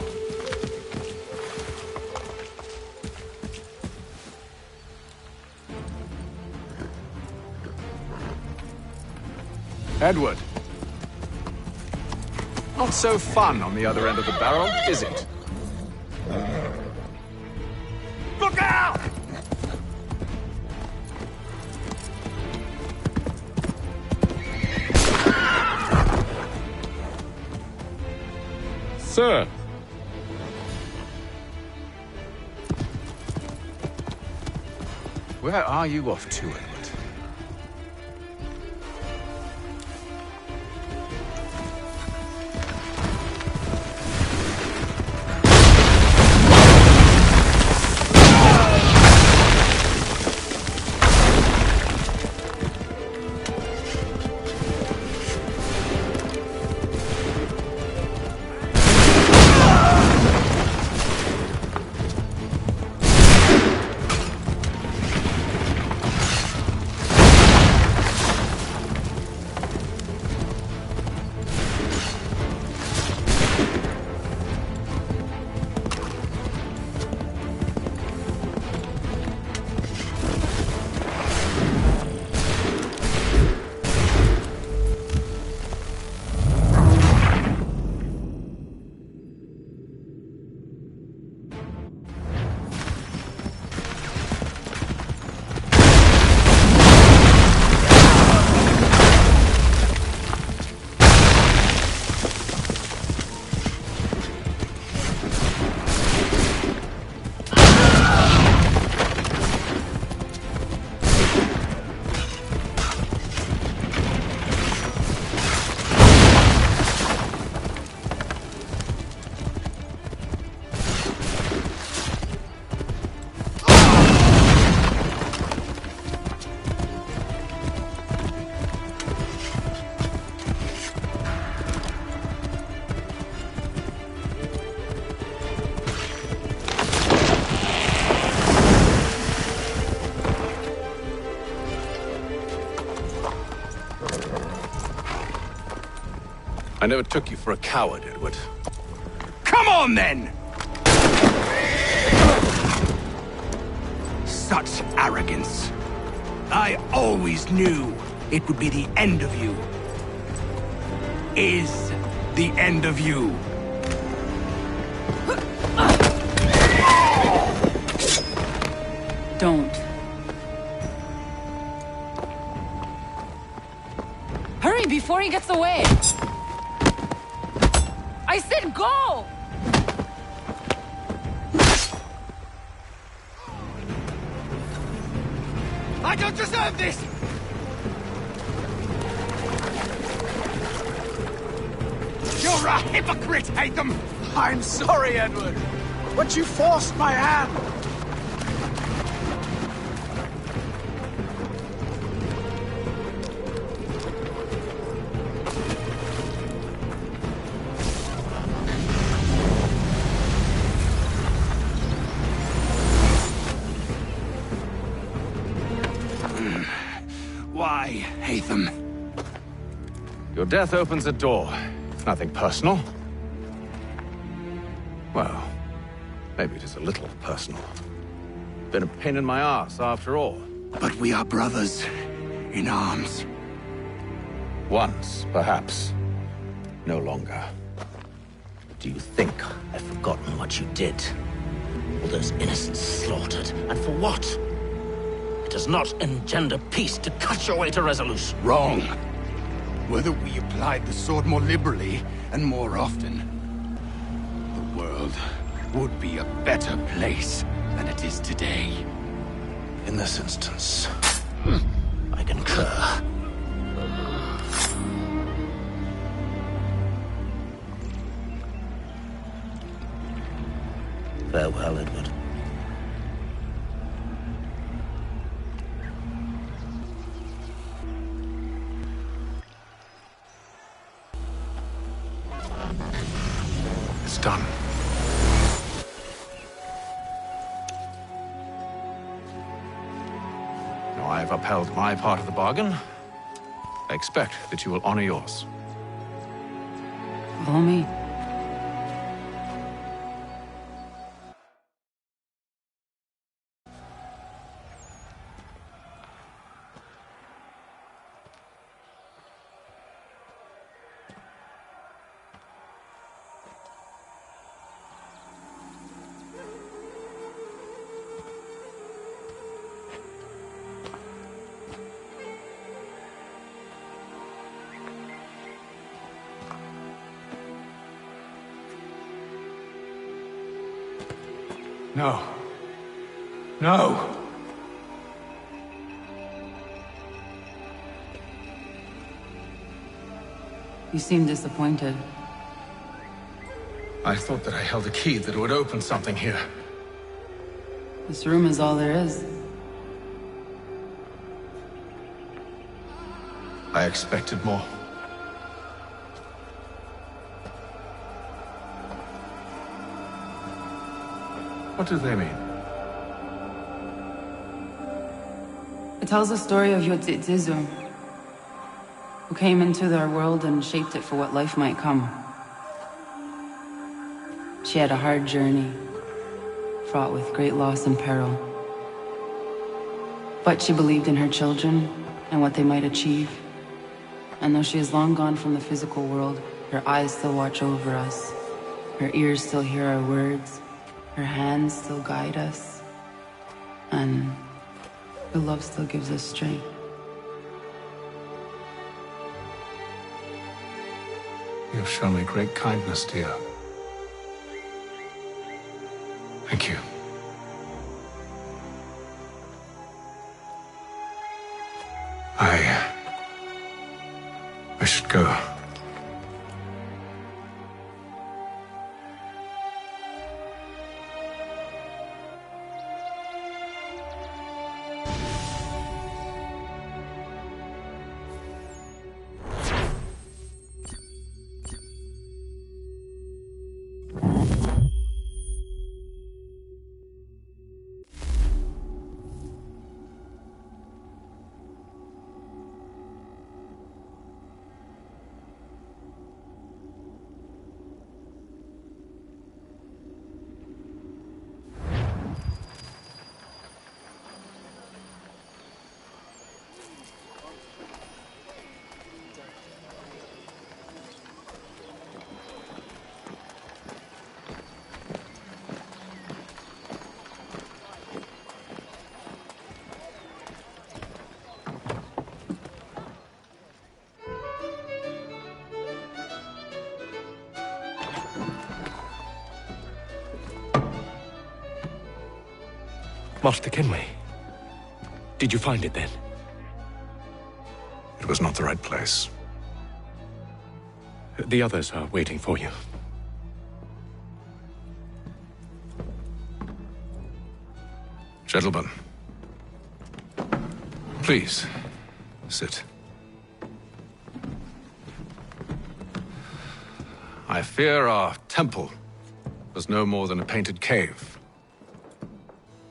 Edward. Not so fun on the other end of the barrel, is it? Look out! Sir. Where are you off to, Edward? I never took you for a coward, Edward. Come on, then! Such arrogance. I always knew it would be the end of you. Is the end of you. Don't. Hurry before he gets away! I said go! I don't deserve this! You're a hypocrite, Hatham! I'm sorry, Edward, but you forced my hand. Why, Hatham? Your death opens a door. Nothing personal. Well, maybe it is a little personal. Been a pain in my ass, after all. But we are brothers in arms. Once, perhaps. No longer. Do you think I've forgotten what you did? All those innocents slaughtered, and for what? It does not engender peace to cut your way to resolution. Wrong. Whether we applied the sword more liberally and more often, the world would be a better place than it is today. In this instance, I concur. Farewell, Edward. It's done. Now I have upheld my part of the bargain. I expect that you will honor yours. Follow me. No. No! You seem disappointed. I thought that I held a key that would open something here. This room is all there is. I expected more. What do they mean? It tells the story of Yotzitzizu, who came into our world and shaped it for what life might come. She had a hard journey, fraught with great loss and peril. But she believed in her children and what they might achieve. And though she is long gone from the physical world, her eyes still watch over us. Her ears still hear our words. Her hands still guide us. And her love still gives us strength. You have shown me great kindness, dear. Thank you. I should go. Master Kenway, did you find it then? It was not the right place. The others are waiting for you. Gentlemen, please, sit. I fear our temple was no more than a painted cave.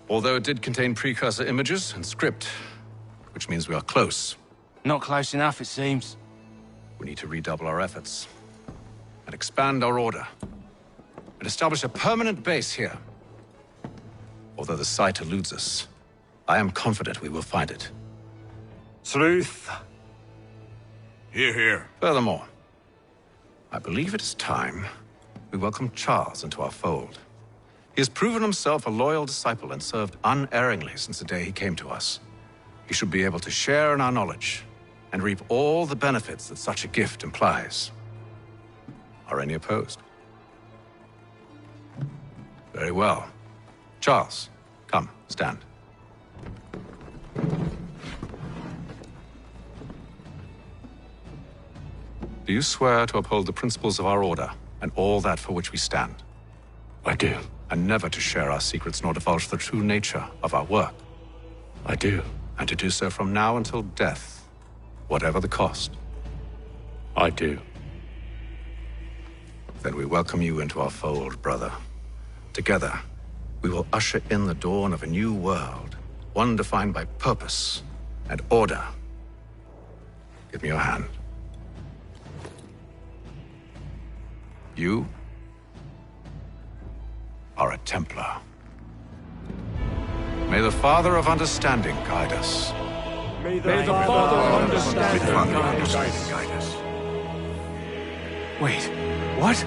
Although it did contain precursor images and script, which means we are close. Not close enough, it seems. We need to redouble our efforts and expand our order and establish a permanent base here. Although the site eludes us, I am confident we will find it. Truth. Hear, hear. Furthermore, I believe it is time we welcome Charles into our fold. He has proven himself a loyal disciple and served unerringly since the day he came to us. He should be able to share in our knowledge and reap all the benefits that such a gift implies. Are any opposed? Very well. Charles, come, stand. Do you swear to uphold the principles of our order and all that for which we stand? I do. And never to share our secrets nor divulge the true nature of our work? I do. And to do so from now until death, whatever the cost? I do. Then we welcome you into our fold, brother. Together, we will usher in the dawn of a new world, one defined by purpose and order. Give me your hand. You are a Templar. May the Father of Understanding guide us. May the Father of Understanding guide us. Wait, what?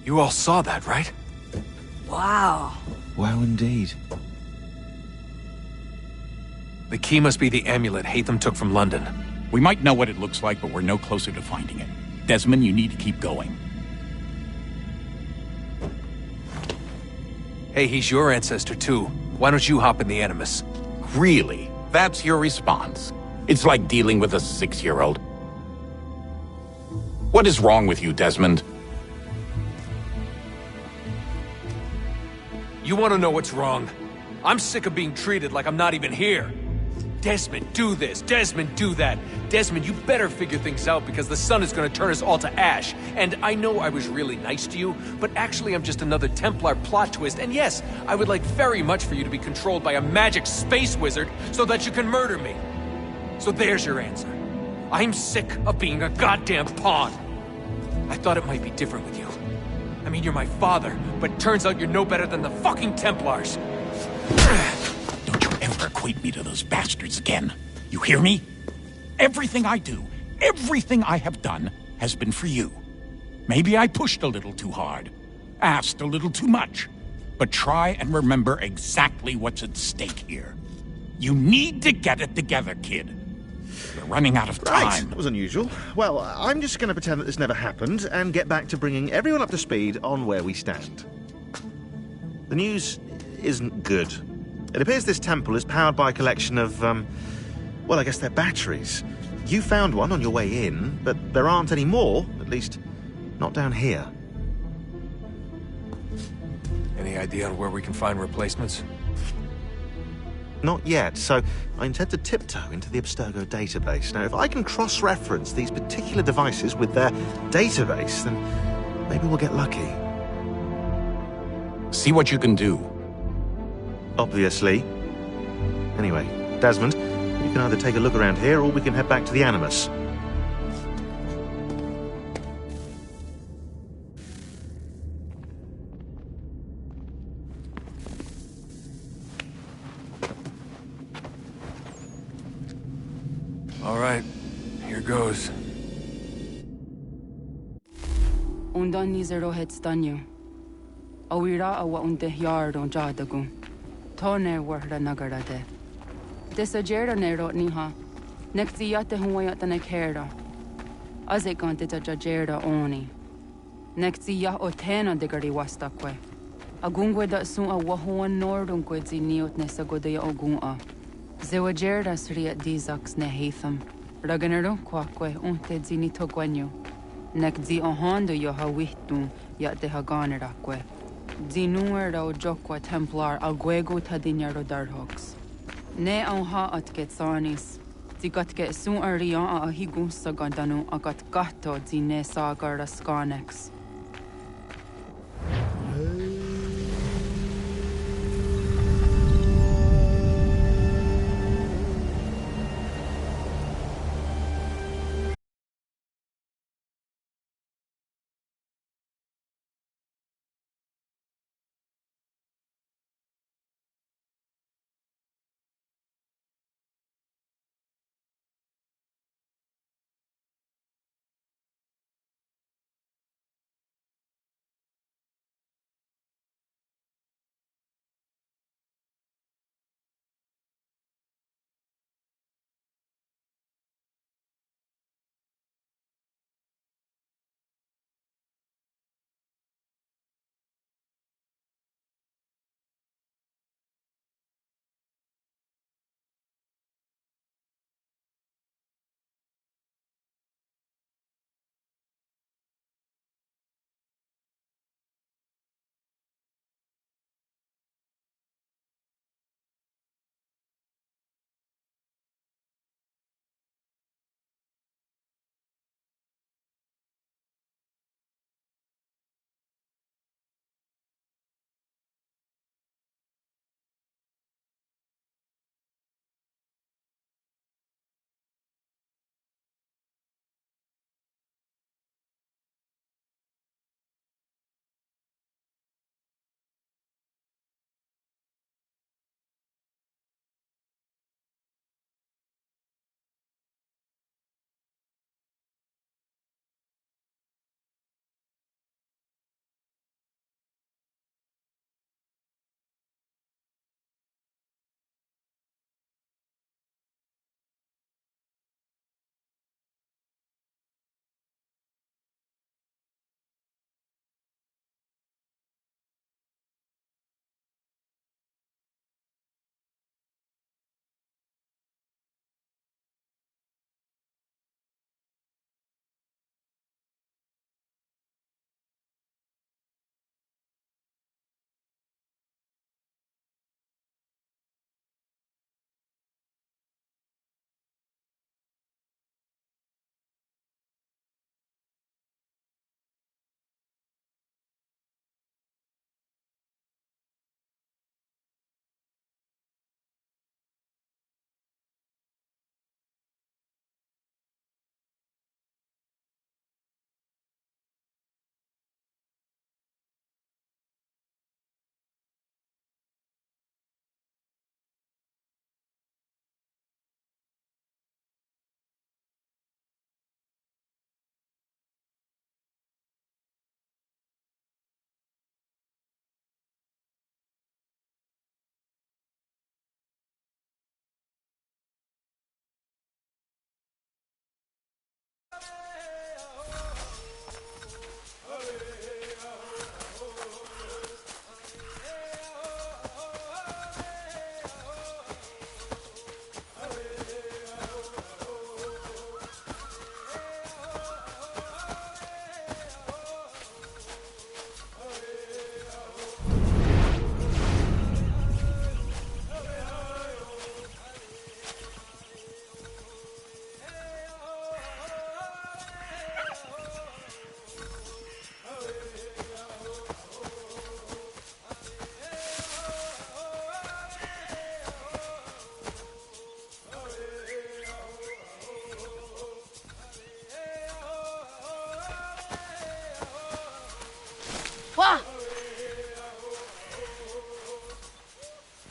You all saw that, right? Wow. Wow, indeed. The key must be the amulet Hatham took from London. We might know what it looks like, but we're no closer to finding it. Desmond, you need to keep going. Hey, he's your ancestor too. Why don't you hop in the Animus? Really? That's your response? It's like dealing with a 6-year-old. What is wrong with you, Desmond? You want to know what's wrong? I'm sick of being treated like I'm not even here. Desmond, do this. Desmond, do that. Desmond, you better figure things out because the sun is going to turn us all to ash. And I know I was really nice to you, but actually I'm just another Templar plot twist. And yes, I would like very much for you to be controlled by a magic space wizard so that you can murder me. So there's your answer. I'm sick of being a goddamn pawn. I thought it might be different with you. I mean, you're my father, but turns out you're no better than the fucking Templars. Don't you ever equate me to those bastards again. You hear me? Everything I do, everything I have done, has been for you. Maybe I pushed a little too hard, asked a little too much, but try and remember exactly what's at stake here. You need to get it together, kid. We're running out of time. Right, that was unusual. Well, I'm just going to pretend that this never happened and get back to bringing everyone up to speed on where we stand. The news isn't good. It appears this temple is powered by a collection of, well, I guess they're batteries. You found one on your way in, but there aren't any more, at least not down here. Any idea on where we can find replacements? Not yet, so I intend to tiptoe into the Abstergo database. Now, if I can cross-reference these particular devices with their database, then maybe we'll get lucky. See what you can do. Obviously. Anyway, Desmond, you can either take a look around here or we can head back to the Animus. All right, here goes. Undan nizero het stanyu. Awira awa unde yardon jadagun. Tone warda nagarade. Desajera nero niha. Nektiyate huwayat nekera. Azekante jajera oni. Nektiya otena degari wastakwe. Agungwe da sun a wahuan nordun kwezi niot nesagodaya ogun. Zewajerda sriat dizax ne Hatham. Raganero quaque unte zini togwenyo. Nek zi ohondo yo hawihtun yat de haganeraque. Zinuera o jokwa templar alguego tadinero darhox. Ne ha at getsanis. Zigatke sun arian a higun sagandanu agat gatto zine sagar skanex.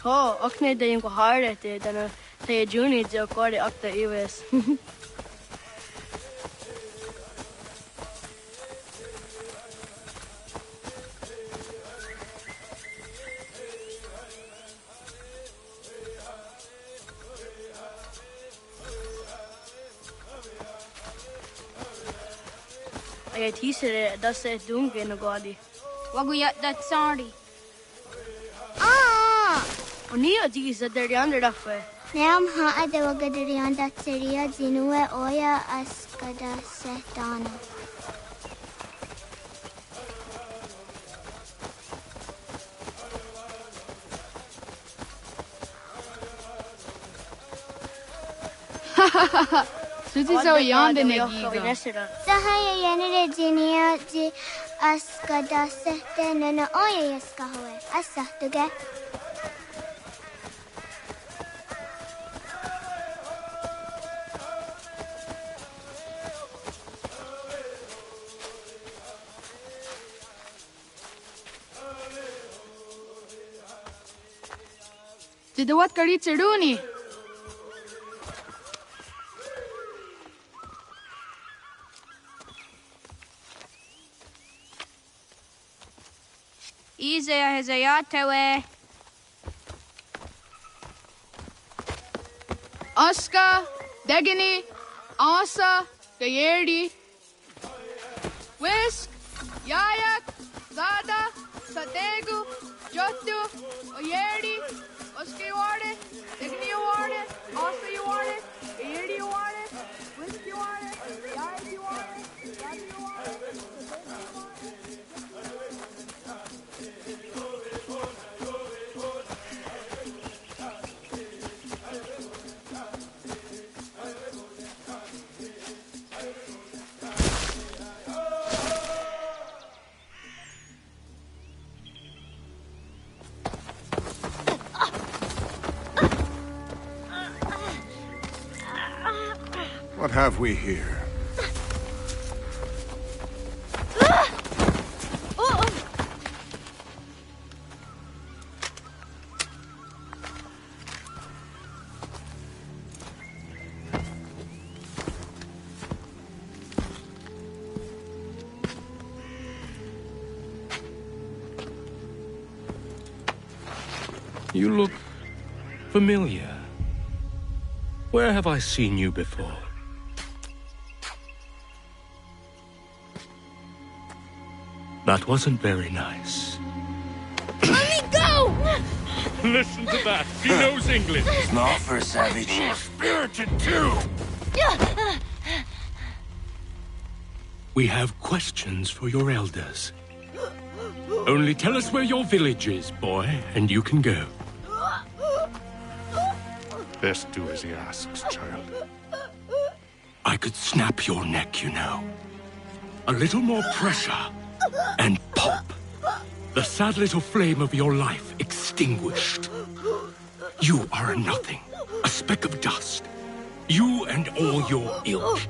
Oh, okay, they ain't go hard at it. Then say Juni just got it up the US. I teaser it. That's it. Doing it no godi. Waguya that sorry. Nia teaser there under the way. Nam ha de wagadrion that seria zinue oya askada setana. Suti so yonde negigo. Sahaya yenere jinia ji askada setana oya yaskahoe. Asahtuge. What kari cheduni? Izaya hezayatewe. Aska, Degini, Asa, Gayerdi, Whisk, Yayak, Zada, Sategu, Jotu, Oyerdi. Oski, you want it? Digny, you want it? Oscar, you want it? Beard, you want it? Whisk, you want it? Yard, you want it? Yard, you want it? What have we here? You look familiar. Where have I seen you before? That wasn't very nice. Let me go! Listen to that. He knows English. It's not for a savage. You're spirited too. We have questions for your elders. Only tell us where your village is, boy, and you can go. Best do as he asks, child. I could snap your neck, you know. A little more pressure, and pop. The sad little flame of your life extinguished. You are a nothing, a speck of dust. You and all your ilk,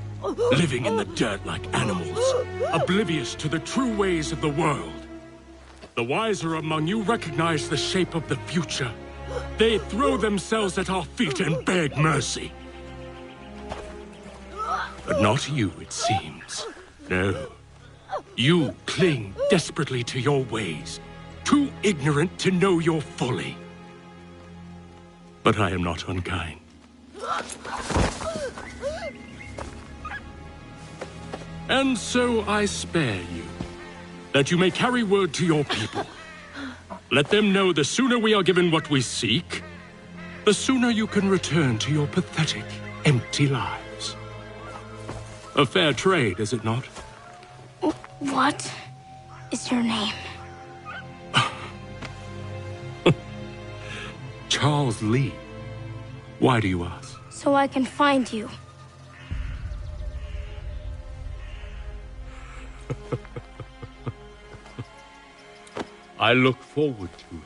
living in the dirt like animals, oblivious to the true ways of the world. The wiser among you recognize the shape of the future. They throw themselves at our feet and beg mercy. But not you, it seems. No. You cling desperately to your ways, too ignorant to know your folly. But I am not unkind. And so I spare you, that you may carry word to your people. Let them know the sooner we are given what we seek, the sooner you can return to your pathetic, empty lives. A fair trade, is it not? What is your name? Charles Lee. Why do you ask? So I can find you. I look forward to it.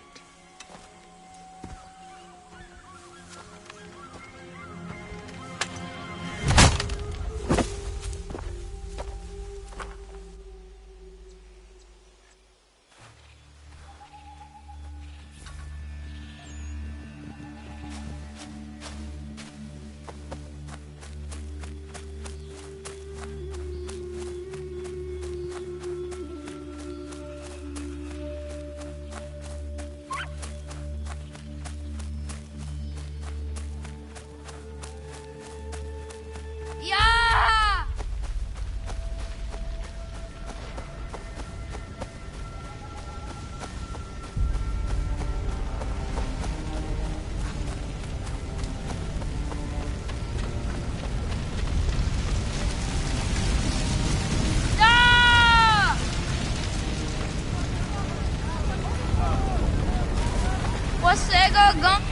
What's Saga gun?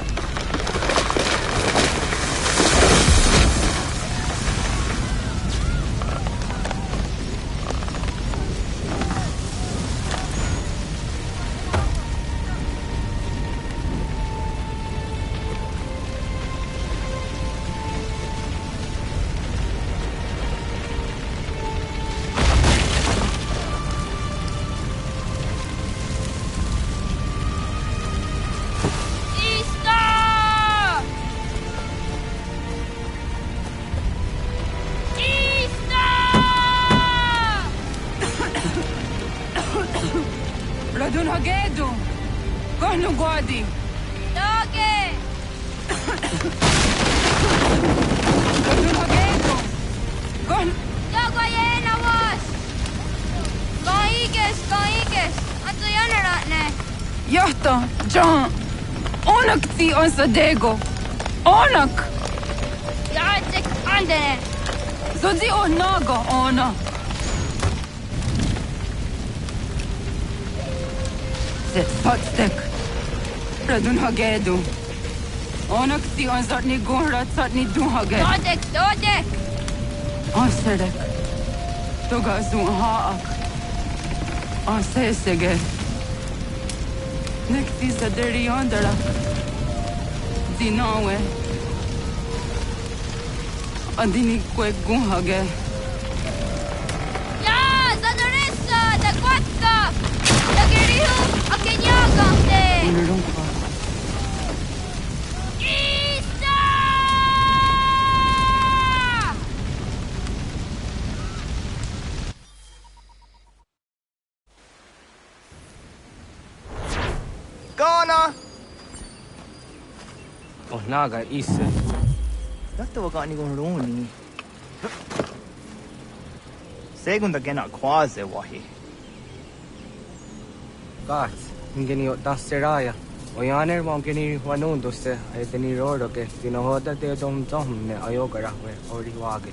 Radun Hagedu! Kohnu Gwadi! Doge! Radun Hagedu! Kohnu... Dogo yena was! Kaikes! Antu jäneratne! Johto, John! Onak ti on Sadego! Onak! Jaitsek andene! Zodzi on nago, ona! Potstek. Radun Hagedu. Onak ti on zatni gunra zatni duhage. Dodek! On sedek. Toga zun haak. On sesege. Nekti sa deri ondara. Dinawe. Adini kwe gunhage. Ja, zadoressa, da kwatka! Da gerihu, akenyaga te! Ulurungpa. Isa! Ghana! Oh, naga ise. Dette var gani gon roni. Segunda gena quase wahi. Gats, ingeni daseraya. Oyaner mongeni wanundo se aiteni rodo ke tinohoda de dom ne ayogara we ori wage.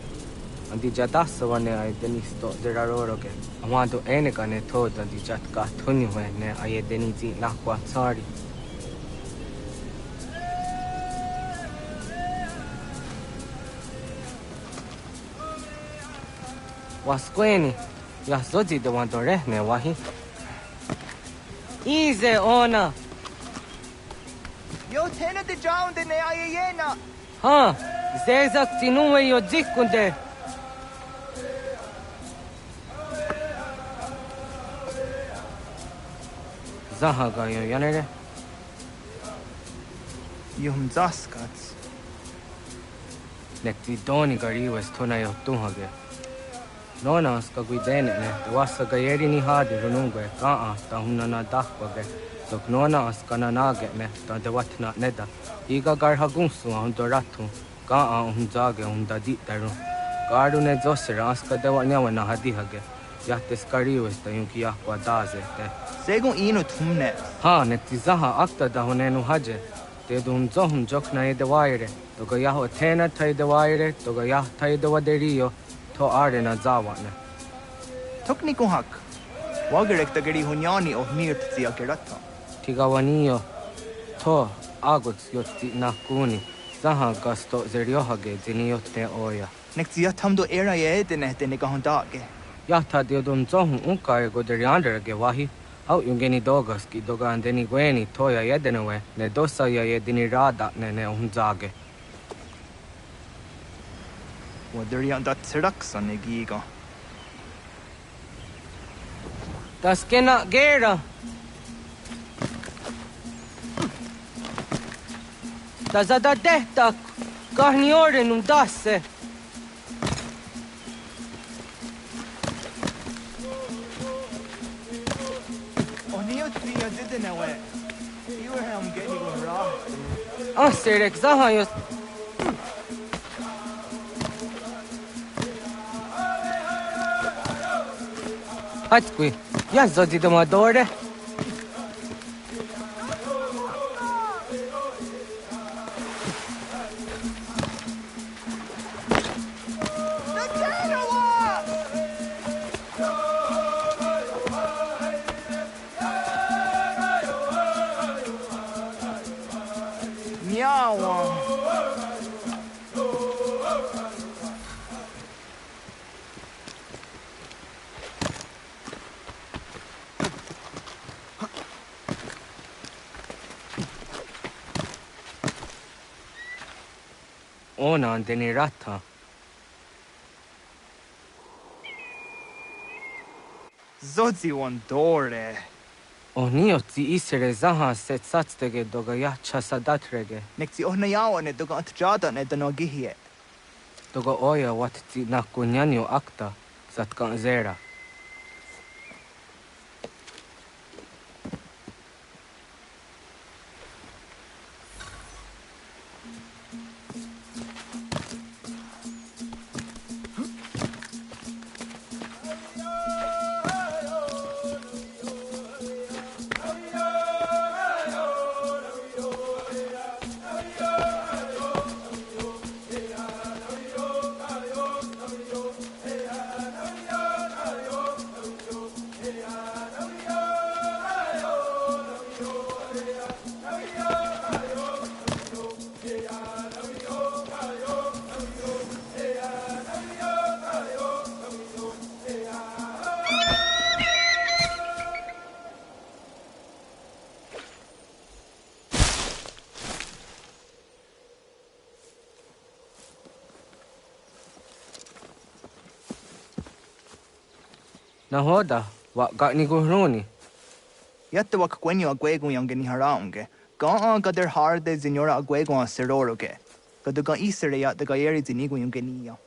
Andi jatasa wane aiteni sto deraro ke. Amado eneka ne thoda di jatka thuni we ne ayeteni ji nakwa sorry. Wasqueni, ya zoji de wandore ne wahi. Easy, ona. Yo tena de jaunde ne ayena. Ha, zezak tinuwe yo jikunde. Zahaga yo yanere. Yum zaskats. Nekti doni gari wes tona yo tuhage. Nona ska guidene ne, wasa gayeri ni hadi runungwe, kaa ta hunana dakbage. Sok nona askana nage me, ta de watna neda. Iga garha gunsu hundaratu, kaa hunzage hundadi daru. Gardune Josser aska de Wanyawana Hadihage. Yatis Karius the Yunkia Wadaze. Segun ino tumne. Ha, Netizaha Akta da Honenu Haje. They don't Zohum Jokna the wire. Toga Yaho Tena Tai the wire, Toga Yah Tai the Waderio, To Arena Zawane. Tokniku hak. Wagerek the Geri Hunyani of Mirtia Gerata. Tigawanio. To Aguts Yoti Nakuni. Zaha Gasto Zeriohage, Ziniote Oya. Nexia Tamdo era Yedenet and Negahondage. Yata Diodum Zohum Unkai go the Riander Gewahi. Out Yungeni Dogaski, Doga and Deni Gueni, Toya Yedenawe, Nedosa Yedini Rada Nene Unzage. What the Rian that Serax on Negiga. Das Kena Gera. Das a da dehtak, Garnioren dasse. Serek Zahayos. Hatskui, ja zodi domadore. Ona deni rata. Zodzi one dore. Onio ti isere zaha set satstege doga ya chasadatrege. Nexi ohnayawane doga atjada ne danogihie. Doga oya wat ti nakunyanyo akta zatkan zera. Nahoda, wa gani guruni. Yatte wak kwenyo agwego yangeni haraunge. Ga gader harde zinora agwego a seroroge. Gaduga isere ya the gayeri zinigo yungenia.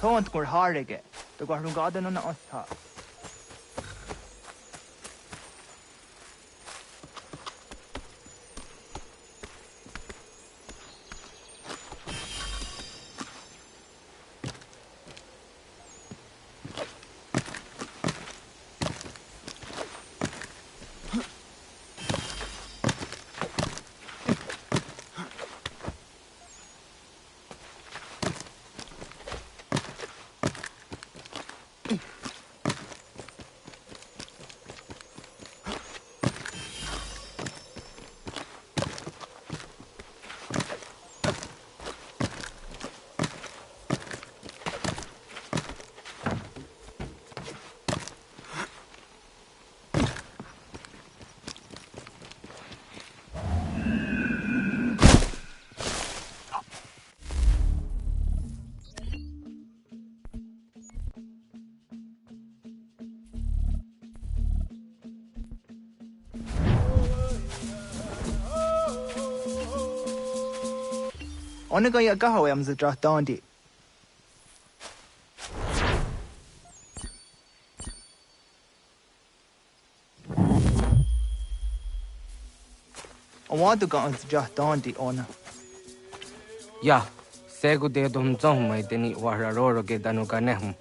Tont gur harege. The garungaden on osta. Onaga ya gahawe am zadra dandi. Awadu ga am zadra dandi ona. Ja, Segu de dum zong mai deni wararoro ge danu ganehum.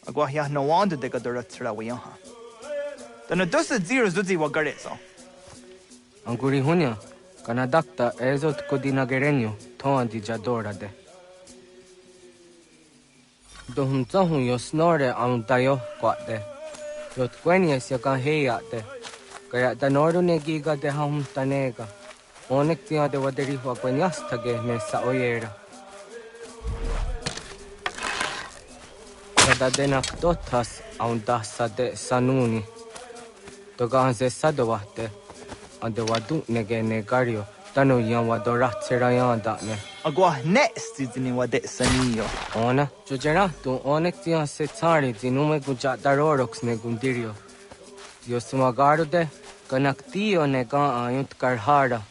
Agwa ya no wanda de gadora tsra wiyaha. Dana dosa zero zuzi wagareso. Anguri hunya, kana dakta ezot kodina gerenyo, toan di jadora de. Dum zong yo snore am dayo kwate. Yot kwenya sia kan heya de. Kaya danoru ne giga de ham tanega. Onek tia de waderi wa kwenyas tage ne sa oyera. Kada denak dotas aun dasa de sanuni. Toga anse sadowate. Ande wadu nege negario. Tanu yan wadorat serayan da ne. Agwa next zini wade saniyo. Ona, jojera tu onek tia se tsari zinume guja darorox ne gundirio. Yo sumagaro de kanak tio ne ga ayunt karhara.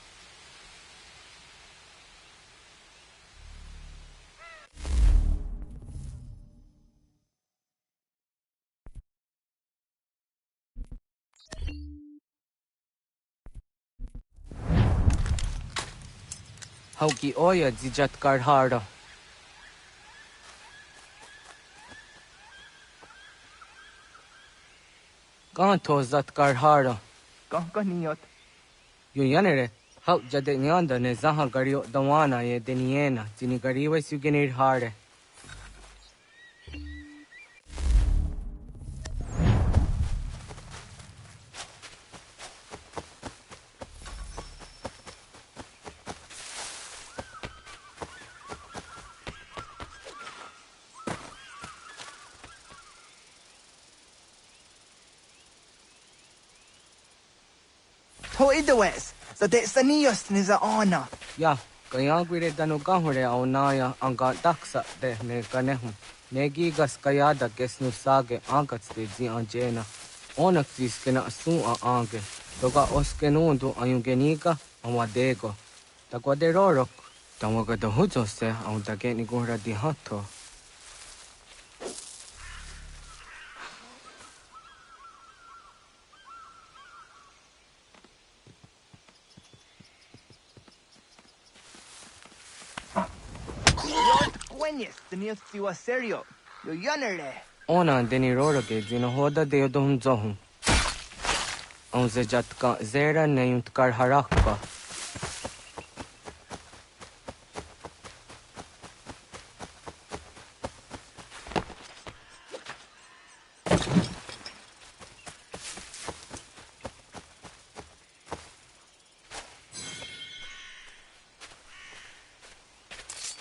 Hauki oya zijat karhara. Gan tozat karhara. Gan niyot. Yo yanere, hau jade nyanda ne zaha gario dawana ye deniena, zini gariwe sugenir hare. To idawes, so de saniyos niza ona. Ya, kaya gwire danu gahure au naya anga daksa de ne ganehum. Ne gigas kayada kesnu sage angats de zi anjena. Onak zis kena su a ange. Toga oskenundu ayungeniga amadego. Takwa de rorok. Tawaga da huzo se au dageni gura di hato. Gwenyes, teniyos siwa serio. Yo yanere. Ona deni roroke zino hoda de yodum zohum. Au ze jatka zera ne yunt karharakka.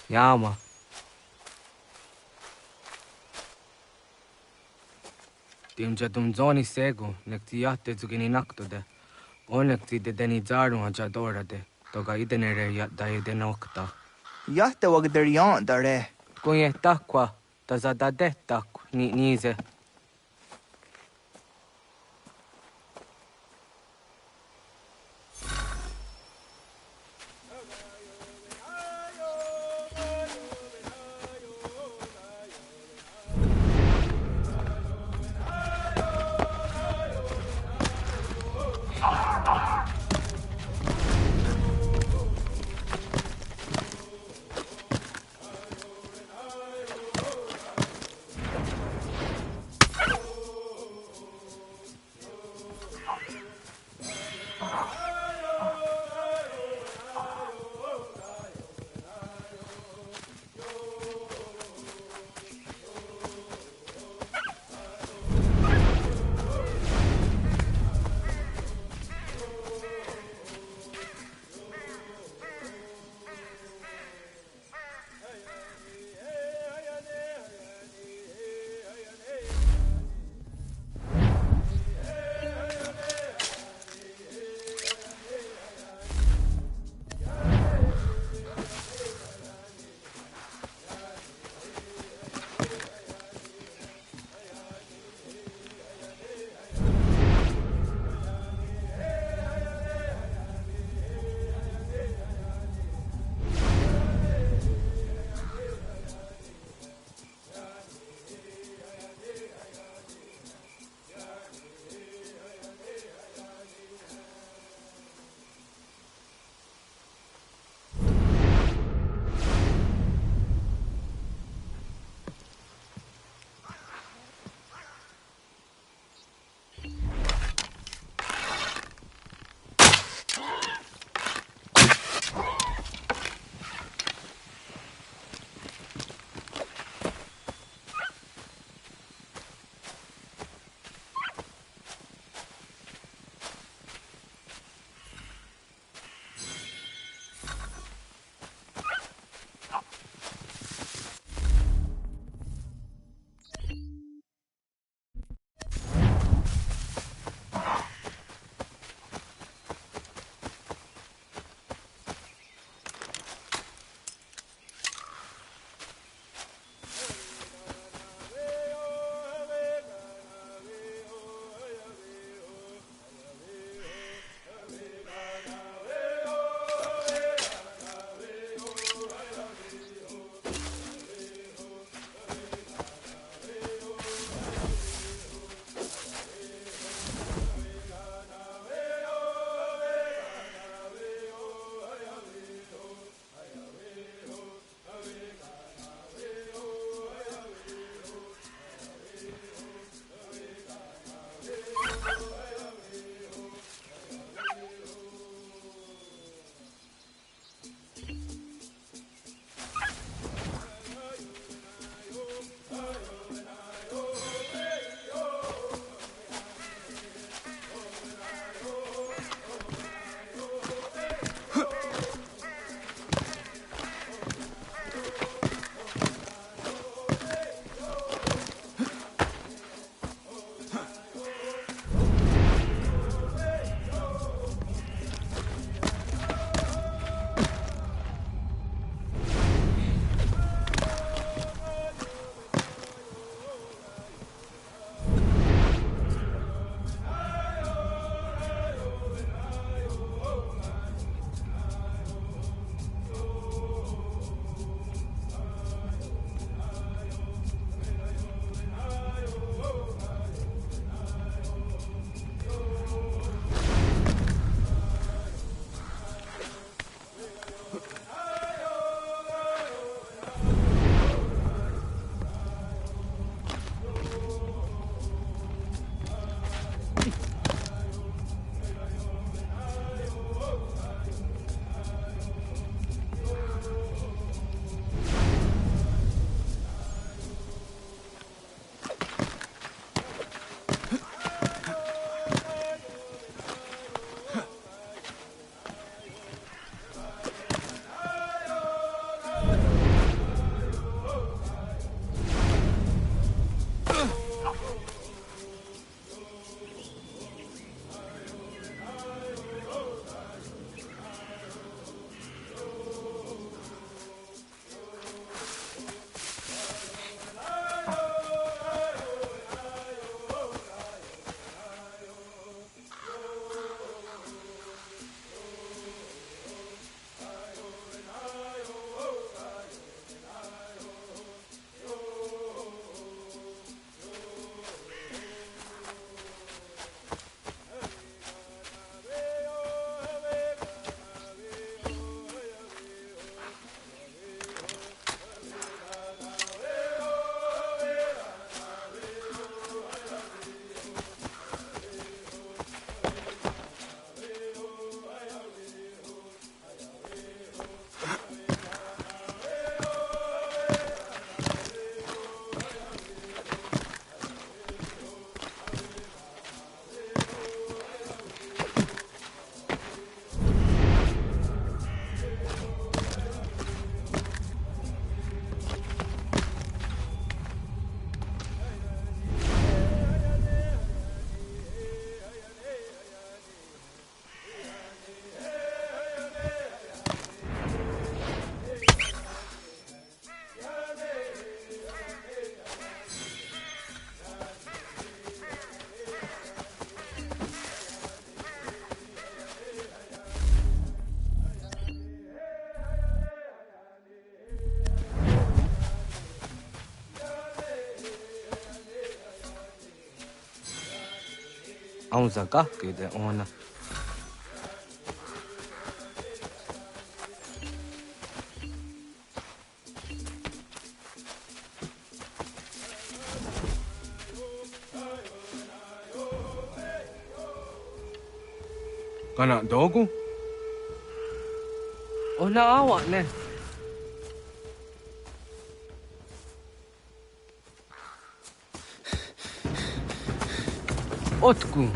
Yama. Timja zoni sego, nekti yatte zugini nakto de. Onekti de deni zaru hajadora de. Toga idenere yatta ide nokta. Yatte wagderian dare. Kunye takwa, tazada de takw, ni nize. Saga de ona. Kana dogu? Ona awa ne. Otku.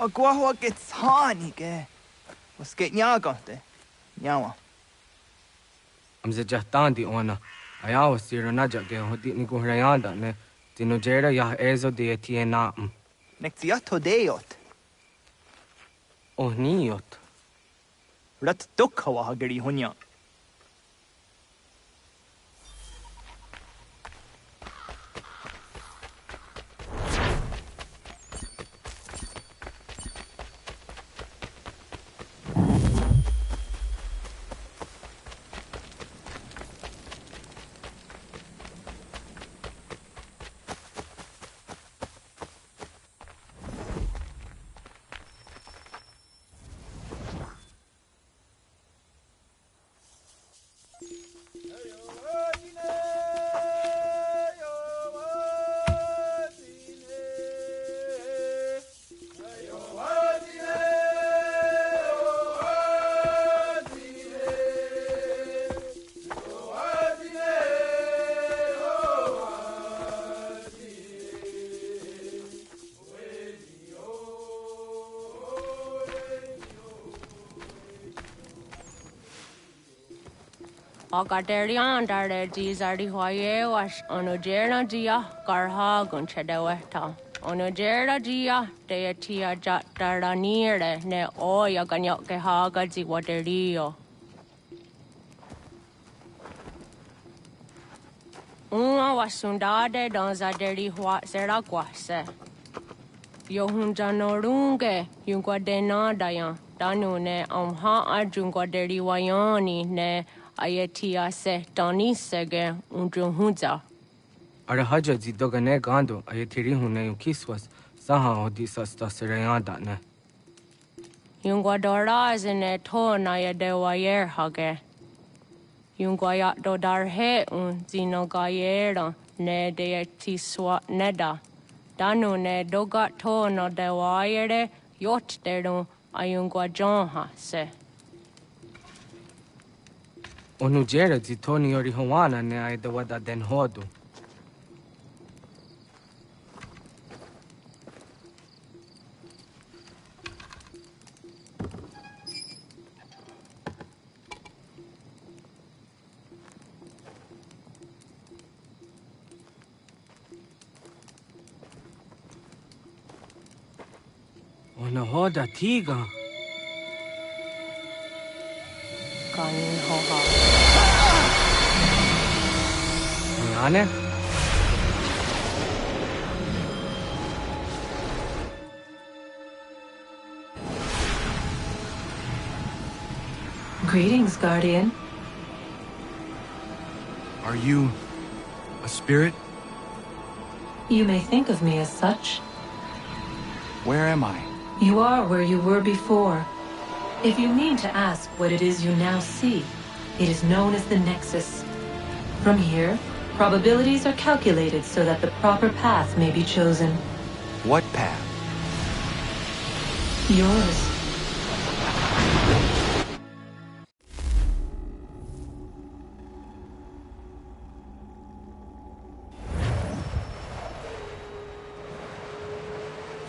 Agua gets honey, ge. Was get nyaga de. Nyawa. Amze jahtandi ona. Ayawa siro naja ge hodi ni guhrayanda ne. Tino jera ya ezo de tiena. Nektiato deot. Oh niot. Rat dukhawa hageri hunya. Agaderian darde dizardi hoye was onojera dia garha gunchedeweta. Onojera dia deatia dardanire ne oya ganyoke haga ziwaderio. Uma wasundade donzaderi hua seraguase. Yohunjanorunge yungwadena dayan. Danune amha arjungwaderi wayani ne Ayatia se Doni Sege Undruhunza. Arahaja zidogane gando ayatiri hune yukiswas saha odisas taserayanda ne. Yungwadora zine to na yadewayer hage. Yungwayat dodar he zinogayera ne deetiswa neda. Danu ne dogat to no dewayere yot deru ayungwajonha se. Onujera zitoni yori hawana ne aidawada den hodu. Ona hoda tiga. Kanin hoha. Ane? Greetings, Guardian. Are you a spirit? You may think of me as such. Where am I? You are where you were before. If you mean to ask what it is you now see, it is known as the Nexus. From here, probabilities are calculated so that the proper path may be chosen. What path? Yours.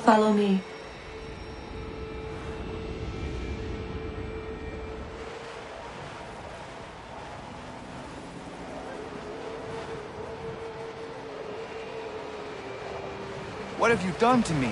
Follow me. What have you done to me?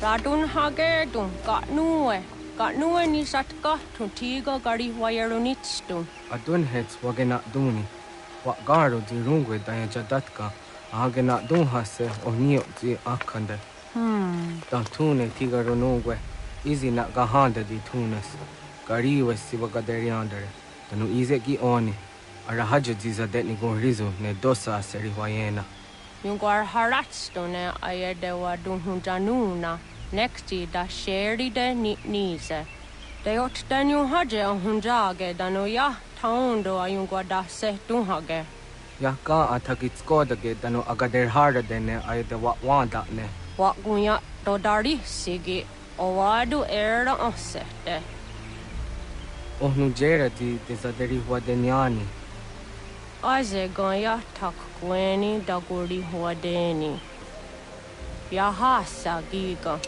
Radun hagedun, got nue ni satka, tuntigo gari wayarunitstun. Adun hets wagena duni. Wa garo di rungwe daya jadatka. Agena dun hase o nio di akande. Da tune tigaro nungwe. Izi na gahanda di tunes. Gariwe si wagaderiandere. Tanu ize gi oni. Arahaja di zadetni gon rizu ne dosa seri wayena. Yungar haratstone ayedewa dun hunjanuna. Nexti da sheri de nise. De ot danu haje hunjage danu ya taundo ayungwa da se dunhage. Ya ka atakitskoda danu agader harda dene ayde wa wanda ne. Wa gunya do dari sigi owadu era osete. Ohnu jera di desaderi huadenyani. Aze gonya tak gweni daguri huadeni. Yahasa giga.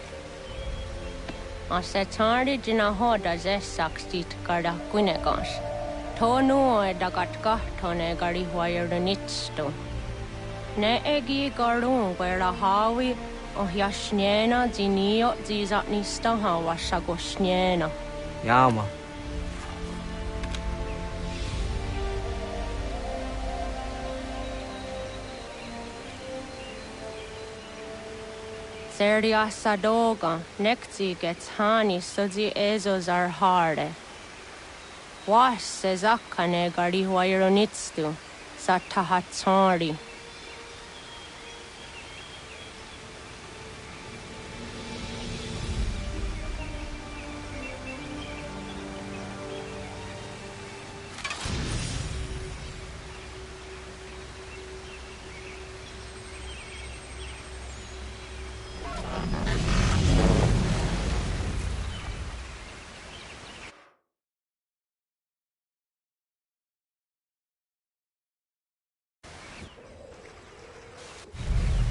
Ase tari jina hoda ze sakstit kada kunegans. Tonu e dagatka tone gari huayernitsto. Ne egi garun gwera hawi o yashnena zinio zizatnista hawa shagoshnena. Yama. Serdia Sadoga, Nekti gets Hani Sudzi Ezos are harde. Was says Akane Gardi Huayronitstu, Satahatsari.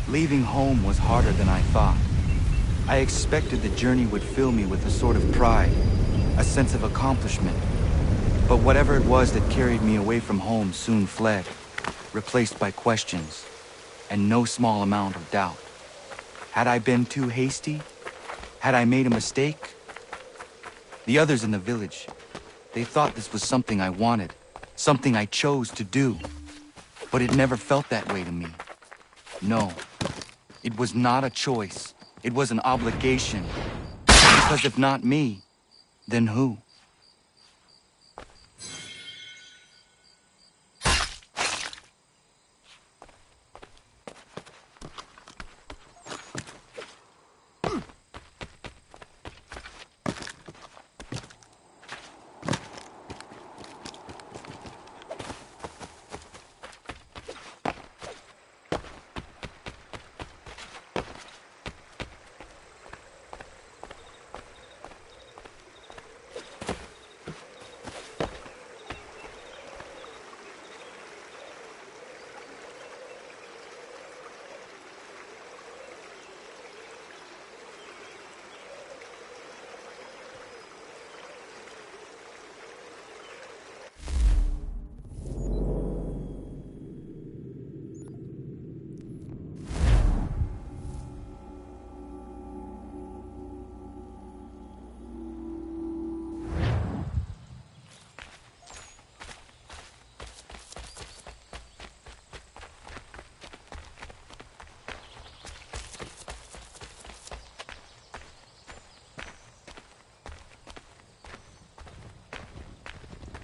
Leaving home was harder than I thought. I expected the journey would fill me with a sort of pride, a sense of accomplishment. But whatever it was that carried me away from home soon fled, replaced by questions, and no small amount of doubt. Had I been too hasty? Had I made a mistake? The others in the village, they thought this was something I wanted, something I chose to do. But it never felt that way to me. No, it was not a choice. It was an obligation. Because if not me, then who?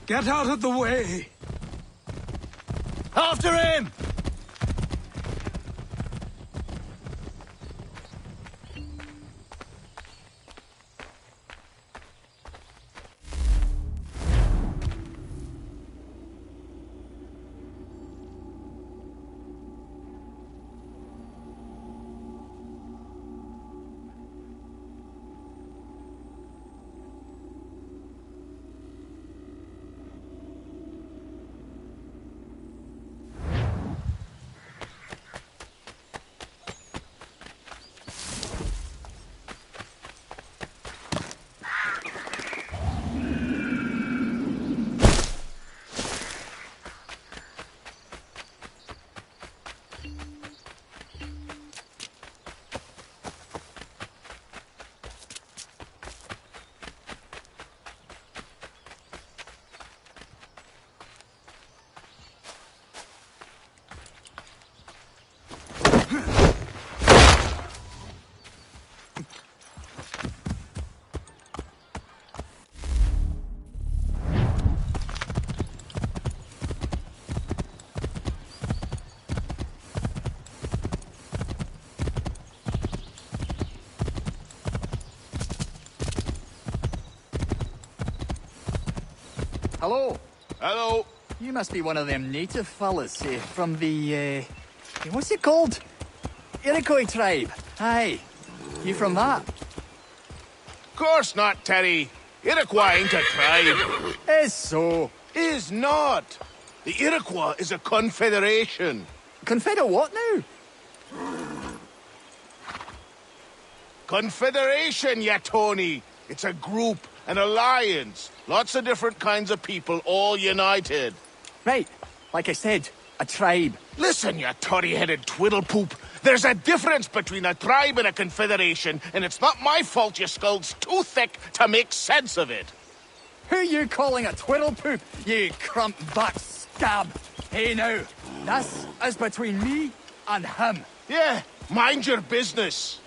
Get out of the way! After him! Hello. Hello. You must be one of them native fellas from the, what's it called? Iroquois tribe. Aye. You from that? Course not, Terry. Iroquois ain't a tribe. Is so. Is not. The Iroquois is a confederation. Confeder what now? Confederation, ya Tony. It's a group, an alliance. Lots of different kinds of people, all united. Right. Like I said, a tribe. Listen, you toddy-headed twiddlepoop. There's a difference between a tribe and a confederation, and it's not my fault your skull's too thick to make sense of it. Who you calling a twiddlepoop, you crump back scab? Hey now, this is between me and him. Yeah, mind your business.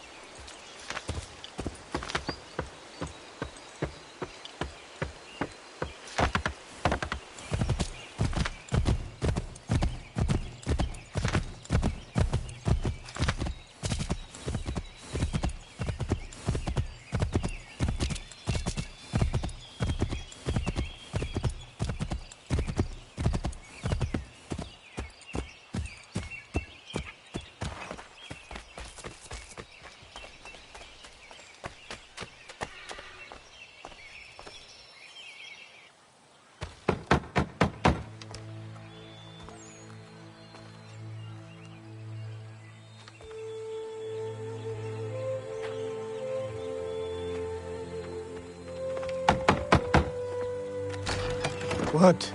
What?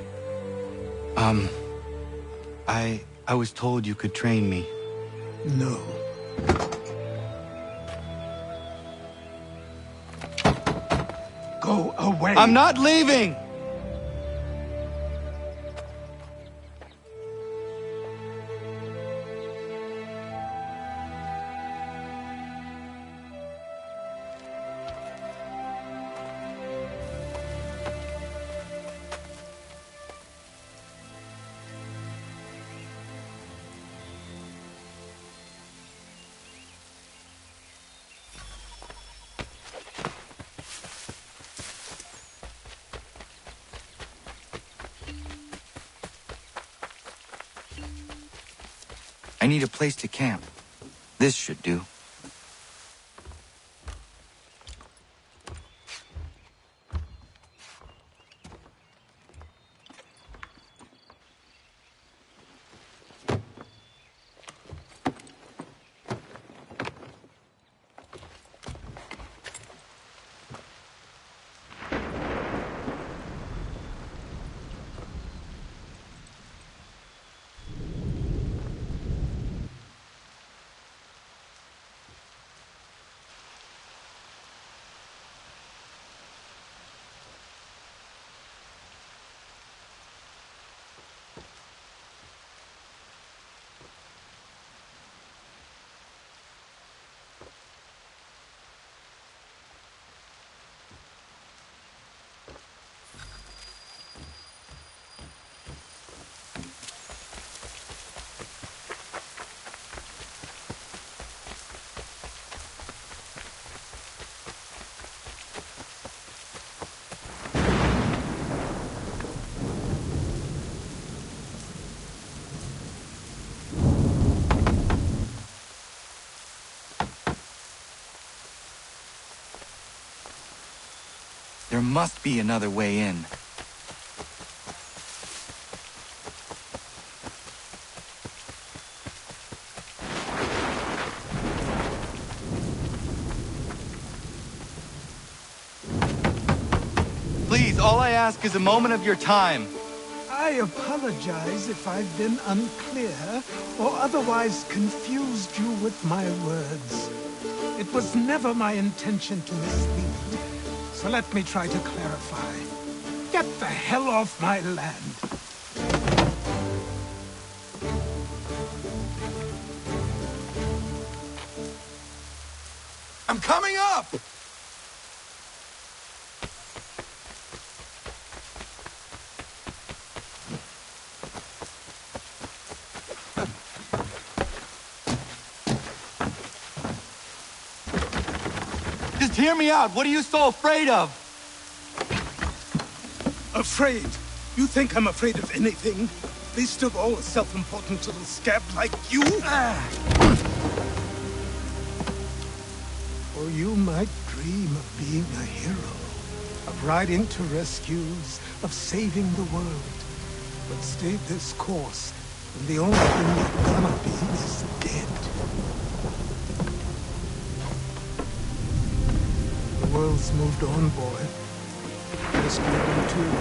I was told you could train me. No. Go away! I'm not leaving! I need a place to camp. This should do. There must be another way in. Please, all I ask is a moment of your time. I apologize if I've been unclear or otherwise confused you with my words. It was never my intention to mislead, so let me try to clarify. Get the hell off my land. I'm coming up! Just hear me out. What are you so afraid of? Afraid? You think I'm afraid of anything? Least of all a self-important little scab like you? Or you might dream of being a hero, of riding to rescues, of saving the world. But stay this course, and the only thing you're gonna be is dead. The world's moved on, boy. Rescue them too.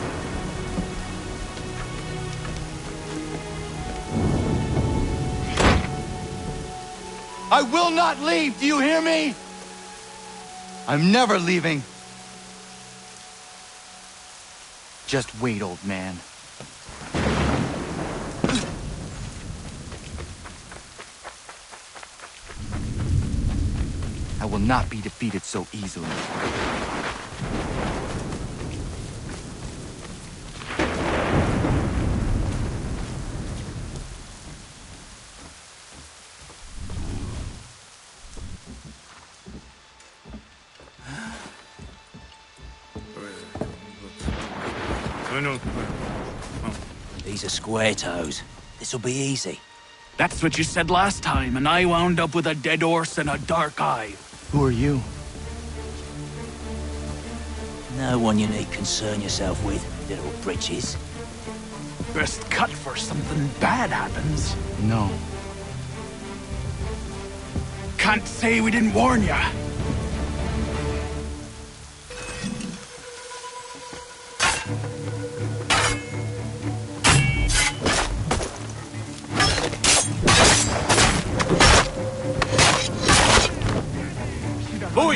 I will not leave, do you hear me? I'm never leaving. Just wait, old man. I will not be defeated so easily. These are square toes. This'll be easy. That's what you said last time, and I wound up with a dead horse and a dark eye. Who are you? No one you need concern yourself with, little britches. Best cut for something bad happens. No. Can't say we didn't warn ya.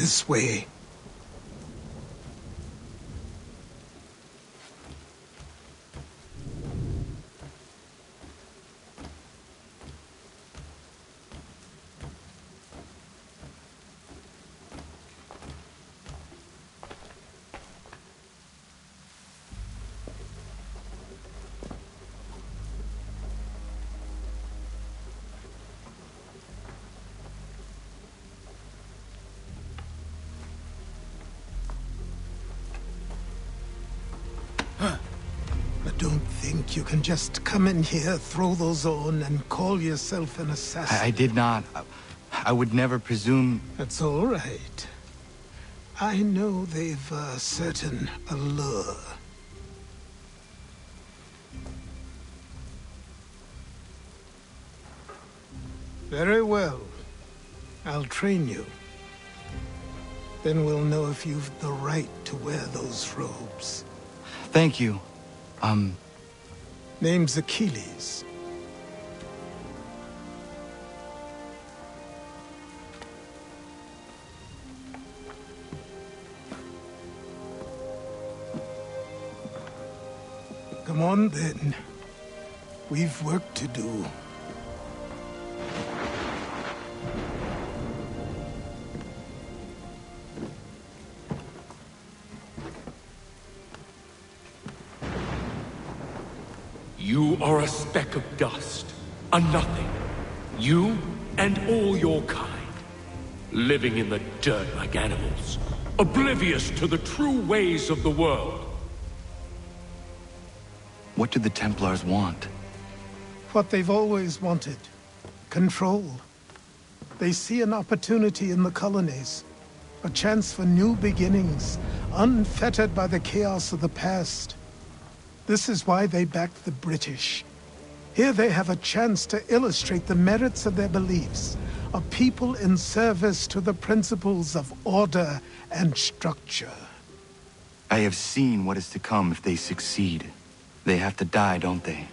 This way. Don't think you can just come in here, throw those on, and call yourself an assassin. I did not. I would never presume... That's all right. I know they've a certain allure. Very well. I'll train you. Then we'll know if you've the right to wear those robes. Thank you. Name's Achilles. Come on, then. We've work to do. You are a speck of dust, a nothing. You and all your kind, living in the dirt like animals, oblivious to the true ways of the world. What do the Templars want? What they've always wanted. Control. They see an opportunity in the colonies. A chance for new beginnings, unfettered by the chaos of the past. This is why they backed the British. Here they have a chance to illustrate the merits of their beliefs, a people in service to the principles of order and structure. I have seen what is to come if they succeed. They have to die, don't they?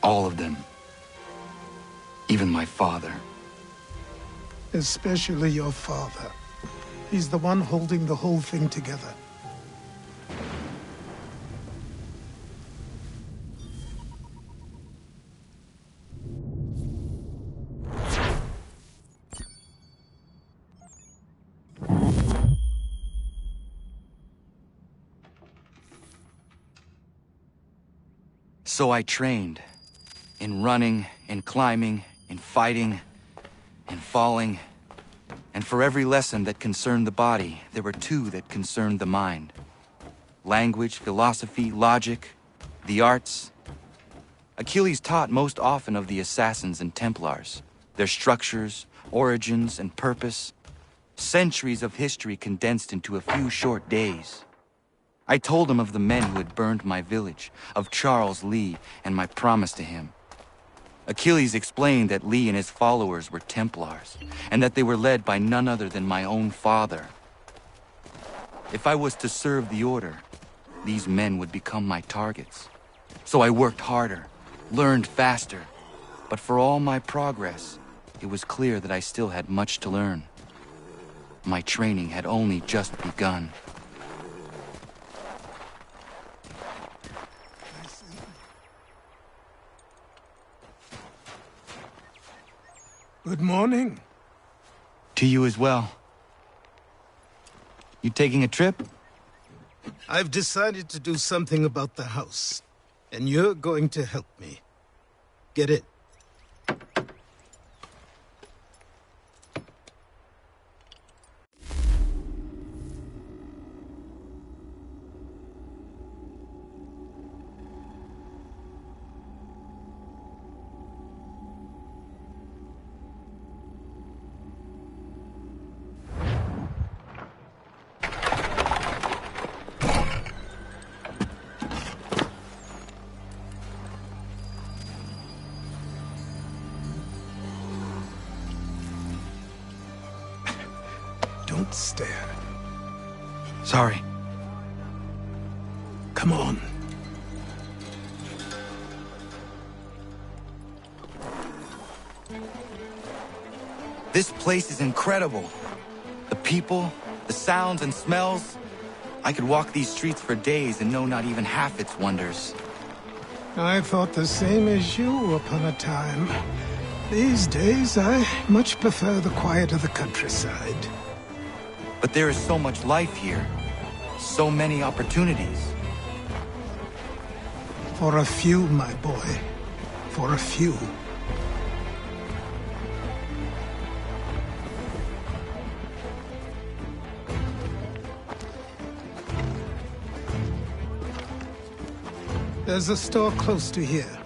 All of them. Even my father. Especially your father. He's the one holding the whole thing together. So I trained. In running, in climbing, in fighting, in falling. And for every lesson that concerned the body, there were two that concerned the mind. Language, philosophy, logic, the arts. Achilles taught most often of the assassins and Templars, their structures, origins, and purpose. Centuries of history condensed into a few short days. I told him of the men who had burned my village, of Charles Lee, and my promise to him. Achilles explained that Lee and his followers were Templars, and that they were led by none other than my own father. If I was to serve the order, these men would become my targets. So I worked harder, learned faster, but for all my progress, it was clear that I still had much to learn. My training had only just begun. Good morning. To you as well. You taking a trip? I've decided to do something about the house, and you're going to help me. Get it? Don't stare. Sorry. Come on. This place is incredible. people, the sounds and smells. I could walk these streets for days and know not even half its wonders. I thought the same as you upon a time. These days, I much prefer the quiet of the countryside. But there is so much life here. So many opportunities. For a few, my boy. For a few. There's a store close to here.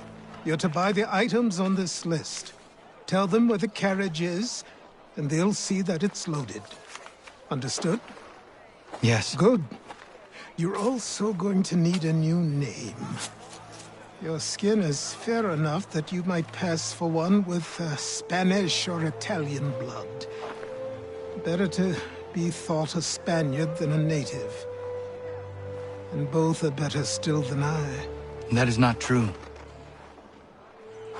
You're to buy the items on this list. Tell them where the carriage is, and they'll see that it's loaded. Understood? Yes. Good. You're also going to need a new name. Your skin is fair enough that you might pass for one with Spanish or Italian blood. Better to be thought a Spaniard than a native. And both are better still than I. That is not true.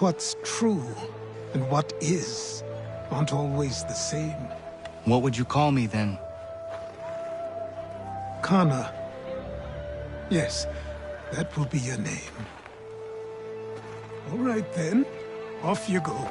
What's true and what is aren't always the same. What would you call me then? Kana. Yes, that will be your name. All right then, off you go.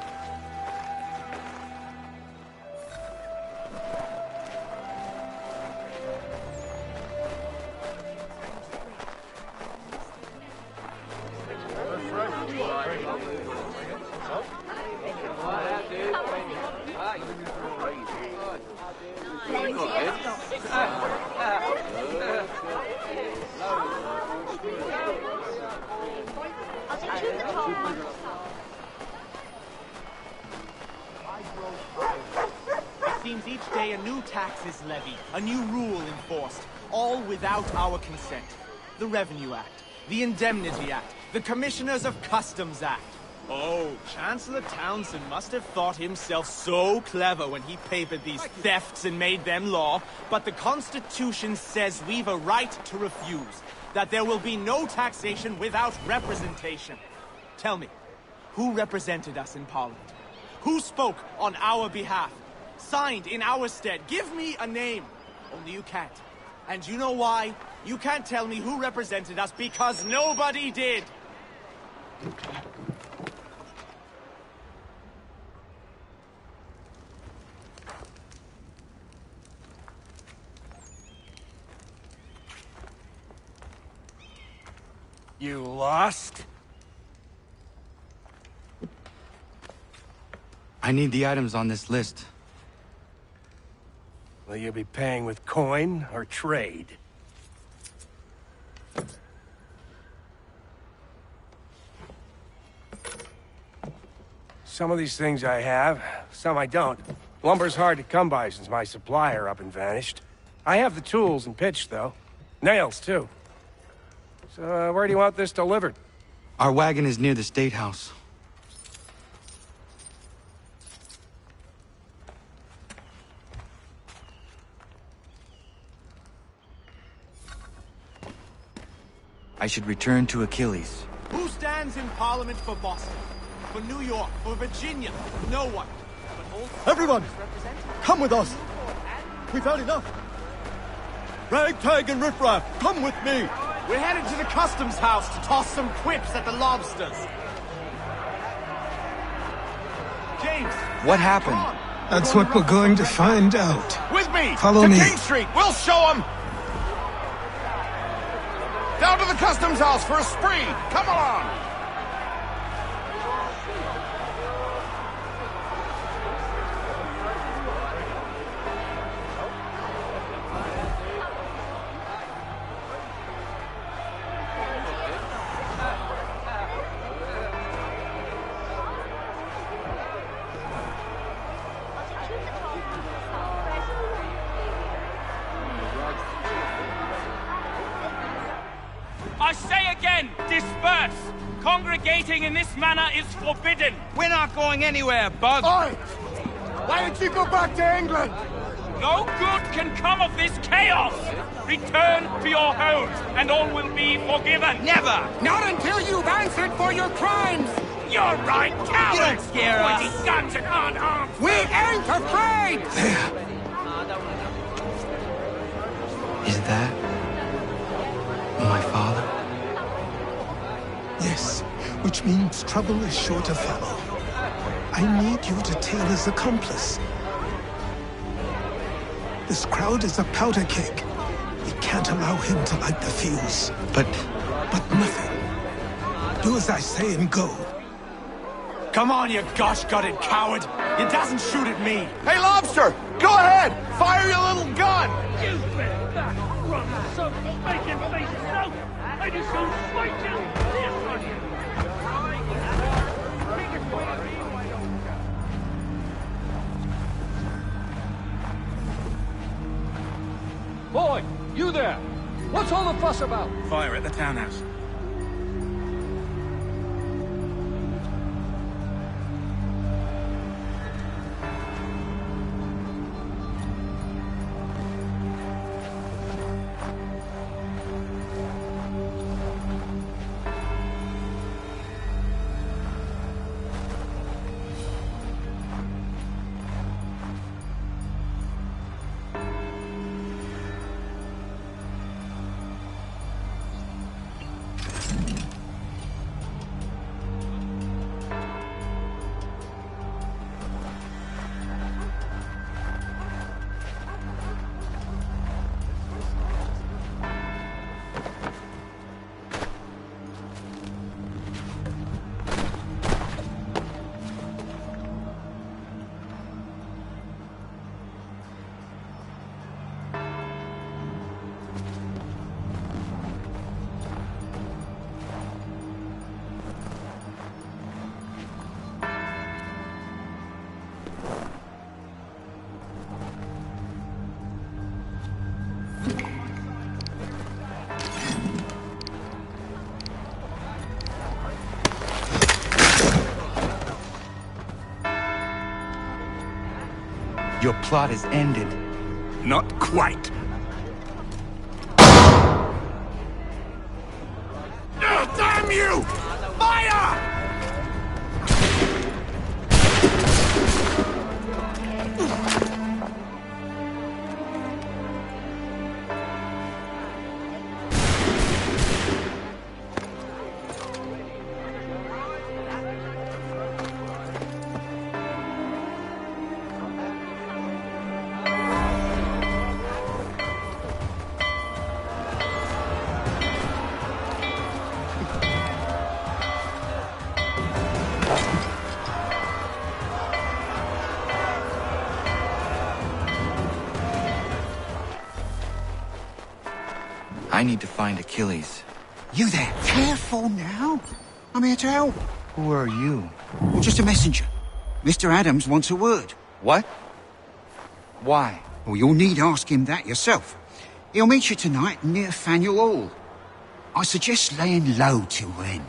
It seems each day a new tax is levied, a new rule enforced, all without our consent. The Revenue Act, the Indemnity Act, the Commissioners of Customs Act. Oh, Chancellor Townsend must have thought himself so clever when he papered these thefts and made them law, but the Constitution says we've a right to refuse, that there will be no taxation without representation. Tell me, who represented us in Parliament? Who spoke on our behalf? Signed in our stead? Give me a name. Only you can't. And you know why? You can't tell me who represented us because nobody did. You lost? I need the items on this list. Will you be paying with coin or trade? Some of these things I have, some I don't. Lumber's hard to come by since my supplier up and vanished. I have the tools and pitch, though. Nails, too. So, where do you want this delivered? Our wagon is near the State House. I should return to Achilles. Who stands in Parliament for Boston? For New York? For Virginia? No one. Everyone, come with us. We've had enough. Ragtag and riffraff, come with me. We're headed to the customs house to toss some quips at the lobsters. James. What happened? That's what we're going to find out. With me! Follow to me. King Street! We'll show them! Down to the customs house for a spree! Come along! I say again, disperse! Congregating in this manner is forbidden! We're not going anywhere, Bug! Oi! Why don't you go back to England? No good can come of this chaos! Return to your homes, and all will be forgiven! Never! Not until you've answered for your crimes! You're right, cowards! You don't scare us. Pointing guns and unarmed! We ain't afraid! Is that my father? Yes, which means trouble is sure to follow. I need you to tail his accomplice. This crowd is a powder keg. We can't allow him to light the fuse. But nothing. Do as I say and go. Come on, you gosh-gutted coward! You doesn't shoot at me! Hey, Lobster! Go ahead! Fire your little gun! You bet that run some bacon face out! I just don't fight you! Boy, you there! What's all the fuss about? Fire at the townhouse. Your plot is ended. Not quite. Damn you! Fire! I need to find Achilles. You there? Careful now. I'm here to help. Who are you? Well, just a messenger. Mr. Adams wants a word. What? Why? Well, you'll need ask him that yourself. He'll meet you tonight near Faneuil Hall. I suggest laying low till then.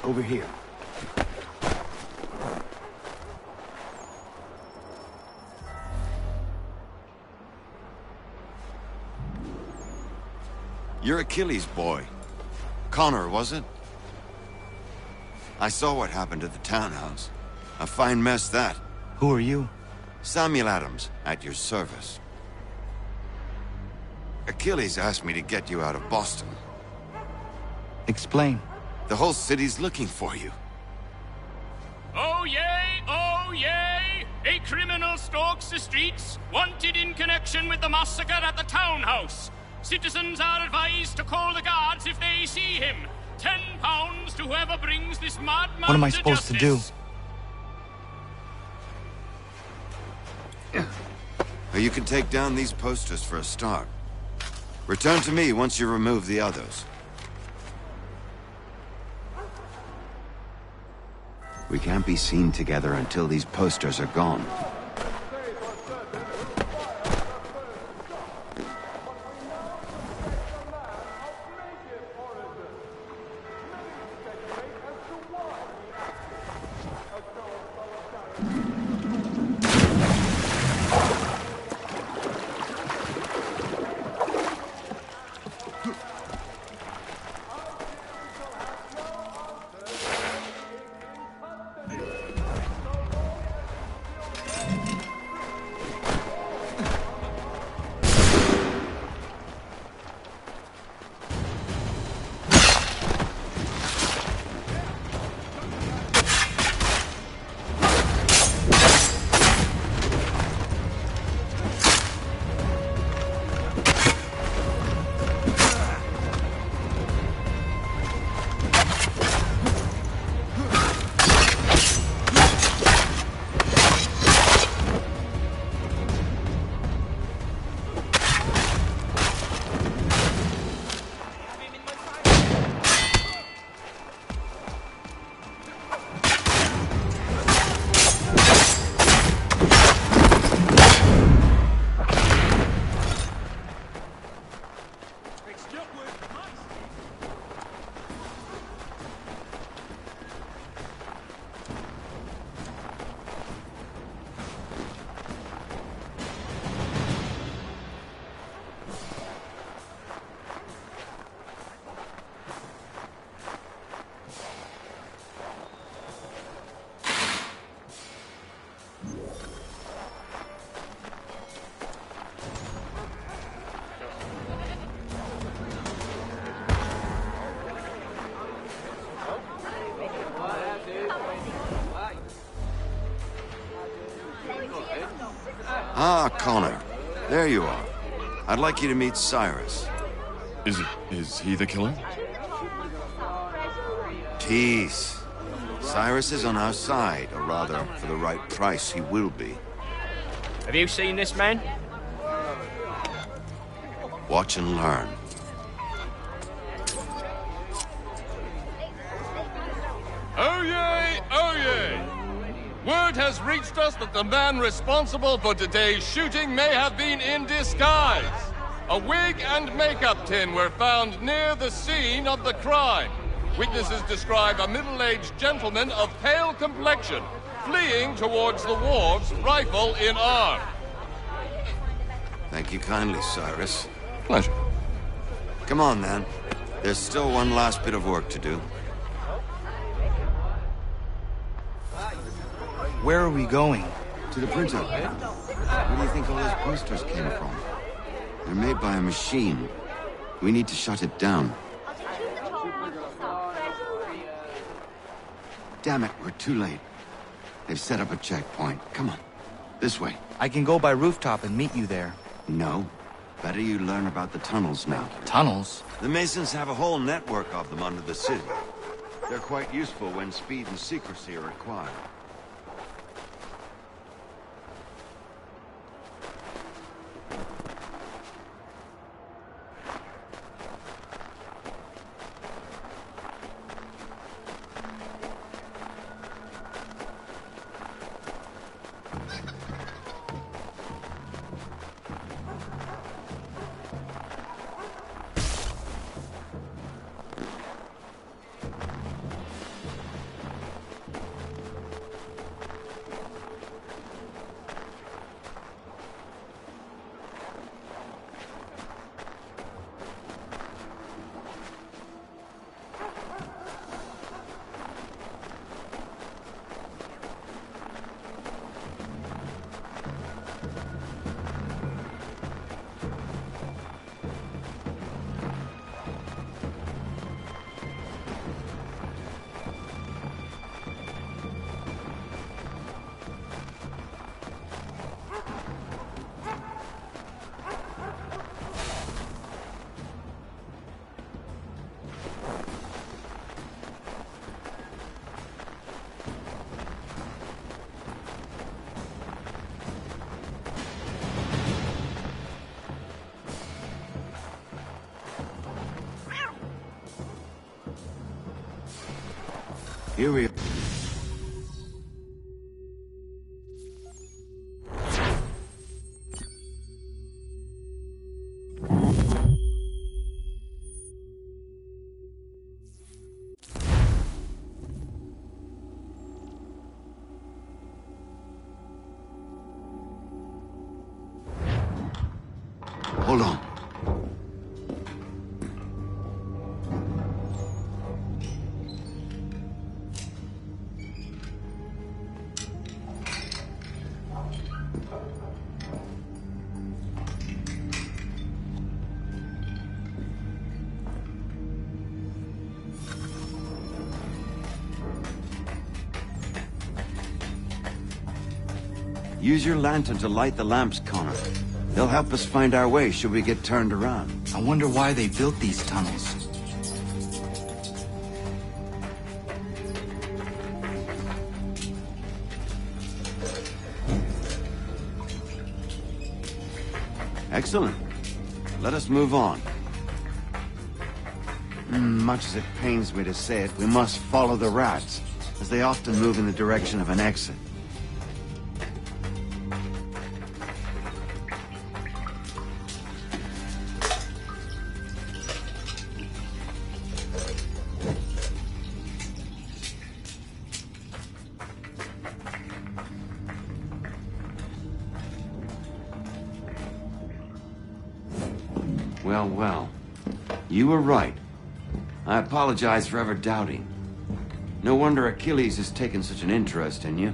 Over here. You're Achilles' boy. Connor, was it? I saw what happened at the townhouse. A fine mess, that. Who are you? Samuel Adams, at your service. Achilles asked me to get you out of Boston. Explain. The whole city's looking for you. Oh yay, oh yay! A criminal stalks the streets, wanted in connection with the massacre at the townhouse. Citizens are advised to call the guards if they see him. £10 to whoever brings this madman What am I supposed to do? You can take down these posters for a start. Return to me once you remove the others. We can't be seen together until these posters are gone. Ah, Connor. There you are. I'd like you to meet Cyrus. Is he the killer? Tease. Cyrus is on our side, or rather, for the right price, he will be. Have you seen this man? Watch and learn. Oh yay! Oh yay! Word has reached us that the man responsible for today's shooting may have been in disguise. A wig and makeup tin were found near the scene of the crime. Witnesses describe a middle-aged gentleman of pale complexion fleeing towards the wharves, rifle in arm. Thank you kindly, Cyrus. Pleasure. Come on, then. There's still one last bit of work to do. Where are we going? To the printer. Where do you think all those posters came from? They're made by a machine. We need to shut it down. Damn it, we're too late. They've set up a checkpoint. Come on. This way. I can go by rooftop and meet you there. No. Better you learn about the tunnels now. Tunnels? The Masons have a whole network of them under the city. They're quite useful when speed and secrecy are required. Here we are. Hold on. Use your lantern to light the lamps, Connor. They'll help us find our way should we get turned around. I wonder why they built these tunnels. Excellent. Let us move on. Much as it pains me to say it, we must follow the rats, as they often move in the direction of an exit. Well, well. You were right. I apologize for ever doubting. No wonder Achilles has taken such an interest in you.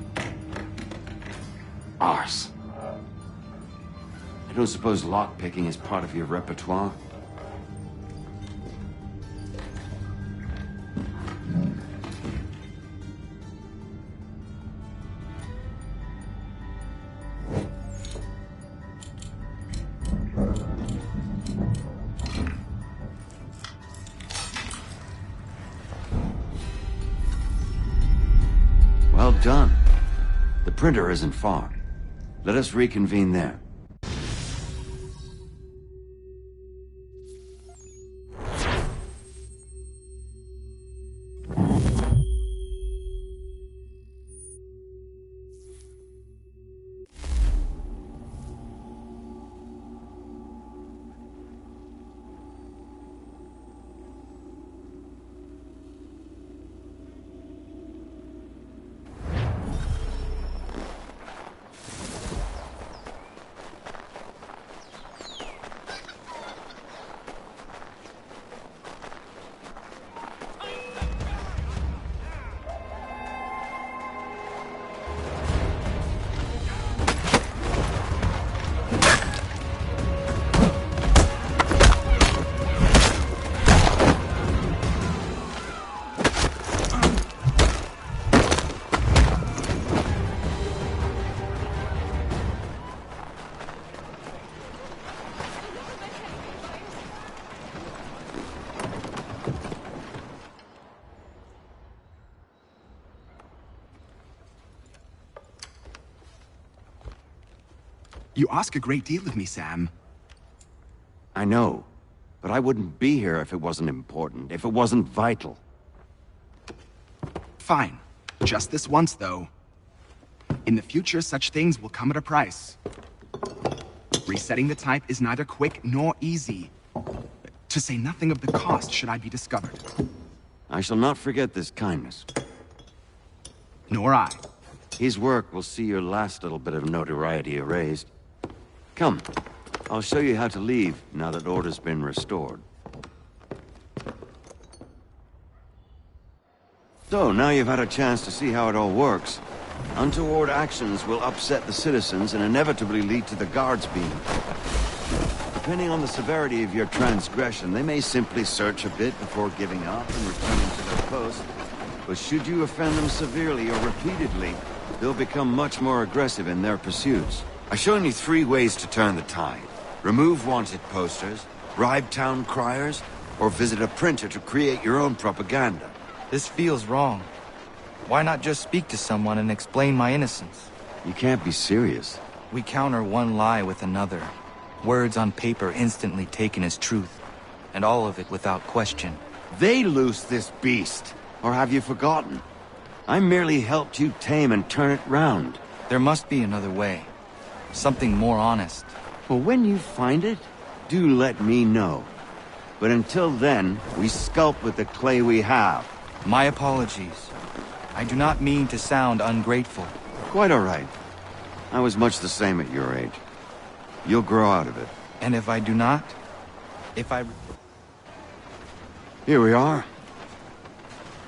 Arse. I don't suppose lockpicking is part of your repertoire? done. The printer isn't far. Let us reconvene there. You ask a great deal of me, Sam. I know, but I wouldn't be here if it wasn't important, if it wasn't vital. Fine. Just this once, though. In the future, such things will come at a price. Resetting the type is neither quick nor easy. To say nothing of the cost should I be discovered. I shall not forget this kindness. Nor I. His work will see your last little bit of notoriety erased. Come, I'll show you how to leave now that order's been restored. So, now you've had a chance to see how it all works. Untoward actions will upset the citizens and inevitably lead to the guards being. Depending on the severity of your transgression, they may simply search a bit before giving up and returning to their post. But should you offend them severely or repeatedly, they'll become much more aggressive in their pursuits. I've shown you 3 ways to turn the tide. Remove wanted posters, bribe town criers, or visit a printer to create your own propaganda. This feels wrong. Why not just speak to someone and explain my innocence? You can't be serious. We counter one lie with another. Words on paper instantly taken as truth. And all of it without question. They loose this beast. Or have you forgotten? I merely helped you tame and turn it round. There must be another way. Something more honest. Well, when you find it, do let me know. But until then, we sculpt with the clay we have. My apologies. I do not mean to sound ungrateful. Quite all right. I was much the same at your age. You'll grow out of it. And if I do not? If I... Here we are.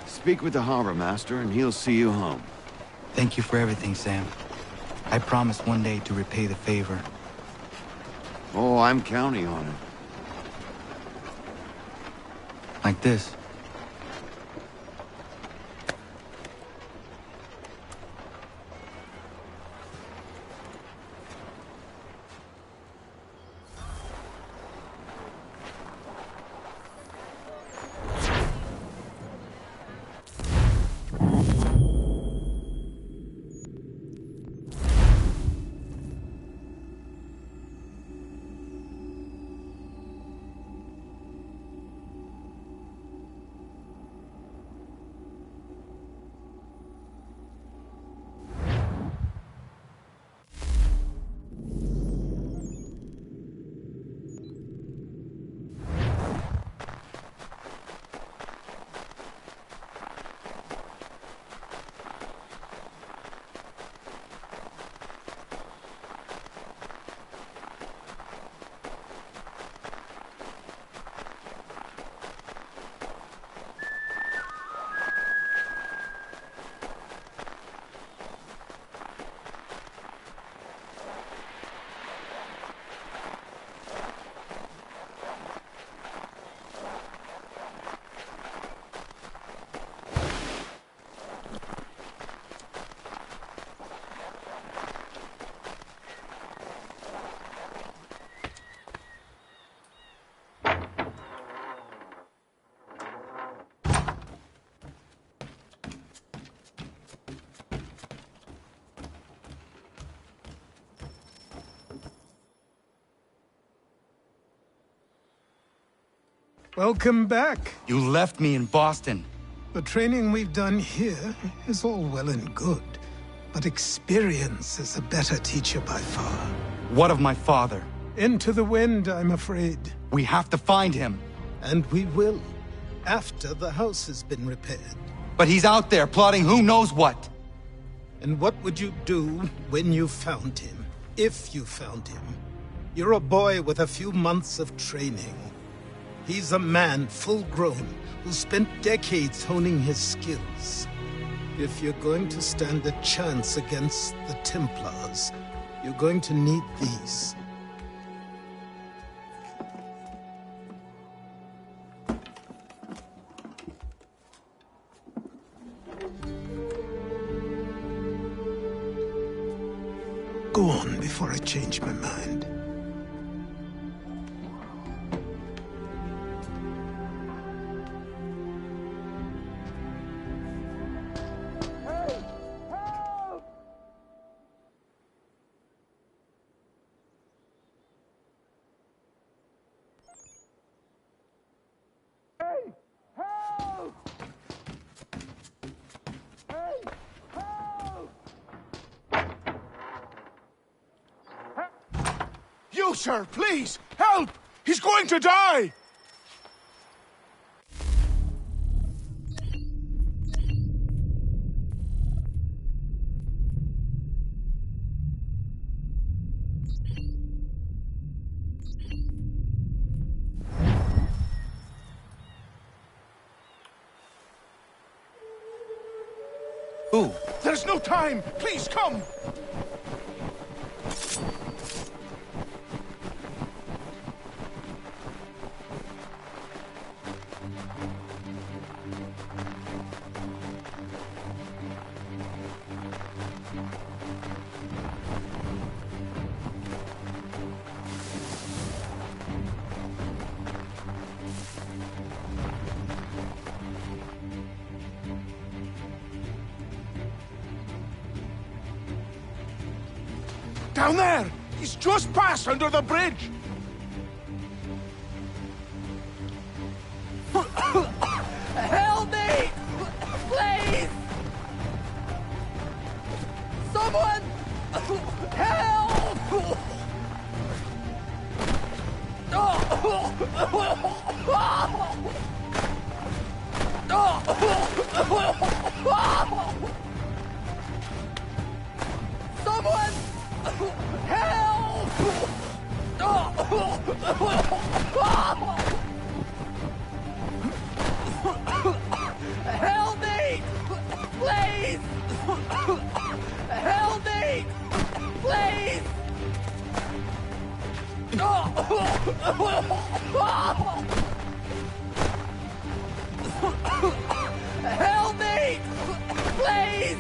Speak with the harbor master and he'll see you home. Thank you for everything, Sam. I promise one day to repay the favor. Oh, I'm counting on it. Like this. Welcome back. You left me in Boston. The training we've done here is all well and good, but experience is a better teacher by far. What of my father? Into the wind, I'm afraid. We have to find him. And we will, after the house has been repaired. But he's out there plotting who knows what. And what would you do when you found him? If you found him? You're a boy with a few months of training. He's a man full grown who spent decades honing his skills. If you're going to stand a chance against the Templars, you're going to need these. Go on before I change my mind. You, sir, please, help! He's going to die! Who? There's no time! Please, come! Down there! He's just passed under the bridge! Help me! Please! Someone! Help! Someone! Help! Help me! Please! Help me! Please! Help me! Please!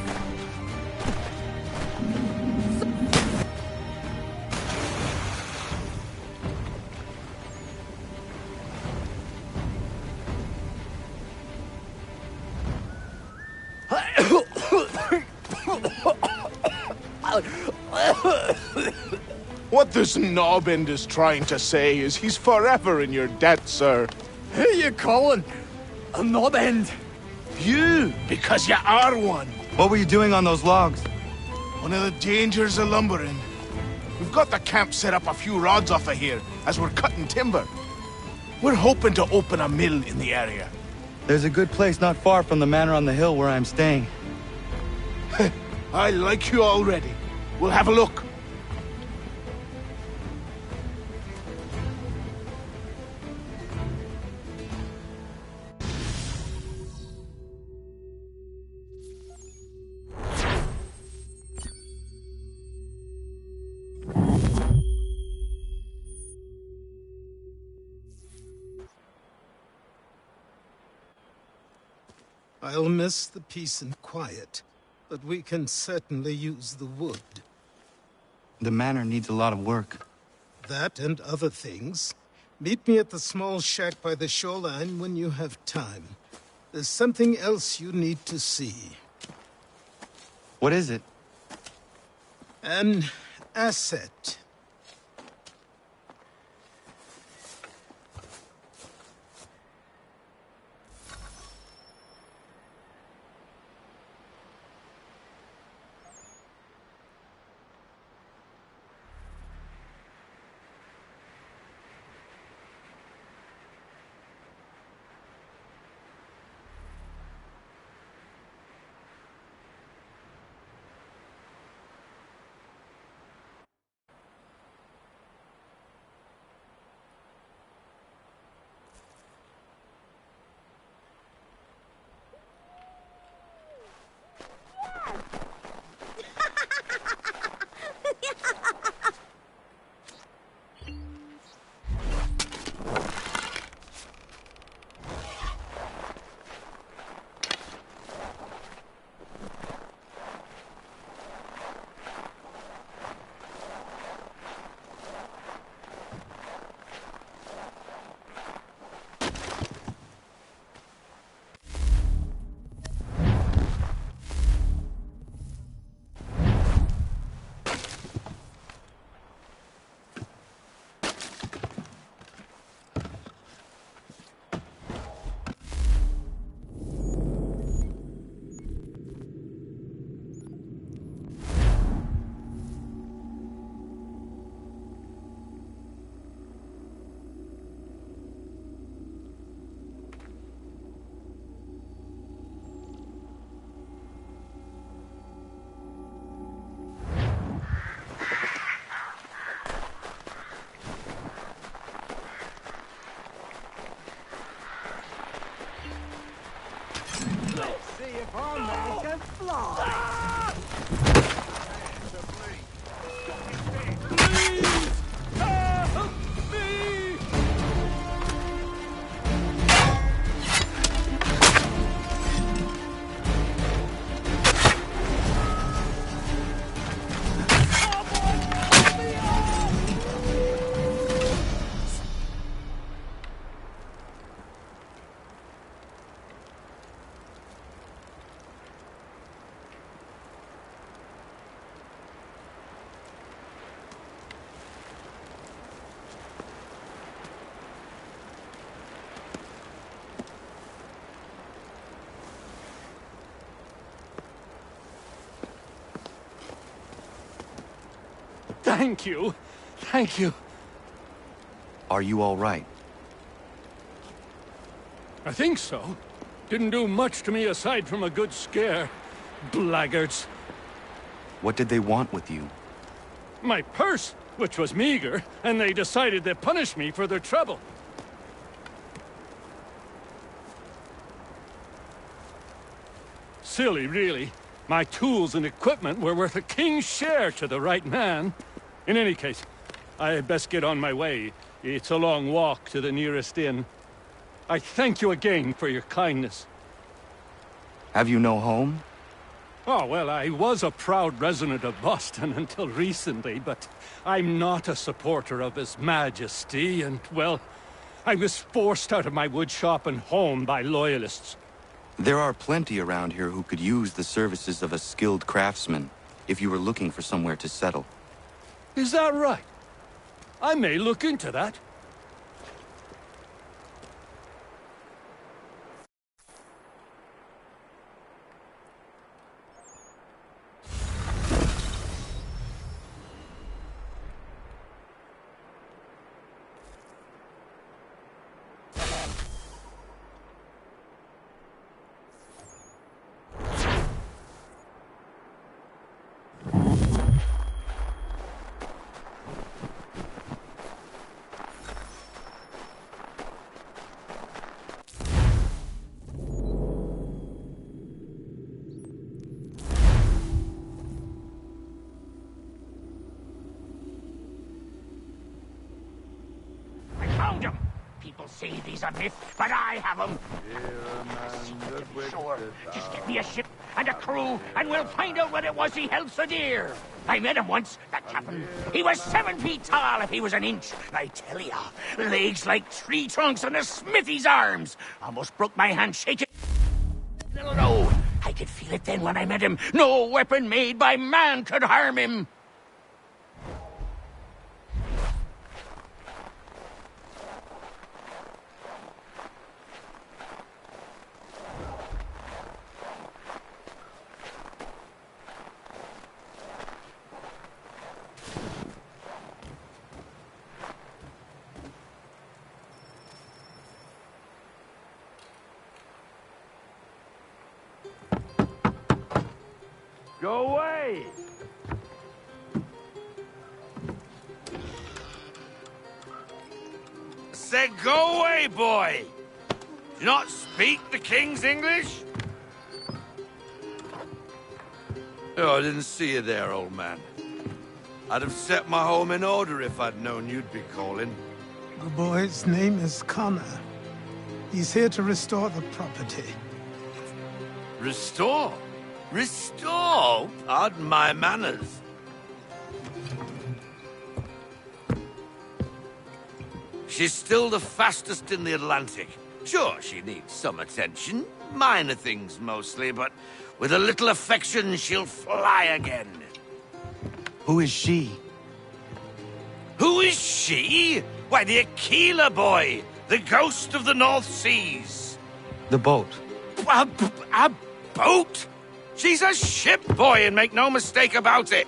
What this knobend is trying to say is he's forever in your debt, sir. Who you calling a knobend? You, because you are one. What were you doing on those logs? One of the dangers of lumbering. We've got the camp set up a few rods off of here as we're cutting timber. We're hoping to open a mill in the area. There's a good place not far from the manor on the hill where I'm staying. I like you already. We'll have a look. I'll miss the peace and quiet, but we can certainly use the wood. The manor needs a lot of work. That and other things. Meet me at the small shack by the shoreline when you have time. There's something else you need to see. What is it? An asset. I can fly! Thank you. Thank you. Are you all right? I think so. Didn't do much to me aside from a good scare. Blackguards. What did they want with you? My purse, which was meager, and they decided to punish me for their trouble. Silly, really. My tools and equipment were worth a king's share to the right man. In any case, I had best get on my way. It's a long walk to the nearest inn. I thank you again for your kindness. Have you no home? Oh, well, I was a proud resident of Boston until recently, but I'm not a supporter of His Majesty, and, well, I was forced out of my woodshop and home by loyalists. There are plenty around here who could use the services of a skilled craftsman, if you were looking for somewhere to settle. Is that right? I may look into that. People say these are myth, but I have them. Sure. Just get me a ship and a crew, and we'll find out what it was he helped the deer. I met him once, that captain. He was 7 feet tall if he was an inch. I tell ya, legs like tree trunks and a smithy's arms. Almost broke my hand shaking. No, I could feel it then when I met him. No weapon made by man could harm him. Go away! Said go away, boy! Do you not speak the King's English? Oh, I didn't see you there, old man. I'd have set my home in order if I'd known you'd be calling. The boy's name is Connor. He's here to restore the property. Restore? Restore? Pardon my manners. She's still the fastest in the Atlantic. Sure, she needs some attention. Minor things mostly, but with a little affection, she'll fly again. Who is she? Who is she? Why, the Aquila boy, the ghost of the North Seas. The boat. A boat? She's a ship, boy, and make no mistake about it.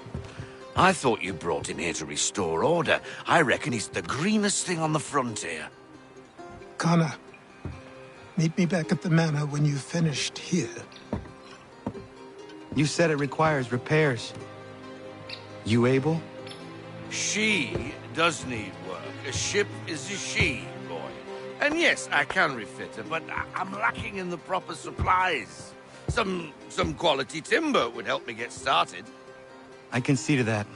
I thought you brought him here to restore order. I reckon he's the greenest thing on the frontier. Connor, meet me back at the manor when you've finished here. You said it requires repairs. You able? She does need work. A ship is a she, boy. And yes, I can refit her, but I'm lacking in the proper supplies. Some quality timber would help me get started. I can see to that.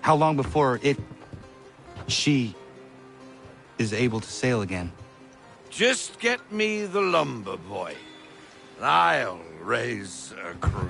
How long before she is able to sail again? Just get me the lumber, boy. I'll raise a crew.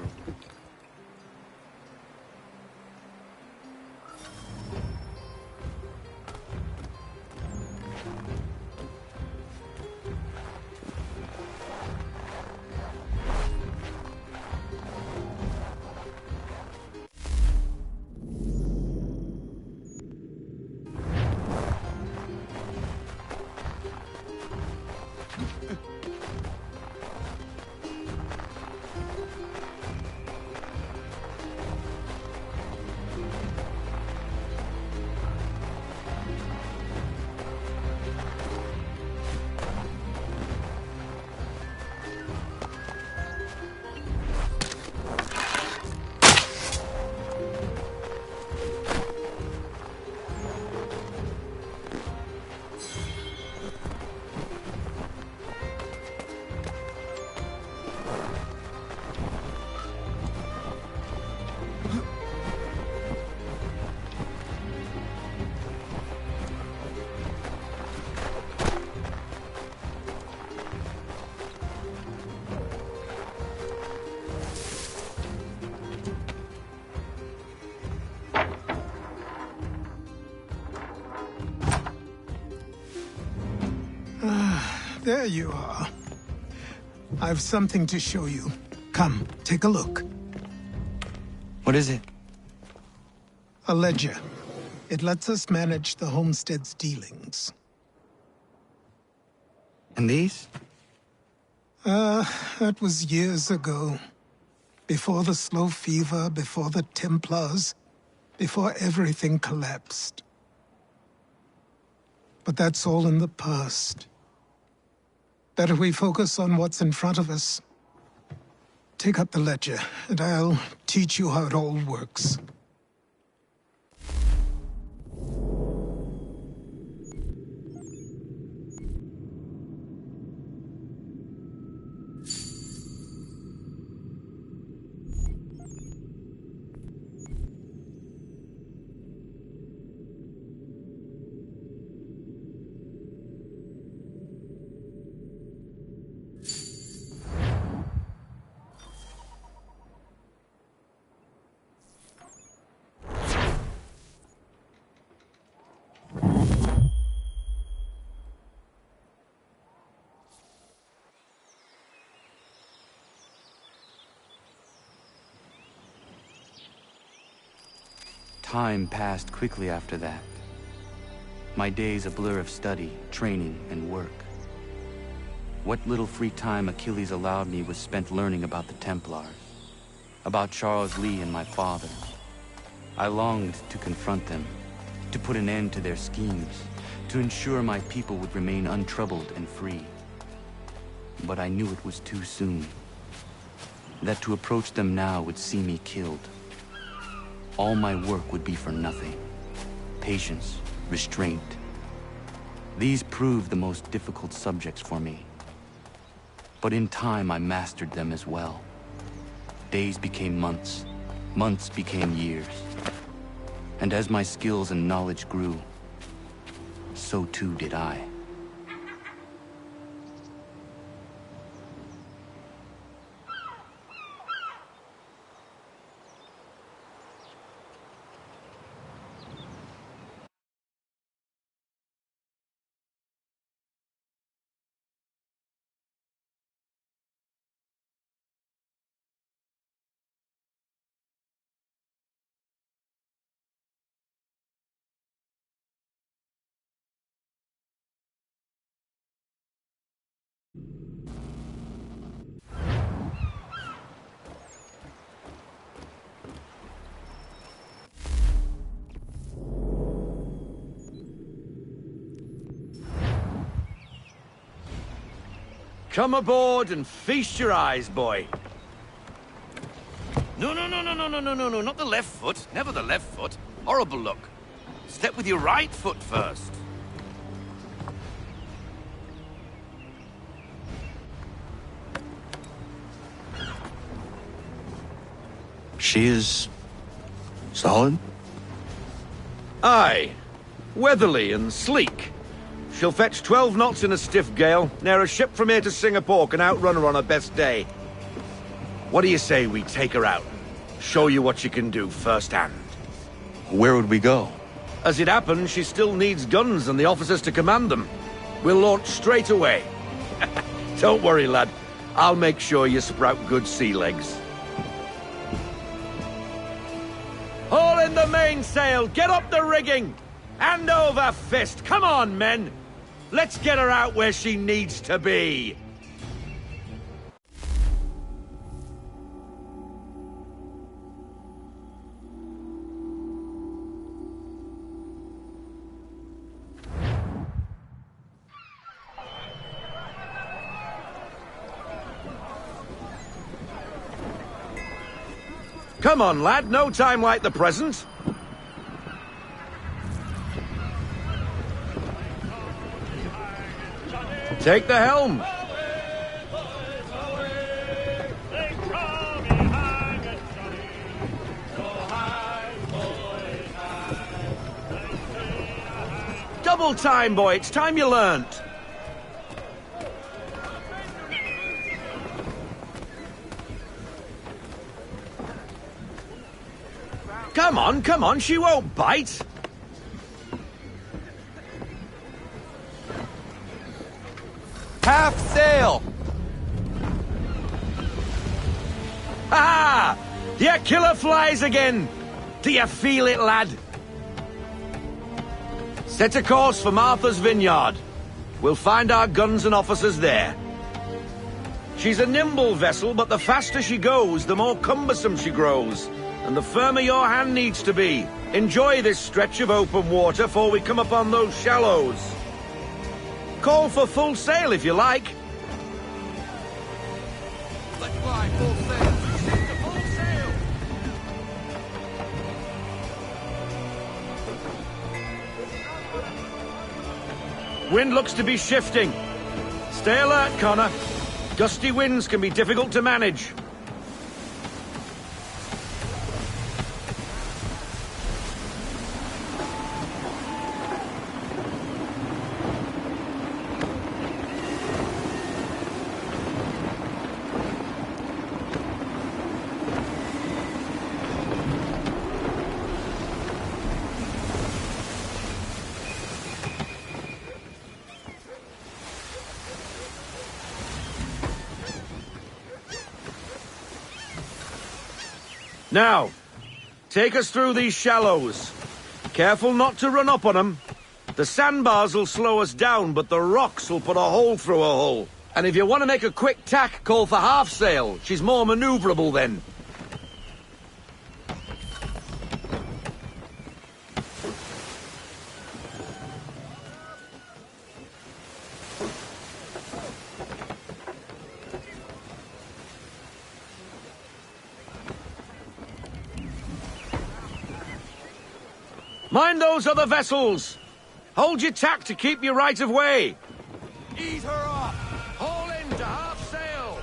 There you are. I've something to show you. Come, take a look. What is it? A ledger. It lets us manage the homestead's dealings. And these? That was years ago. Before the slow fever, before the Templars, before everything collapsed. But that's all in the past. Better we focus on what's in front of us. Take up the ledger, and I'll teach you how it all works. Time passed quickly after that. My days a blur of study, training, and work. What little free time Achilles allowed me was spent learning about the Templars, about Charles Lee and my father. I longed to confront them, to put an end to their schemes, to ensure my people would remain untroubled and free. But I knew it was too soon, that to approach them now would see me killed. All my work would be for nothing. Patience, restraint. These proved the most difficult subjects for me. But in time, I mastered them as well. Days became months. Months became years. And as my skills and knowledge grew, so too did I. Come aboard and feast your eyes, boy. No, not the left foot. Never the left foot. Horrible look. Step with your right foot first. She is... solid? Aye. Weatherly and sleek. She'll fetch 12 knots in a stiff gale, ne'er a ship from here to Singapore can outrun her on her best day. What do you say we take her out? Show you what she can do firsthand. Where would we go? As it happens, she still needs guns and the officers to command them. We'll launch straight away. Don't worry, lad. I'll make sure you sprout good sea legs. Haul in the mainsail! Get up the rigging! Hand over fist! Come on, men! Let's get her out where she needs to be! Come on, lad. No time like the present. Take the helm. Double time, boy. It's time you learnt. Come on, she won't bite. Half sail! Ha! Your killer flies again! Do you feel it, lad? Set a course for Martha's Vineyard. We'll find our guns and officers there. She's a nimble vessel, but the faster she goes, the more cumbersome she grows. And the firmer your hand needs to be. Enjoy this stretch of open water before we come upon those shallows. Call for full sail if you like. Let's fly full sail. Full sail. Wind looks to be shifting. Stay alert, Connor. Gusty winds can be difficult to manage. Now, take us through these shallows. Careful not to run up on them. The sandbars will slow us down, but the rocks will put a hole through a hull. And if you want to make a quick tack, call for half sail. She's more maneuverable then. Mind those other vessels! Hold your tack to keep your right of way! Ease her off! Haul in to half sail!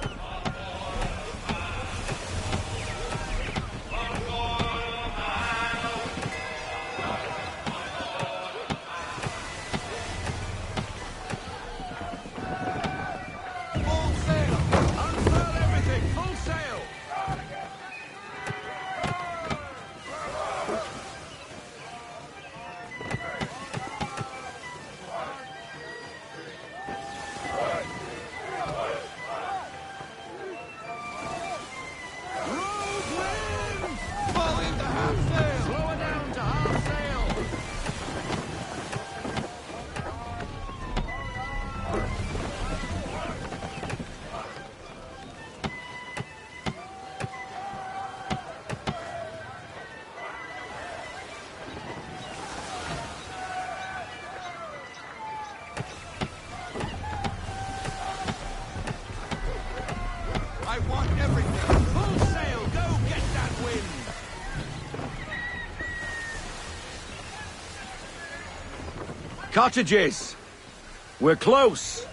Full sail! Unfurl everything! Full sail! I want everything! Full sail! Go get that wind! Cottages! We're close!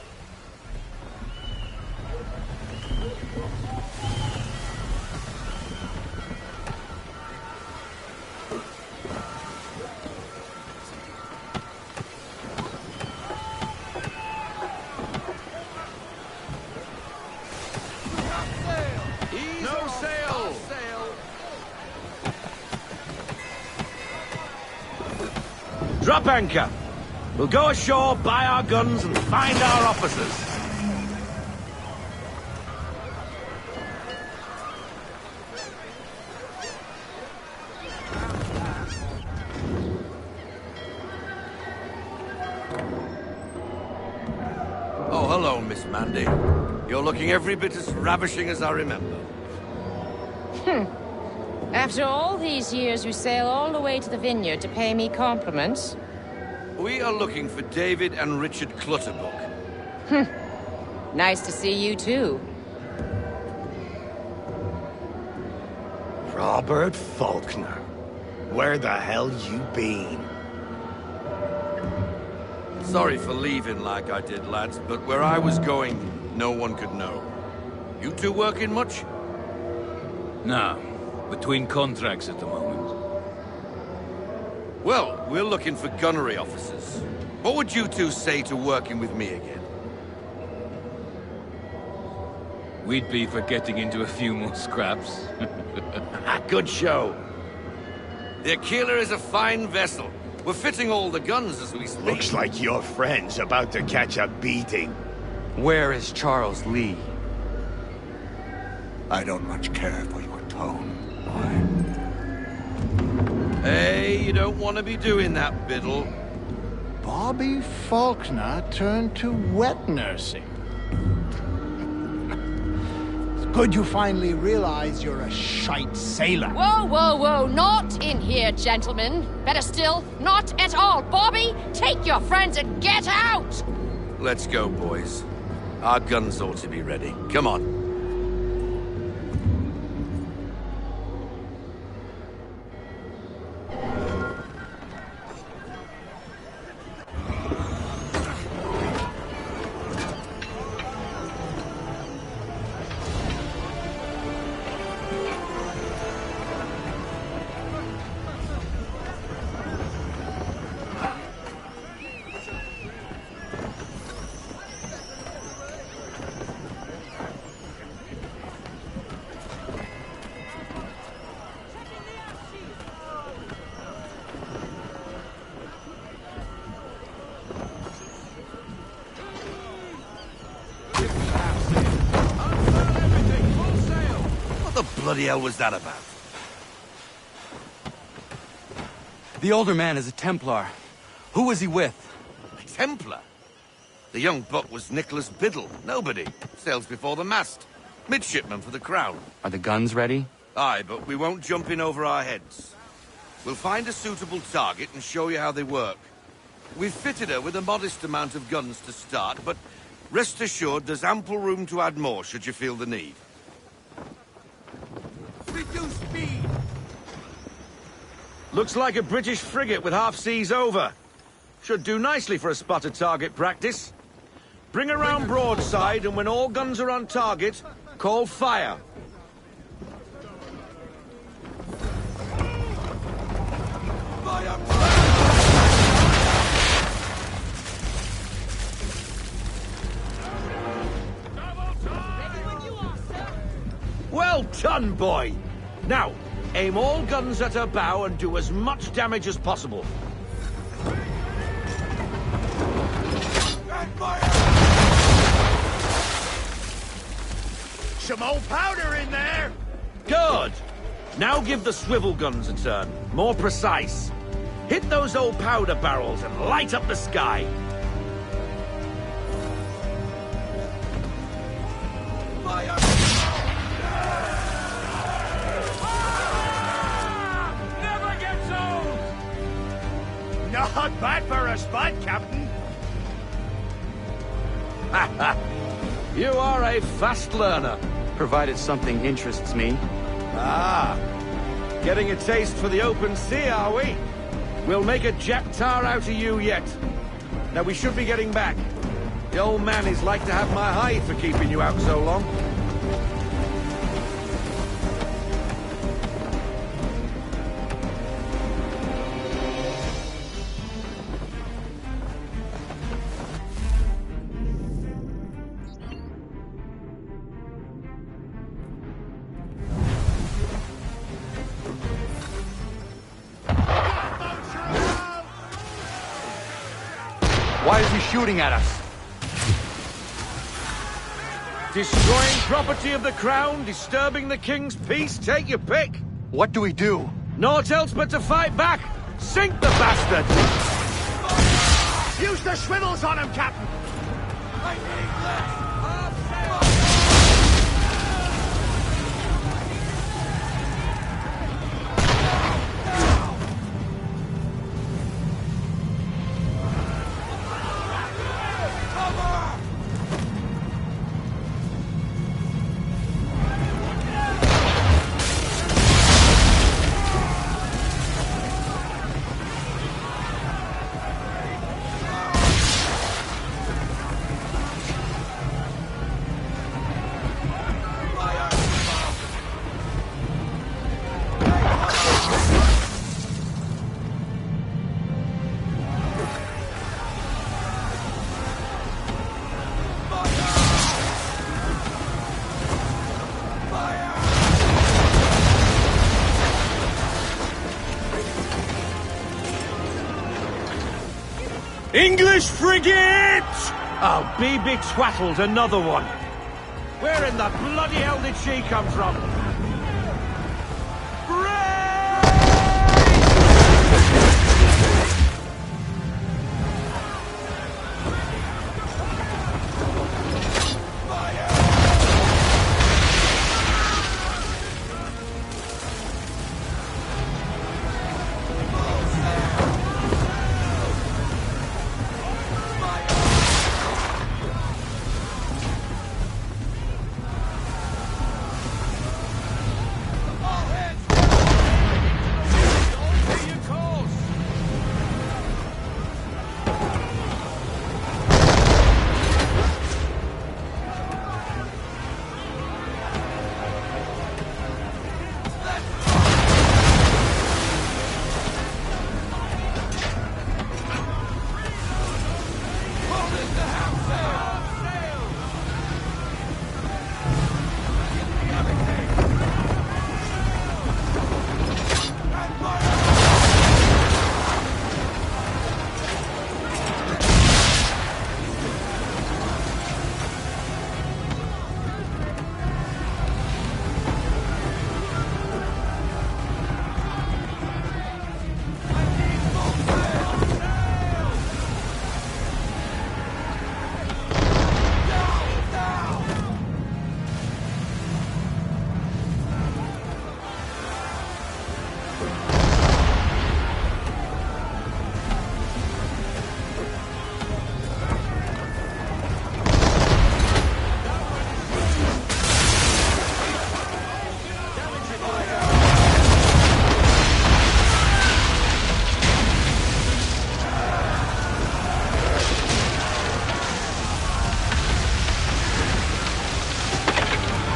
Drop anchor. We'll go ashore, buy our guns, and find our officers. Oh, hello, Miss Mandy. You're looking every bit as ravishing as I remember. After all these years, you sail all the way to the vineyard to pay me compliments? We are looking for David and Richard Clutterbuck. Nice to see you, too. Robert Faulkner. Where the hell you been? Sorry for leaving like I did, lads, but where I was going, no one could know. You two working much? No. Between contracts at the moment. Well, we're looking for gunnery officers. What would you two say to working with me again? We'd be for getting into a few more scraps. Good show. The Aquila is a fine vessel. We're fitting all the guns as we speak. Looks like your friend's about to catch a beating. Where is Charles Lee? I don't much care for your tone. Hey, you don't want to be doing that, Biddle. Bobby Faulkner turned to wet nursing. It's good you finally realize you're a shite sailor. Whoa, whoa, whoa, not in here, gentlemen. Better still, not at all. Bobby, take your friends and get out! Let's go, boys. Our guns ought to be ready. Come on. Bloody hell was that about? The older man is a Templar. Who was he with? A Templar? The young buck was Nicholas Biddle. Nobody. Sails before the mast. Midshipman for the Crown. Are the guns ready? Aye, but we won't jump in over our heads. We'll find a suitable target and show you how they work. We've fitted her with a modest amount of guns to start, but rest assured there's ample room to add more should you feel the need. Reduce speed! Looks like a British frigate with half seas over. Should do nicely for a spotted target practice. Bring her round broadside, and when all guns are on target, call fire. Well done, boy! Now, aim all guns at her bow and do as much damage as possible. Some old powder in there! Good! Now give the swivel guns a turn. More precise. Hit those old powder barrels and light up the sky. Fire! Never gets old! Not bad for a spud, Captain. You are a fast learner. Provided something interests me. Ah, getting a taste for the open sea, are we? We'll make a Jack Tar out of you yet. Now we should be getting back. The old man is like to have my hide for keeping you out so long. shooting at us. Destroying property of the crown, disturbing the king's peace, take your pick. What do we do? Naught else but to fight back. Sink the bastard! Use the swivels on him, Captain! I need less! English frigate! Oh, be big twaddled, another one. Where in the bloody hell did she come from?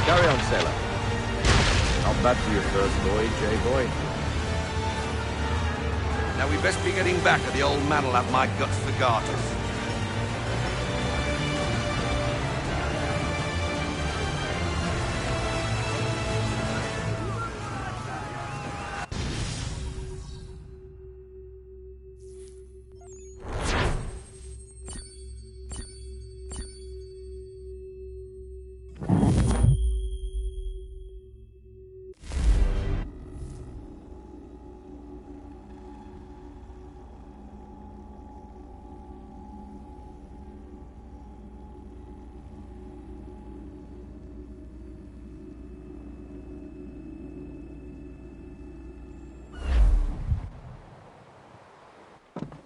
Carry on, sailor. Not bad for your first voyage, eh, boy? Now we best be getting back, or the old man'll have my guts for garters.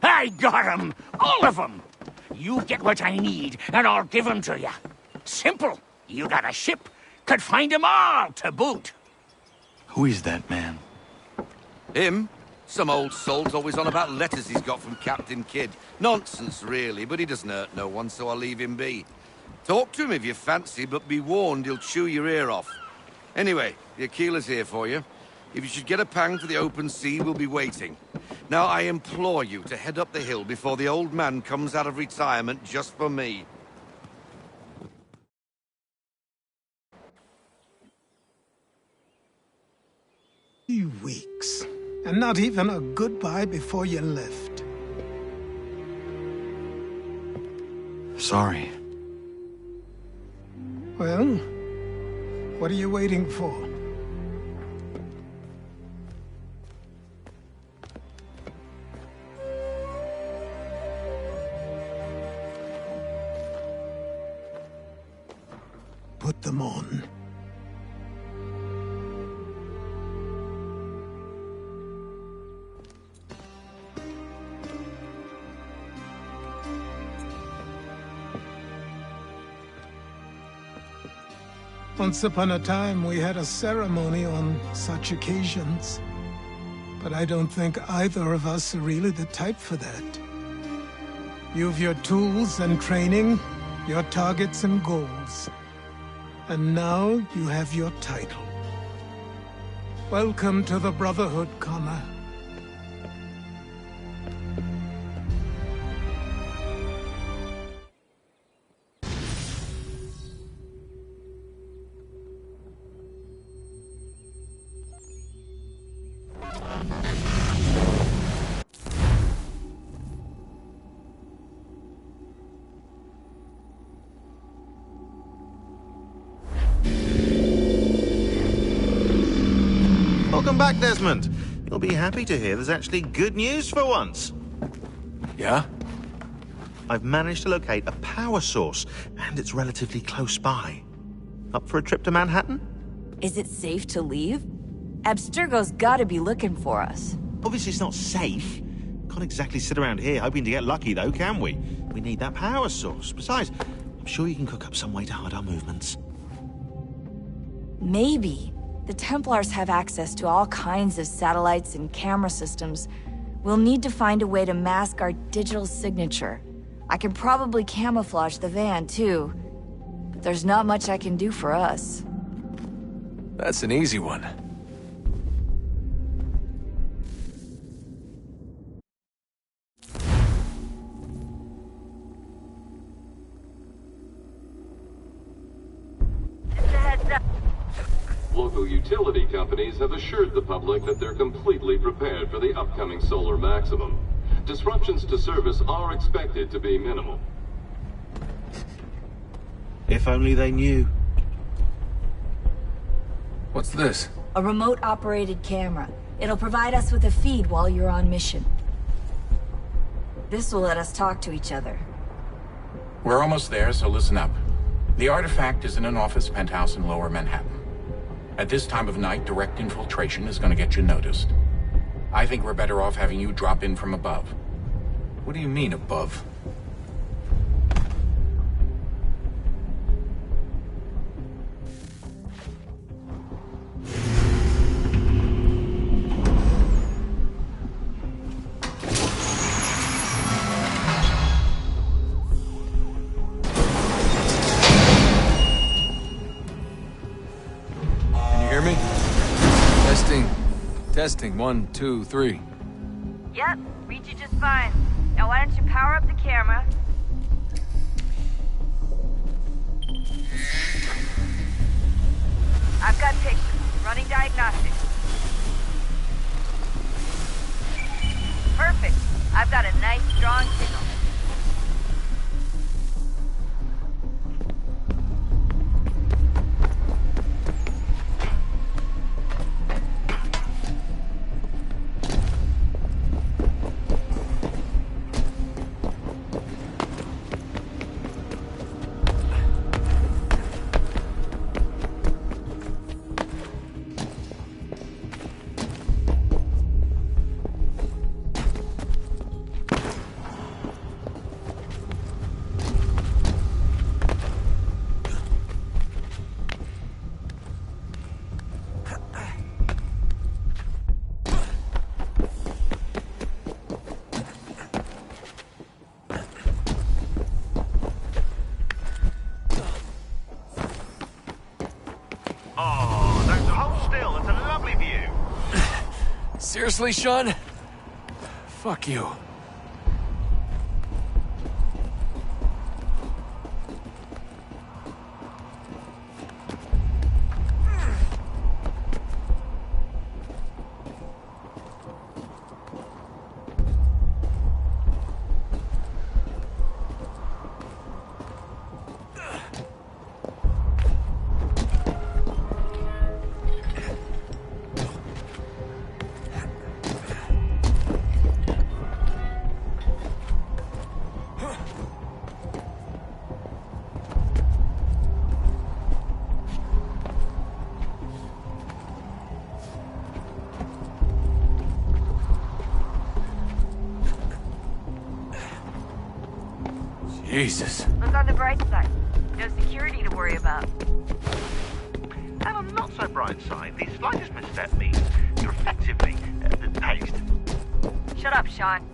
I got 'em! All of 'em! You get what I need, and I'll give 'em to you. Simple. You got a ship. Could find 'em all to boot. Who is that man? Him? Some old salt's always on about letters he's got from Captain Kidd. Nonsense, really, but he doesn't hurt no one, so I'll leave him be. Talk to him if you fancy, but be warned he'll chew your ear off. Anyway, the Aquila's here for you. If you should get a pang for the open sea, we'll be waiting. Now, I implore you to head up the hill before the old man comes out of retirement just for me. 3 weeks, and not even a goodbye before you left. sorry. Well, what are you waiting for? Put them on. Once upon a time, we had a ceremony on such occasions. But I don't think either of us are really the type for that. You've your tools and training, your targets and goals. And now you have your title. Welcome to the Brotherhood, Connor. Welcome back, Desmond. You'll be happy to hear there's actually good news for once. Yeah? I've managed to locate a power source, and it's relatively close by. Up for a trip to Manhattan? Is it safe to leave? Abstergo's gotta be looking for us. Obviously it's not safe. Can't exactly sit around here hoping to get lucky, though, can we? We need that power source. Besides, I'm sure you can cook up some way to hide our movements. Maybe. The Templars have access to all kinds of satellites and camera systems. We'll need to find a way to mask our digital signature. I can probably camouflage the van, too. But there's not much I can do for us. That's an easy one. Local utility companies have assured the public that they're completely prepared for the upcoming solar maximum. Disruptions to service are expected to be minimal. If only they knew. What's this? A remote-operated camera. It'll provide us with a feed while you're on mission. This will let us talk to each other. We're almost there, so listen up. The artifact is in an office penthouse in Lower Manhattan. At this time of night, direct infiltration is going to get you noticed. I think we're better off having you drop in from above. What do you mean, above? Testing, 1, 2, 3. Yep, read you just fine. Now why don't you power up the camera? I've got pictures. Running diagnostics. Perfect. I've got a nice, strong signal. Seriously, Sean? Fuck you. Jesus. Look on the bright side. No security to worry about. And on the not so bright side, the slightest misstep means you're effectively hazed. Shut up, Sean.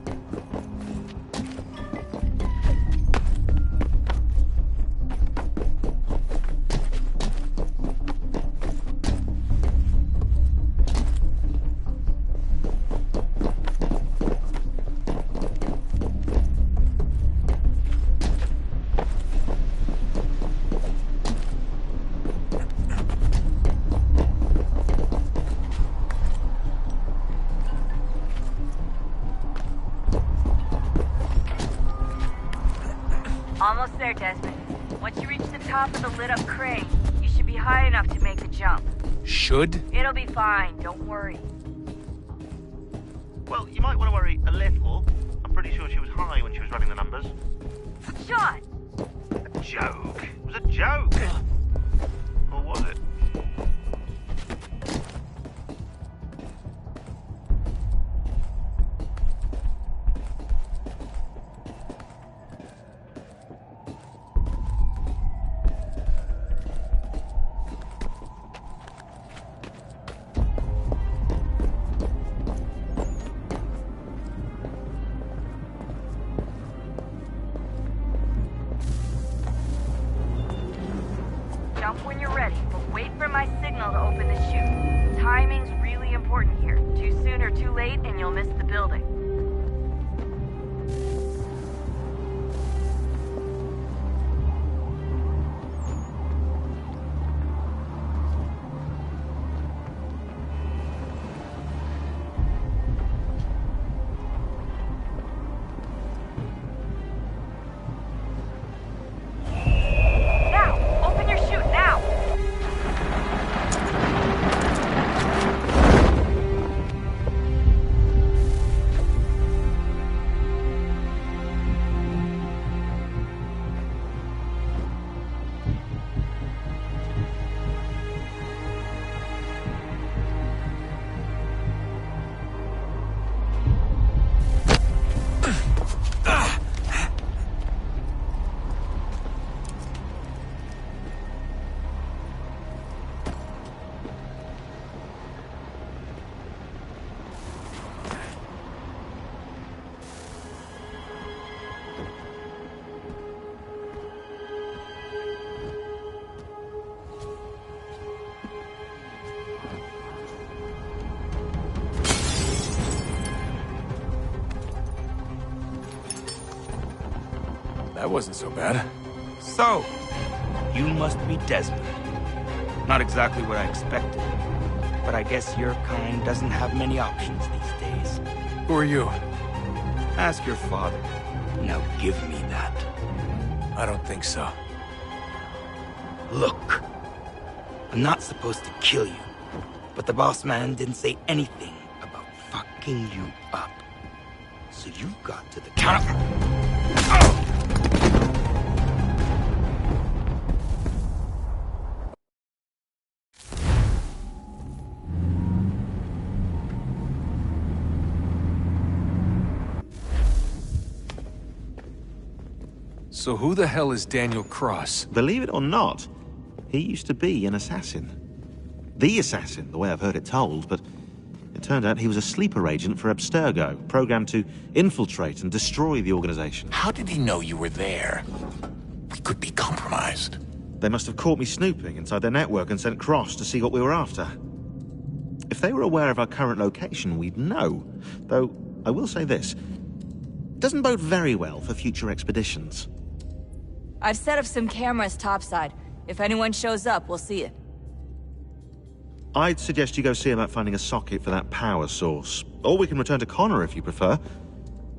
Almost there, Desmond. Once you reach the top of the lit-up crane, you should be high enough to make the jump. Should? It'll be fine, don't worry. Well, you might want to worry a little. I'm pretty sure she was high when she was running the numbers. Sean! A joke. It was a joke. Or was it? Jump when you're ready, but wait for my signal to open the chute. Timing's really important here. Too soon or too late, and you'll miss the building. That wasn't so bad. So, you must be Desmond. Not exactly what I expected, but I guess your kind doesn't have many options these days. Who are you? Ask your father. Now give me that. I don't think so. Look, I'm not supposed to kill you, but the boss man didn't say anything about fucking you up. So you've got to the counter. So who the hell is Daniel Cross? Believe it or not, he used to be an assassin. The assassin, the way I've heard it told, but it turned out he was a sleeper agent for Abstergo, programmed to infiltrate and destroy the organization. How did he know you were there? We could be compromised. They must have caught me snooping inside their network and sent Cross to see what we were after. If they were aware of our current location, we'd know. Though, I will say this. It doesn't bode very well for future expeditions. I've set up some cameras topside. If anyone shows up, we'll see it. I'd suggest you go see about finding a socket for that power source. Or we can return to Connor if you prefer.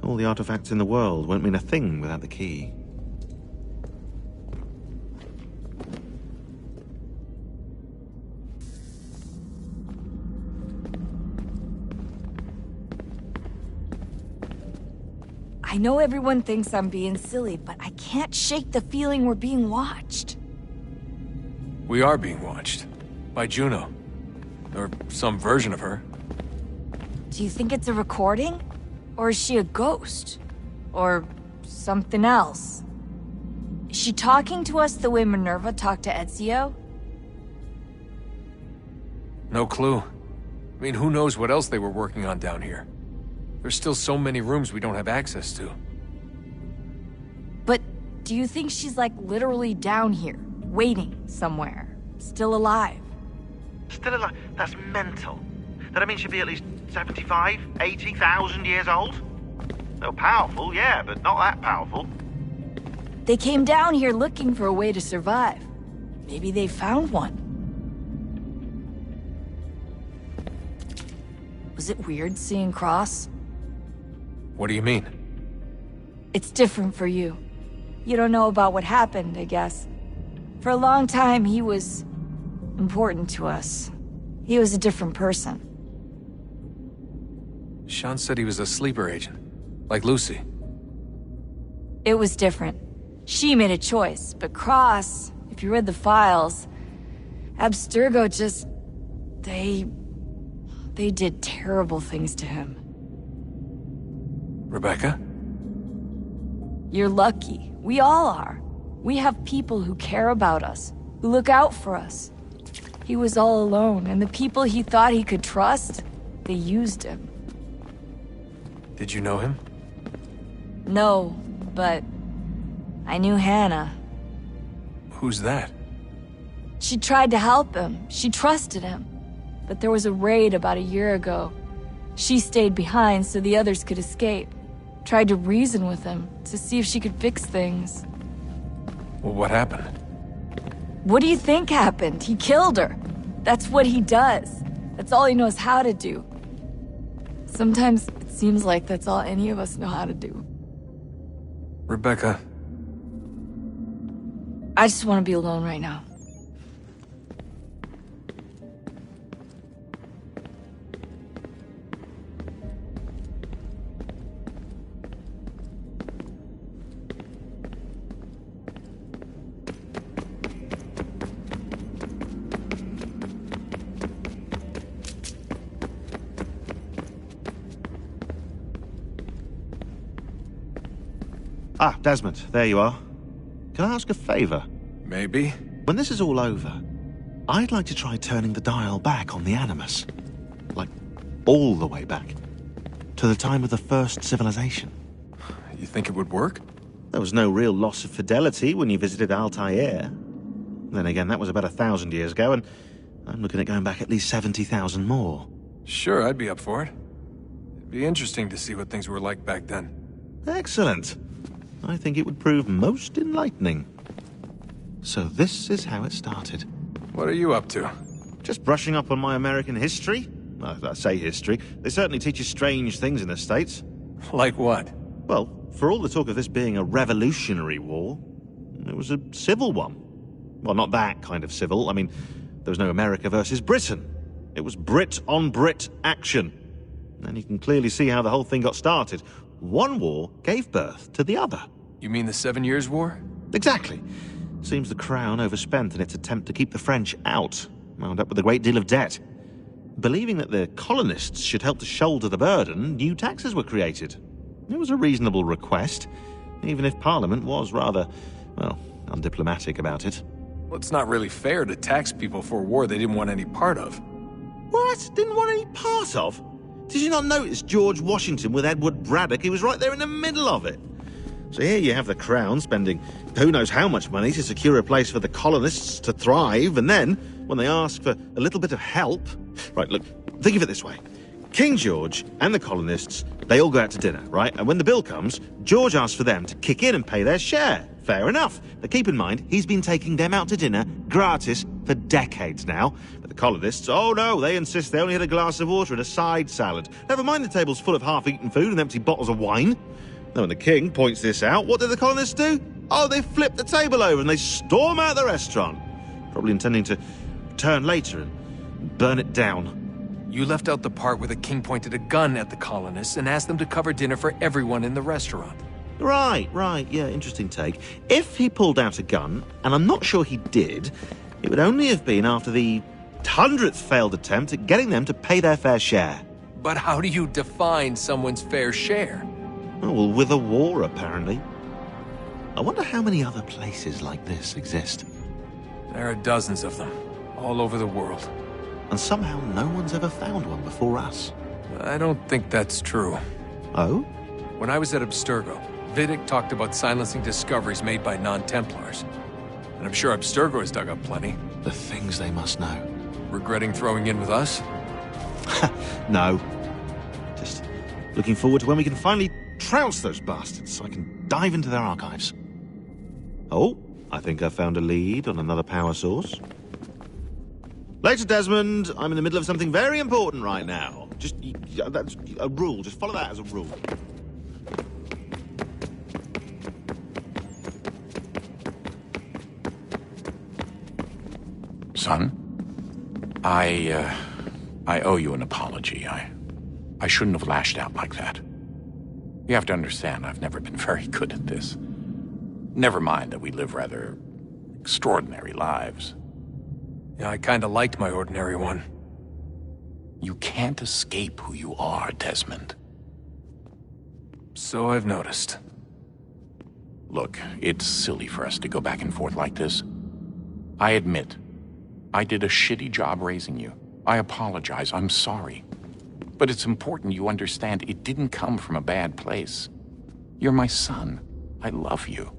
All the artifacts in the world won't mean a thing without the key. I know everyone thinks I'm being silly, but I can't shake the feeling we're being watched. We are being watched. By Juno. Or some version of her. Do you think it's a recording? Or is she a ghost? Or something else? she talking to us the way Minerva talked to Ezio? No clue. I mean, who knows what else they were working on down here? There's still so many rooms we don't have access to. But do you think she's like literally down here, waiting somewhere, still alive? Still alive? That's mental. That I mean she'd be at least 75, 80,000 years old? So powerful, yeah, but not that powerful. They came down here looking for a way to survive. Maybe they found one. Was it weird seeing Cross? What do you mean? It's different for you. You don't know about what happened, I guess. For a long time, he was important to us. He was a different person. Sean said he was a sleeper agent, like Lucy. It was different. She made a choice, but Cross, if you read the files, Abstergo just... They did terrible things to him. Rebecca? You're lucky. We all are. We have people who care about us, who look out for us. He was all alone, and the people he thought he could trust, they used him. Did you know him? No, but I knew Hannah. Who's that? She tried to help him. She trusted him. But there was a raid about a year ago. She stayed behind so the others could escape. Tried to reason with him to see if she could fix things. Well, what happened? What do you think happened? He killed her. That's what he does. That's all he knows how to do. Sometimes it seems like that's all any of us know how to do. Rebecca. I just want to be alone right now. Ah, Desmond, there you are. Can I ask a favor? Maybe. When this is all over, I'd like to try turning the dial back on the Animus. Like, all the way back. To the time of the first civilization. You think it would work? There was no real loss of fidelity when you visited Altair. Then again, that was about 1,000 years ago, and I'm looking at going back at least 70,000 more. Sure, I'd be up for it. It'd be interesting to see what things were like back then. Excellent. I think it would prove most enlightening. So this is how it started. What are you up to? Just brushing up on my American history. Well, I say history. They certainly teach you strange things in the States. Like what? Well, for all the talk of this being a revolutionary war, it was a civil one. Well, not that kind of civil. I mean, there was no America versus Britain. It was Brit on Brit action. And you can clearly see how the whole thing got started. One war gave birth to the other. You mean the 7 Years' War? Exactly. Seems the Crown overspent in its attempt to keep the French out, wound up with a great deal of debt. Believing that the colonists should help to shoulder the burden, new taxes were created. It was a reasonable request, even if Parliament was rather, well, undiplomatic about it. Well, it's not really fair to tax people for a war they didn't want any part of. What? Didn't want any part of? Did you not notice George Washington with Edward Braddock? He was right there in the middle of it. So here you have the Crown spending who knows how much money to secure a place for the colonists to thrive, and then, when they ask for a little bit of help... Right, look, think of it this way. King George and the colonists, they all go out to dinner, right? And when the bill comes, George asks for them to kick in and pay their share. Fair enough. But keep in mind, he's been taking them out to dinner gratis for decades now. But the colonists, oh no, they insist they only had a glass of water and a side salad. Never mind the table's full of half-eaten food and empty bottles of wine. Now when the king points this out, what do the colonists do? Oh, they flip the table over and they storm out the restaurant. Probably intending to return later and burn it down. You left out the part where the king pointed a gun at the colonists and asked them to cover dinner for everyone in the restaurant. Right, yeah, interesting take. If he pulled out a gun, and I'm not sure he did, it would only have been after the 100th failed attempt at getting them to pay their fair share. But how do you define someone's fair share? Oh, well, with a war, apparently. I wonder how many other places like this exist. There are dozens of them, all over the world. And somehow no one's ever found one before us. I don't think that's true. Oh? When I was at Abstergo, Vidic talked about silencing discoveries made by non-Templars. And I'm sure Abstergo has dug up plenty. The things they must know. Regretting throwing in with us? No. Just looking forward to when we can finally trounce those bastards so I can dive into their archives. Oh, I think I found a lead on another power source. Later, Desmond. I'm in the middle of something very important right now. That's a rule. Just follow that as a rule. Son, I owe you an apology. I shouldn't have lashed out like that. You have to understand, I've never been very good at this. Never mind that we live rather extraordinary lives. Yeah, I kinda liked my ordinary one. You can't escape who you are, Desmond. So I've noticed. Look, it's silly for us to go back and forth like this. I admit, I did a shitty job raising you. I apologize, I'm sorry. But it's important you understand it didn't come from a bad place. You're my son. I love you.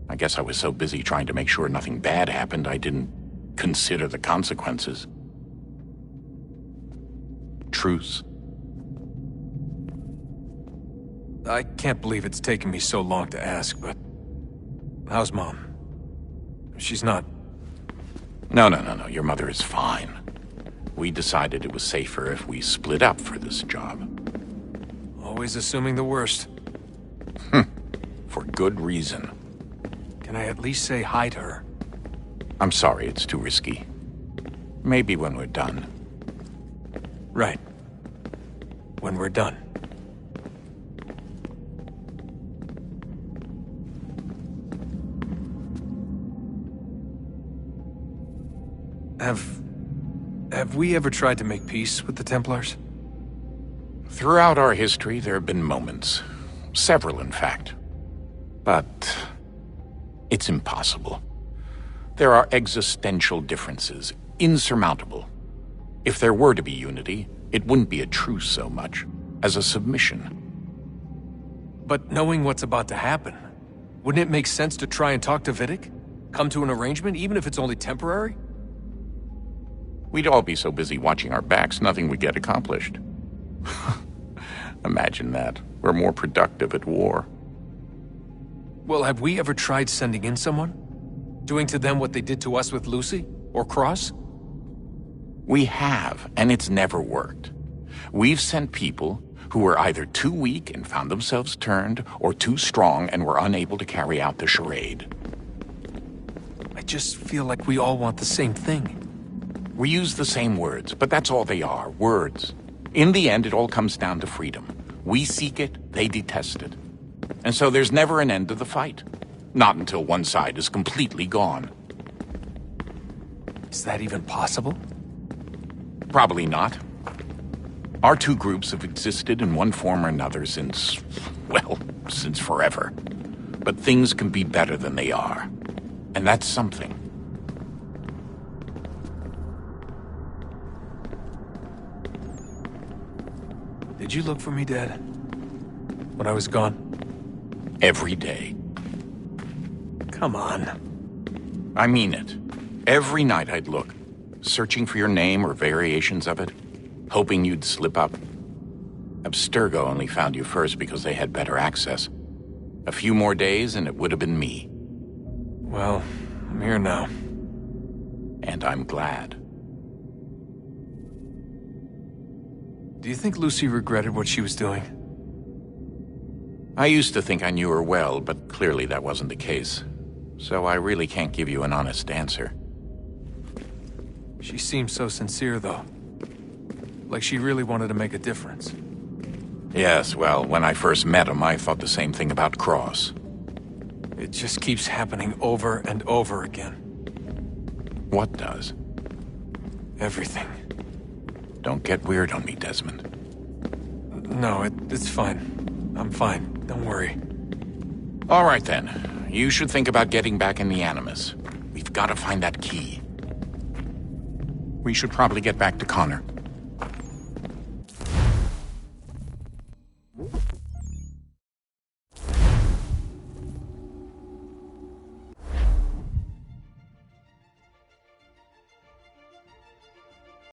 I guess I was so busy trying to make sure nothing bad happened, I didn't consider the consequences. Truce. I can't believe it's taken me so long to ask, but... how's Mom? She's not... No. Your mother is fine. We decided it was safer if we split up for this job. Always assuming the worst. For good reason. Can I at least say hi to her? I'm sorry, it's too risky. Maybe when we're done. Right. When we're done. Have we ever tried to make peace with the Templars? Throughout our history, there have been moments. Several, in fact. But it's impossible. There are existential differences, insurmountable. If there were to be unity, it wouldn't be a truce so much as a submission. But knowing what's about to happen, wouldn't it make sense to try and talk to Vidic? Come to an arrangement, even if it's only temporary? We'd all be so busy watching our backs, nothing would get accomplished. Imagine that. We're more productive at war. Well, have we ever tried sending in someone? Doing to them what they did to us with Lucy? Or Cross? We have, and it's never worked. We've sent people who were either too weak and found themselves turned, or too strong and were unable to carry out the charade. I just feel like we all want the same thing. We use the same words, but that's all they are, words. In the end, it all comes down to freedom. We seek it, they detest it. And so there's never an end to the fight. Not until one side is completely gone. Is that even possible? Probably not. Our two groups have existed in one form or another since forever. But things can be better than they are. And that's something. Did you look for me, Dad? When I was gone? Every day. Come on. I mean it. Every night I'd look, searching for your name or variations of it, hoping you'd slip up. Abstergo only found you first because they had better access. A few more days and it would have been me. Well, I'm here now. And I'm glad. Do you think Lucy regretted what she was doing? I used to think I knew her well, but clearly that wasn't the case. So I really can't give you an honest answer. She seemed so sincere, though. Like she really wanted to make a difference. Yes, well, when I first met him, I thought the same thing about Cross. It just keeps happening over and over again. What does? Everything. Don't get weird on me, Desmond. No, it's fine. I'm fine. Don't worry. All right, then. You should think about getting back in the Animus. We've got to find that key. We should probably get back to Connor.